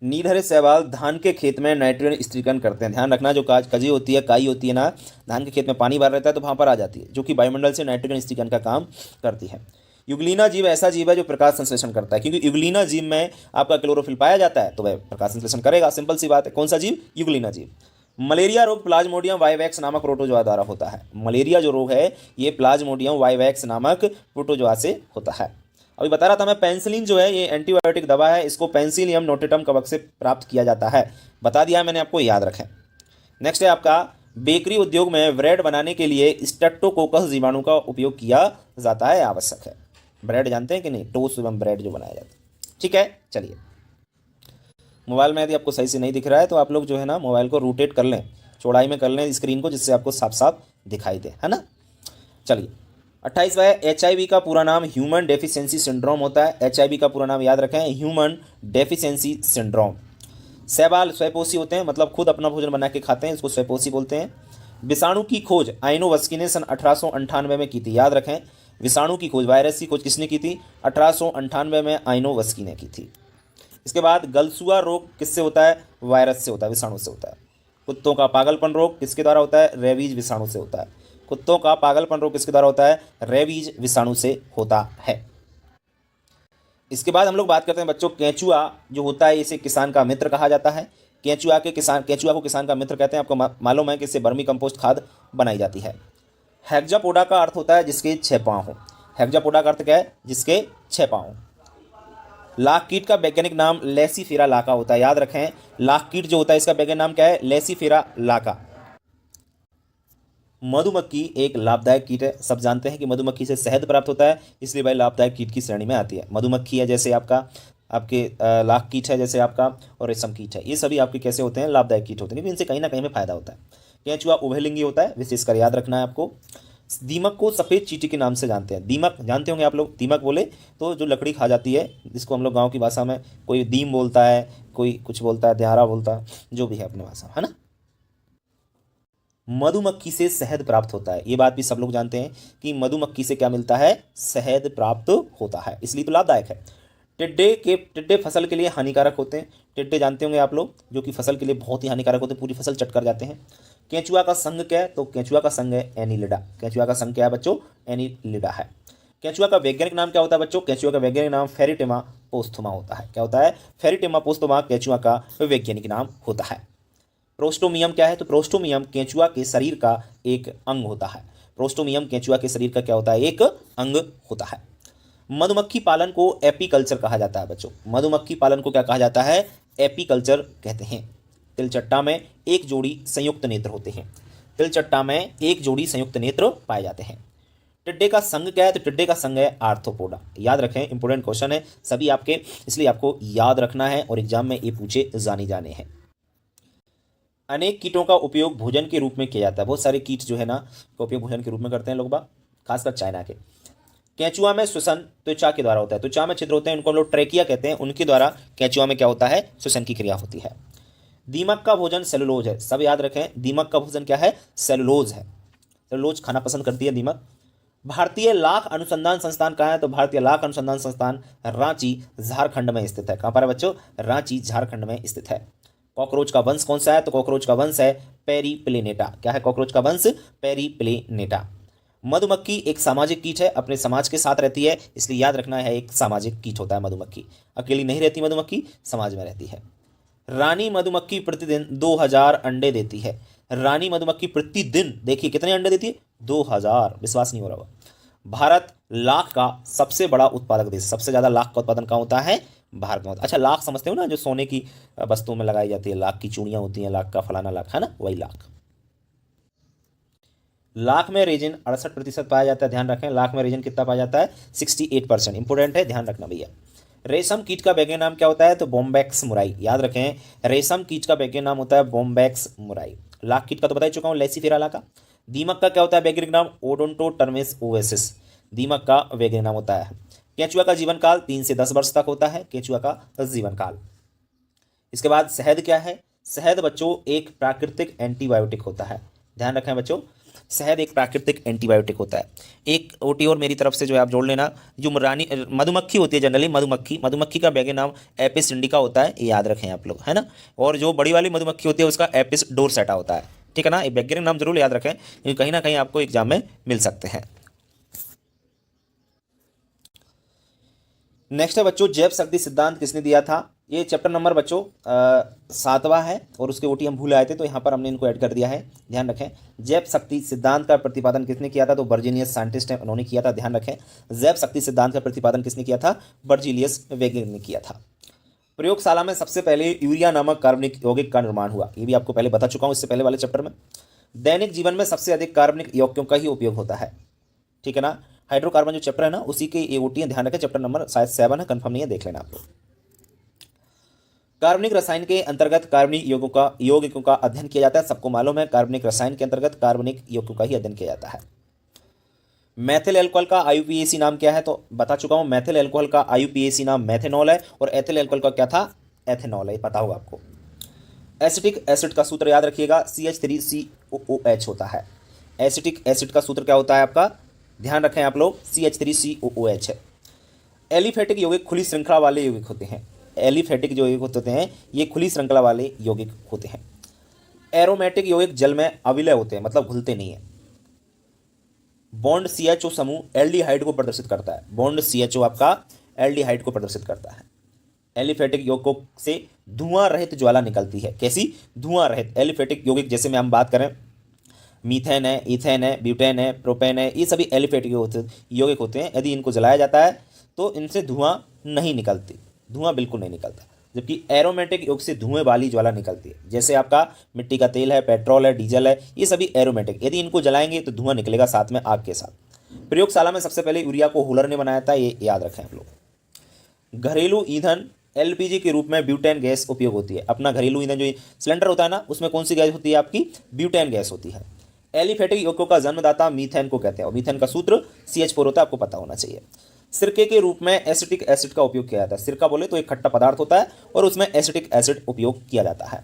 नीलहरे शैवाल धान के खेत में नाइट्रोजन स्त्रीकरण करते हैं। ध्यान रखना, जो कजी होती है, काई होती है ना, धान के खेत में पानी भर रहता है तो वहाँ पर आ जाती है, जो कि वायुमंडल से नाइट्रोजन स्त्रीकरण का काम करती है। युगलीना जीव ऐसा जीव है जो प्रकाश संश्लेषण करता है, क्योंकि युगलीना जीव में आपका क्लोरोफिल पाया जाता है तो वह प्रकाश संश्लेषण करेगा। सिंपल सी बात है। कौन सा जीव? युगलीना जीव। मलेरिया रोग प्लाज्मोडियम वाइवैक्स नामक प्रोटोजोआ द्वारा होता है। मलेरिया जो रोग है ये प्लाज्मोडियम वाइवैक्स नामक प्रोटोजोआ से होता है। अभी बता रहा था मैं, पेंसिलिन जो है ये एंटीबायोटिक दवा है, इसको पेंसिलियम नोटेटम कवक से प्राप्त किया जाता है। बता दिया मैंने आपको, याद रखें। नेक्स्ट है आपका बेकरी उद्योग में ब्रेड बनाने के लिए स्ट्रेप्टोकोकस जीवाणु का उपयोग किया जाता है, आवश्यक है। ब्रेड जानते हैं कि नहीं? टोस्ट एवं ब्रेड जो बनाया जाता है। ठीक है, चलिए। मोबाइल में यदि आपको सही से नहीं दिख रहा है तो आप लोग जो है ना मोबाइल को रोटेट कर लें, चौड़ाई में कर लें स्क्रीन को, जिससे आपको साफ साफ दिखाई दे, है ना। चलिए, 28वां है HIV का पूरा नाम ह्यूमन डेफिशिएंसी सिंड्रोम होता है। HIV का पूरा नाम याद रखें, ह्यूमन डेफिशिएंसी सिंड्रोम। शैवाल स्वयंपोषी होते हैं, मतलब खुद अपना भोजन बना के खाते हैं, इसको स्वयंपोषी बोलते हैं। विषाणु की खोज आइनोवस्की ने सन 1898 में की थी। याद रखें, विषाणु की खोज, वायरस की खोज किसने की थी? 1898 में आइनोवस्की ने की थी। इसके बाद गलसुआ रोग किससे होता है? वायरस से होता है, विषाणु से होता है। कुत्तों का पागलपन रोग किसके द्वारा होता है? रेबीज विषाणु से होता है। कुत्तों का पागलपन रोग किसके द्वारा होता है? रेबीज विषाणु से होता है। इसके बाद हम लोग बात करते हैं बच्चों, केंचुआ जो होता है इसे किसान का मित्र कहा जाता है। केंचुआ को किसान का मित्र कहते हैं। आपको मालूम है कि इससे वर्मी कंपोस्ट खाद बनाई जाती है। हेक्सापोडा का अर्थ होता है जिसके 6 पाँव हो। हेक्सापोडा का अर्थ क्या है? जिसके 6 पाँव हो। लाख कीट का वैज्ञानिक नाम लेसीफेरा लाका होता है। याद रखें, लाख कीट जो होता है इसका वैज्ञानिक नाम क्या है? लेसीफेरा लाका। मधुमक्खी एक लाभदायक कीट है। सब जानते हैं कि मधुमक्खी से शहद प्राप्त होता है, इसलिए भाई लाभदायक कीट की श्रेणी में आती है। मधुमक्खी है जैसे आपके लाख कीट है जैसे आपका, और रेशम कीट है, ये सभी आपके कैसे होते हैं? लाभदायक कीट होते हैं, क्योंकि इनसे कहीं ना कहीं में फायदा होता है। केंचुआ उभयलिंगी होता है, विशेषकर याद रखना है आपको। दीमक को सफ़ेद चींटी के नाम से जानते हैं। दीमक जानते होंगे आप लोग। दीमक बोले तो जो लकड़ी खा जाती है, जिसको हम लोग गाँव की भाषा में कोई दीम बोलता है, कोई कुछ बोलता है, दिहारा बोलता है, जो भी है अपनी भाषा, है ना। मधुमक्खी से शहद प्राप्त होता है, ये बात भी सब लोग जानते हैं कि मधुमक्खी से क्या मिलता है? शहद प्राप्त होता है, इसलिए तो लाभदायक है। टिड्डे फसल के लिए हानिकारक होते हैं। टिड्डे जानते होंगे आप लोग, जो कि फसल के लिए बहुत ही हानिकारक होते हैं, पूरी फसल चट कर जाते हैं। केंचुआ का संघ क्या है? तो केंचुआ का संघ है एनीलिडा। केंचुआ का संघ क्या है बच्चों? एनीलिडा है। केंचुआ का वैज्ञानिक नाम क्या होता है बच्चों? केंचुआ का वैज्ञानिक नाम फेरिटेमा पोस्थुमा होता है। क्या होता है? फेरिटेमा पोस्थुमा केंचुआ का वैज्ञानिक नाम होता है। प्रोस्टोमियम क्या है? तो प्रोस्टोमियम केंचुआ के शरीर का एक अंग होता है। प्रोस्टोमियम केंचुआ के शरीर का क्या होता है? एक अंग होता है। मधुमक्खी पालन को एपीकल्चर कहा जाता है बच्चों। मधुमक्खी पालन को क्या कहा जाता है? एपीकल्चर कहते हैं। तिलचट्टा में एक जोड़ी संयुक्त नेत्र होते हैं। तिलचट्टा में एक जोड़ी संयुक्त नेत्र पाए जाते हैं। टिड्डे का संघ क्या है? तो टिड्डे का संघ है आर्थ्रोपोडा। याद रखें, इंपोर्टेंट क्वेश्चन है सभी आपके, इसलिए आपको याद रखना है और एग्जाम में ये पूछे जाने हैं। अनेक कीटों का उपयोग भोजन के रूप में किया जाता है। बहुत सारे कीट जो है ना का उपयोग भोजन के रूप में करते हैं लोग बाग, खासकर चाइना के। केंचुआ में श्वसन त्वचा के द्वारा होता है। त्वचा में छिद्र होते हैं, उनको हम लोग ट्रेकिया कहते हैं, उनके द्वारा केंचुआ में क्या होता है? श्वसन की क्रिया होती है। दीमक का भोजन सेलुलोज है। सब याद रखें, दीमक का भोजन क्या है? सेलुलोज है। सेलुलोज खाना पसंद करती है दीमक। भारतीय लाख अनुसंधान संस्थान कहाँ है? तो भारतीय लाख अनुसंधान संस्थान रांची झारखंड में स्थित है। कहाँ पर है बच्चों? रांची झारखंड में स्थित है। कॉकरोच का वंश कौन सा है? तो कॉकरोच का वंश है पेरीप्लेनेटा। क्या है कॉकरोच का वंश? पेरीप्लेनेटा। मधुमक्खी एक सामाजिक कीट है, अपने समाज के साथ रहती है, इसलिए याद रखना है एक सामाजिक कीट होता है मधुमक्खी। अकेली नहीं रहती मधुमक्खी, समाज में रहती है। रानी मधुमक्खी प्रतिदिन 2000 अंडे देती है। रानी मधुमक्खी प्रतिदिन देखिए कितने अंडे देती है? 2000। विश्वास नहीं हो रहा होगा। भारत लाख का सबसे बड़ा उत्पादक देश। सबसे ज़्यादा लाख का उत्पादन कहाँ होता है? भारत में होता है। अच्छा, लाख समझते हो ना, जो सोने की वस्तुओं में लगाई जाती है, लाख की चूड़ियाँ होती हैं, लाख का फलाना लाख, है ना, वही लाख। लाख में रेजिन 68% पाया जाता है। ध्यान रखें, लाख में रेजिन कितना पाया जाता है? 68%। इंपोर्टेंट है, ध्यान रखना भैया। रेशम कीट का वैज्ञानिक नाम क्या होता है? तो बोम्बैक्स मुराई। याद रखें, रेशम कीट का वैज्ञानिक नाम होता है बोम्बैक्स मुराई। लाख कीट का तो बता ही चुका हूँ, लेसीफेरा लाका। दीमक का क्या होता है वैज्ञानिक नाम? ओडोंटोटर्मेस ओवेसिस। दीमक का वैज्ञानिक नाम होता है। केंचुआ का जीवन काल 3 से 10 वर्ष तक होता है, केंचुआ का जीवन काल। इसके बाद शहद क्या है? शहद बच्चों एक प्राकृतिक एंटीबायोटिक होता है। ध्यान रखें बच्चों, शहद एक प्राकृतिक एंटीबायोटिक होता है। एक ओटी और मेरी तरफ से जो है आप जोड़ लेना, जो रानी मधुमक्खी होती है जनरली, मधुमक्खी का वैज्ञानिक नाम एपिस इंडिका होता है, ये याद रखें आप लोग, है ना। और जो बड़ी वाली मधुमक्खी होती है उसका एपिस डोरसेटा होता है, ठीक है ना। ये वैज्ञानिक नाम जरूर याद रखें, क्योंकि कहीं ना कहीं आपको एग्जाम में मिल सकते हैं। नेक्स्ट है बच्चों, जैव शक्ति सिद्धांत किसने दिया था? ये चैप्टर नंबर बच्चों 7वां है, और उसके ओटी हम भूल आए थे, तो यहाँ पर हमने इनको ऐड कर दिया है। ध्यान रखें, जैव शक्ति सिद्धांत का प्रतिपादन किसने किया था? तो बर्जीलियस साइंटिस्ट है, उन्होंने किया था। ध्यान रखें, जैव शक्ति सिद्धांत का प्रतिपादन किसने किया था? बर्जीलियस वैज्ञानिक ने किया था। प्रयोगशाला में सबसे पहले यूरिया नामक कार्बनिक यौगिक का निर्माण हुआ, ये भी आपको पहले बता चुका हूँ इससे पहले वाले चैप्टर में। दैनिक जीवन में सबसे अधिक कार्बनिक यौगिकों का ही उपयोग होता है, ठीक है ना। हाइड्रोकार्बन जो चैप्टर है ना, उसी के ये ओटी है, ध्यान रखें, चैप्टर नंबर शायद 7 है, कंफर्म नहीं है, देख लेना आप लोग। कार्बनिक रसायन के अंतर्गत कार्बनिक यौगिकों का अध्ययन किया जाता है। सबको मालूम है, कार्बनिक रसायन के अंतर्गत कार्बनिक यौगिकों का ही अध्ययन किया जाता है। मैथिल अल्कोहल का आईयूपीएसी नाम क्या है? तो बता चुका हूं, मैथिल अल्कोहल का आईयूपीएसी नाम मेथेनॉल है, और एथिल अल्कोहल का क्या था? एथेनॉल है, पता होगा आपको। एसिटिक एसिड का सूत्र याद रखिएगा, CH3COOH होता है। एसिटिक एसिड का सूत्र क्या होता है आपका? ध्यान रखें आप लोग, CH3COOH है। एलिफेटिक यौगिक खुली श्रृंखला वाले यौगिक होते हैं। एलिफेटिक जो यौगिक होते हैं ये खुली श्रृंखला वाले यौगिक होते हैं। एरोमेटिक यौगिक जल में अविलय होते हैं, मतलब घुलते नहीं है। बॉन्ड CHO समूह एल्डिहाइड को प्रदर्शित करता है। बॉन्ड CHO आपका एल्डिहाइड को प्रदर्शित करता है। एलिफेटिक यौगिकों से धुआं रहित ज्वाला निकलती है। कैसी? धुआं रहित। एलिफेटिक यौगिक जैसे में हम बात करें, मीथेन है, इथेन है, ब्यूटेन है, प्रोपेन है, ये सभी एलिफेटिक यौगिक होते हैं। यदि इनको जलाया जाता है तो इनसे धुआं नहीं निकलती, धुआं बिल्कुल नहीं निकलता। जबकि एरोमेटिक यौगिक से धुएं वाली ज्वाला निकलती है। जैसे आपका मिट्टी का तेल है, पेट्रोल है, डीजल है, ये सभी एरोमेटिक। यदि इनको जलाएंगे तो धुआं निकलेगा साथ में आग के साथ। प्रयोगशाला में सबसे पहले यूरिया को हुलर ने बनाया था, ये याद रखें आप लोग। घरेलू ईंधन LPG के रूप में ब्यूटेन गैस उपयोग होती है। अपना घरेलू ईंधन जो सिलेंडर होता है ना, उसमें कौन सी गैस होती है? आपकी ब्यूटेन गैस होती है। एलिफेटिक यौगिकों का जन्मदाता मीथेन को कहते हैं और मीथेन का सूत्र CH4 होता है, आपको पता होना चाहिए। सिरके के रूप में एसिटिक एसिड का उपयोग किया जाता है। सिरका बोले तो एक खट्टा पदार्थ होता है और उसमें एसिटिक एसिड उपयोग किया जाता है।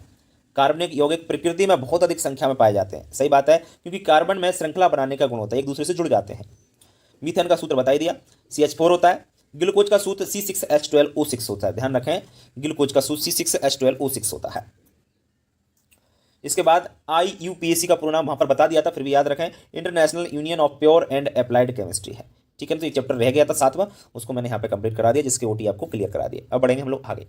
कार्बनिक यौगिक प्रकृति में बहुत अधिक संख्या में पाए जाते हैं। सही बात है, क्योंकि कार्बन में श्रृंखला बनाने का गुण होता है, एक दूसरे से जुड़ जाते हैं। मीथेन का सूत्र बता ही दिया, CH4 होता है। ग्लूकोज का सूत्र C6H12O6 होता है। ध्यान रखें, ग्लूकोज का सूत्र C6H12O6 होता है। इसके बाद IUPAC का पूरा नाम वहां पर बता दिया था, फिर भी याद रखें, international union of pure and applied chemistry है। ठीक है, तो एक चैप्टर रह गया था 7वां, उसको मैंने यहाँ पे कंप्लीट करा दिया, जिसके OT आपको क्लियर करा दिए। अब बढ़ेंगे हम लोग आगे।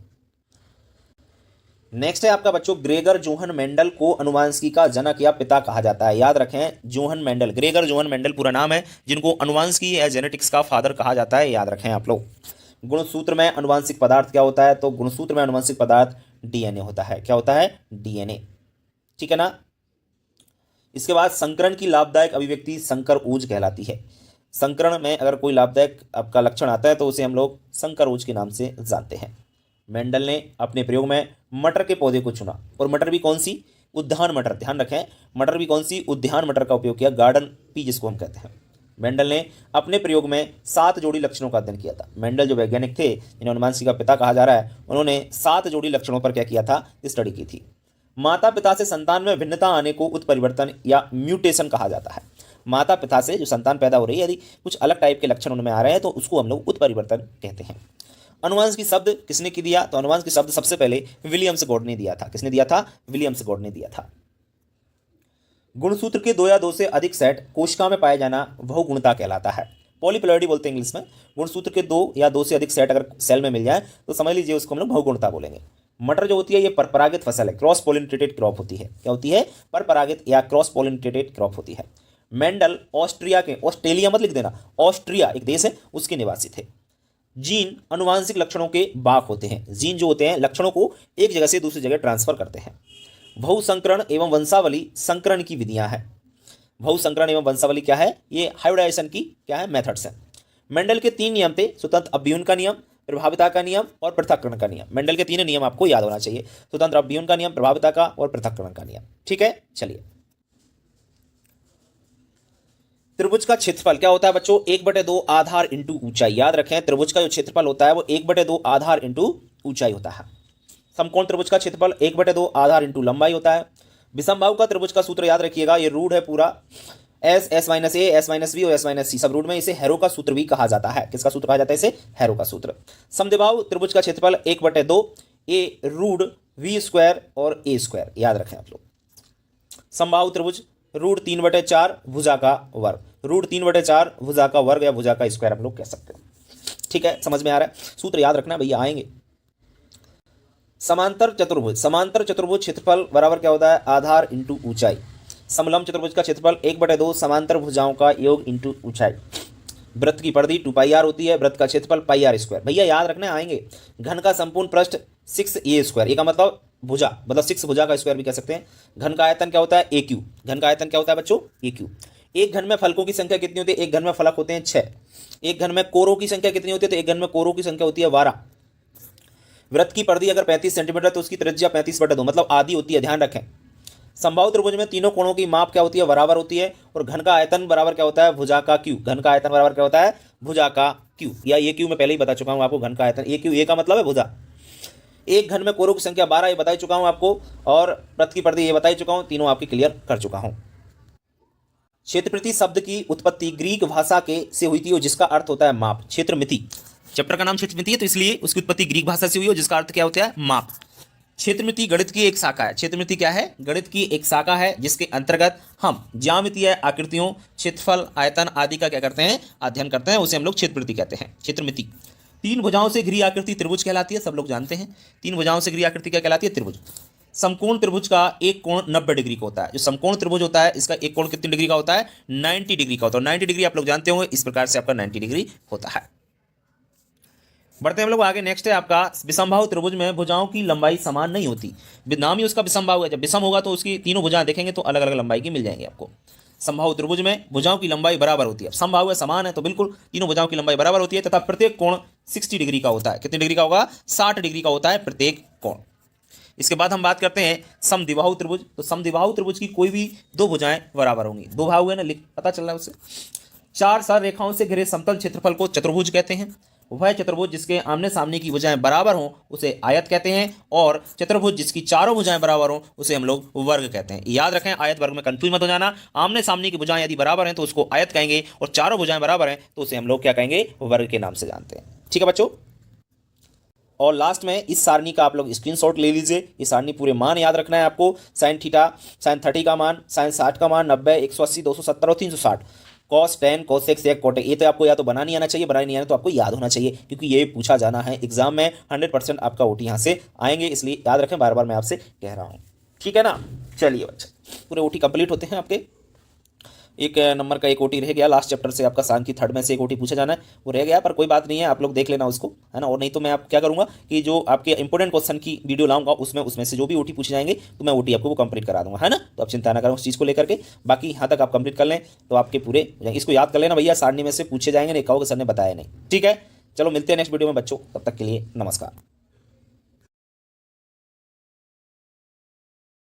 नेक्स्ट है आपका बच्चों, ग्रेगर जोहन मेंडल को अनुवांशिकी का जनक या पिता कहा जाता है। याद रखें, Johan Mendel, Gregor Johan Mendel पूरा नाम है, जिनको अनुवांशिकी या जेनेटिक्स का फादर कहा जाता है। याद रखें आप लोग। गुणसूत्र में अनुवांशिक पदार्थ क्या होता है? तो गुणसूत्र में अनुवांशिक पदार्थ DNA होता है। क्या होता है? DNA। ठीक है ना। इसके बाद संकरण की लाभदायक अभिव्यक्ति संकर ऊज कहलाती है। संकरण में अगर कोई लाभदायक आपका लक्षण आता है तो उसे हम लोग संकर ऊज के नाम से जानते हैं। मेंडल ने अपने प्रयोग में मटर के पौधे को चुना, और मटर भी कौन सी? उद्यान मटर। ध्यान रखें, मटर भी कौन सी? उद्यान मटर का उपयोग किया, गार्डन पी जिसको हम कहते हैं। मेंडल ने अपने प्रयोग में 7 जोड़ी लक्षणों का अध्ययन किया था। मेंडल जो वैज्ञानिक थे, जिन्हें अनुवांशिकी का पिता कहा जा रहा है, उन्होंने 7 जोड़ी लक्षणों पर क्या किया था? स्टडी की थी। माता पिता से संतान में भिन्नता आने को उत्परिवर्तन या म्यूटेशन कहा जाता है। माता पिता से जो संतान पैदा हो रही है, यदि कुछ अलग टाइप के लक्षण उनमें आ रहे हैं तो उसको हम लोग उत्परिवर्तन कहते हैं। अनुवांशिकी शब्द किसने की दिया? तो अनुवांशिकी शब्द सबसे पहले विलियम्स गॉड ने दिया था। किसने दिया था? विलियम्स गॉड ने दिया था। गुणसूत्र के 2 या 2 से अधिक सेट कोशिका में पाए जाना बहुगुणता कहलाता है। पॉलीप्लॉइडी बोलते हैं इंग्लिश में। गुणसूत्र के 2 या 2 से अधिक सेट अगर सेल में मिल जाए तो समझ लीजिए उसको हम लोग बहुगुणता बोलेंगे। मटर जो होती है ये परपरागित फसल है, क्रॉस पोलिनेटेड क्रॉप होती है। क्या होती है? परपरागित या क्रॉस पोलिनेटेड क्रॉप होती है। मेंडल ऑस्ट्रिया के, ऑस्ट्रेलिया मत लिख देना, ऑस्ट्रिया एक देश है, उसके निवासी थे। जीन अनुवांशिक लक्षणों के बाक होते हैं। जीन जो होते हैं लक्षणों को एक जगह से दूसरी जगह ट्रांसफर करते हैं। बहुसंकरण एवं वंशावली संकरण की विधियां हैं। बहुसंकरण एवं वंशावली क्या है? ये हाइब्रिडाइजेशन की क्या है? मेथड्स हैं। मेंडल के 3 नियम थे, स्वतंत्र अभ्यूहन का नियम, प्रभाविता का नियम और पृथक्करण का नियम। मेंडल के 3 नियम आपको याद होना चाहिए, स्वतंत्र अभ्यूहन का नियम, प्रभाविता का और पृथक्करण का नियम। ठीक है, चलिए। त्रिभुज का क्षेत्रफल क्या होता है बच्चों? 1/2 आधार इंटू ऊंचाई। याद रखें, त्रिभुज का जो क्षेत्रफल होता है वो 1/2 आधार इंटू ऊंचाई होता है। समकोण त्रिभुज का क्षेत्रफल 1/2 आधार इंटू लंबाई होता है। विषमबाहु का त्रिभुज का सूत्र याद रखिएगा, ये रूट है पूरा, S, S-A, S-B और S-C सब रूट में। इसे हैरो का सूत्र भी कहा जाता है। किसका सूत्र कहा जाता है? इसे हैरो का सूत्र। समद्विबाहु त्रिभुज का क्षेत्रफल 1/2 A रूट V² और A²। याद रखें आप लोग। समबाहु त्रिभुज रूट 3/4 भुजा का वर्ग, रूट 3/4 भुजा का वर्ग या भुजा का स्क्वायर हम लोग कह सकते हैं। ठीक है, समझ में आ रहा है? सूत्र याद रखना भैया, आएंगे। समांतर चतुर्भुज, समांतर चतुर्भुज क्षेत्रफल बराबर क्या होता है? आधार इंटू ऊंचाई। समलंब चतुर्भुज का क्षेत्रफल 1/2 समांतर भुजाओं का योग इंटू ऊंचाई। वृत्त की परिधि 2πr होती है, वृत्त का क्षेत्रफल πr²। भैया याद रखना, आएंगे। घन का संपूर्ण पृष्ठ 6a², ये का मतलब भुजा, मतलब 6 भुजा का स्क्वायर भी कह सकते हैं। घन का आयतन क्या होता है? AQ। घन का आयतन क्या होता है बच्चों? AQ। एक घन में फलकों की संख्या कितनी होती है? एक घन में फलक होते हैं 6। एक घन में कोरों की संख्या कितनी होती है? तो एक घन में कोरों की संख्या होती है 12। वृत्त की परिधि अगर 35 सेंटीमीटर तो उसकी त्रिज्या 35/2 मतलब आधी होती है, ध्यान रखें। समबाहु त्रिभुज में तीनों कोणों की माप क्या होती है? बराबर होती है। और घन का आयतन बराबर क्या होता है? भुजा का Q। घन का आयतन बराबर क्या होता है? भुजा का Q, या AQ मैं पहले ही बता चुका हूं आपको। घन का आयतन AQ, A का मतलब है भुजा। एक घन में कोरों की संख्या 12 ये बता चुका हूं आपको, और वृत्त की परिधि ये बता चुका हूं, तीनों आपकी क्लियर कर चुका हूं। क्षेत्रमिति शब्द की उत्पत्ति ग्रीक भाषा के से हुई थी, और जिसका अर्थ होता है माप। क्षेत्रमिति, चैप्टर का नाम क्षेत्रमिति है तो इसलिए उसकी उत्पत्ति ग्रीक भाषा से हुई, और जिसका अर्थ क्या होता है? माप। क्षेत्रमिति गणित की एक शाखा है। क्षेत्रमिति क्या है? गणित की एक शाखा है जिसके अंतर्गत हम ज्यामितीय आकृतियों, क्षेत्रफल, आयतन आदि का क्या करते हैं? अध्ययन करते हैं। उसे हम लोग क्षेत्रमिति कहते हैं। क्षेत्रमिति 3 भुजाओं से घिरी आकृति त्रिभुज कहलाती है, सब लोग जानते हैं। 3 भुजाओं से घिरी आकृति क्या कहलाती है? त्रिभुज। समकोण त्रिभुज का एक कोण 90 डिग्री का होता है। जो समकोण त्रिभुज होता है इसका एक कोण कितनी डिग्री का होता है? 90 डिग्री का होता है। 90 डिग्री आप लोग जानते होंगे, इस प्रकार से आपका 90 डिग्री होता है। बढ़ते हैं हम लोग आगे। नेक्स्ट है आपका विषमबाहु त्रिभुज में भुजाओं की लंबाई समान नहीं होती। नाम ही उसका विषमबाहु है। जब विषम होगा तो उसकी तीनों भुजाएं देखेंगे तो अलग अलग लंबाई की मिल जाएंगी आपको। समबाहु त्रिभुज में भुजाओं की लंबाई बराबर होती है। समबाहु है, समान है, तो बिल्कुल तीनों भुजाओं की लंबाई बराबर होती है तथा प्रत्येक कोण 60 डिग्री का होता है। कितने डिग्री का होगा? 60 डिग्री का होता है प्रत्येक कोण। इसके बाद हम बात करते हैं समद्विबाहु त्रिभुज। तो समद्विबाहु त्रिभुज की कोई भी 2 भुजाएं बराबर होंगी। 2 बाहु है ना, पता चल रहा है उससे। 4 सरल रेखाओं से घिरे समतल क्षेत्रफल को चतुर्भुज कहते हैं। वह चतुर्भुज जिसके आमने सामने की भुजाएं बराबर हों उसे आयत कहते हैं, और चतुर्भुज जिसकी चारों भुजाएं बराबर हों उसे हम लोग वर्ग कहते हैं। याद रखें, आयत वर्ग में कंफ्यूज मत हो जाना। आमने सामने की भुजाएं यदि बराबर हैं तो उसको आयत कहेंगे, और चारों भुजाएं बराबर हैं तो उसे हम लोग क्या कहेंगे? वर्ग के नाम से जानते हैं। ठीक है बच्चों। और लास्ट में इस सारणी का आप लोग स्क्रीनशॉट ले लीजिए। ये सारणी पूरे मान याद रखना है आपको। साइन थीटा, साइन 30 का मान, साइन 60 का मान, 90, 180, 270 और 360, कॉस 10, कॉस एक्स, सेक, कॉट। ये तो आपको या तो बनानी आना चाहिए, बनानी नहीं आना तो आपको याद होना चाहिए, क्योंकि ये पूछा जाना है एग्जाम में। 100% आपका ओटी यहाँ से आएंगे, इसलिए याद रखें, बार बार मैं आपसे कह रहा हूँ। ठीक है ना? चलिए बच्चा, पूरे ओटी कंप्लीट होते हैं आपके। एक नंबर का एक ओटी रह गया लास्ट चैप्टर से, आपका सांख्यिकी थर्ड में से एक ओटी पूछा जाना है, वो रह गया, पर कोई बात नहीं है, आप लोग देख लेना उसको, है ना। और नहीं तो मैं आप क्या करूंगा कि जो आपके इंपॉर्टेंट क्वेश्चन की वीडियो लाऊंगा उसमें से जो भी ओटी पूछे जाएंगे तो मैं ओटी आपको वो कंप्लीट करा दूंगा, है ना। तो आप चिंता ना करें उस चीज़ को लेकर के। बाकी यहाँ तक आप कंप्लीट कर लें तो आपके पूरे, इसको याद कर लेना भैया, सारणी में से पूछे जाएंगे, नहीं कहोगे सर ने बताया नहीं। ठीक है, चलो मिलते हैं नेक्स्ट वीडियो में बच्चों, तब तक के लिए नमस्कार।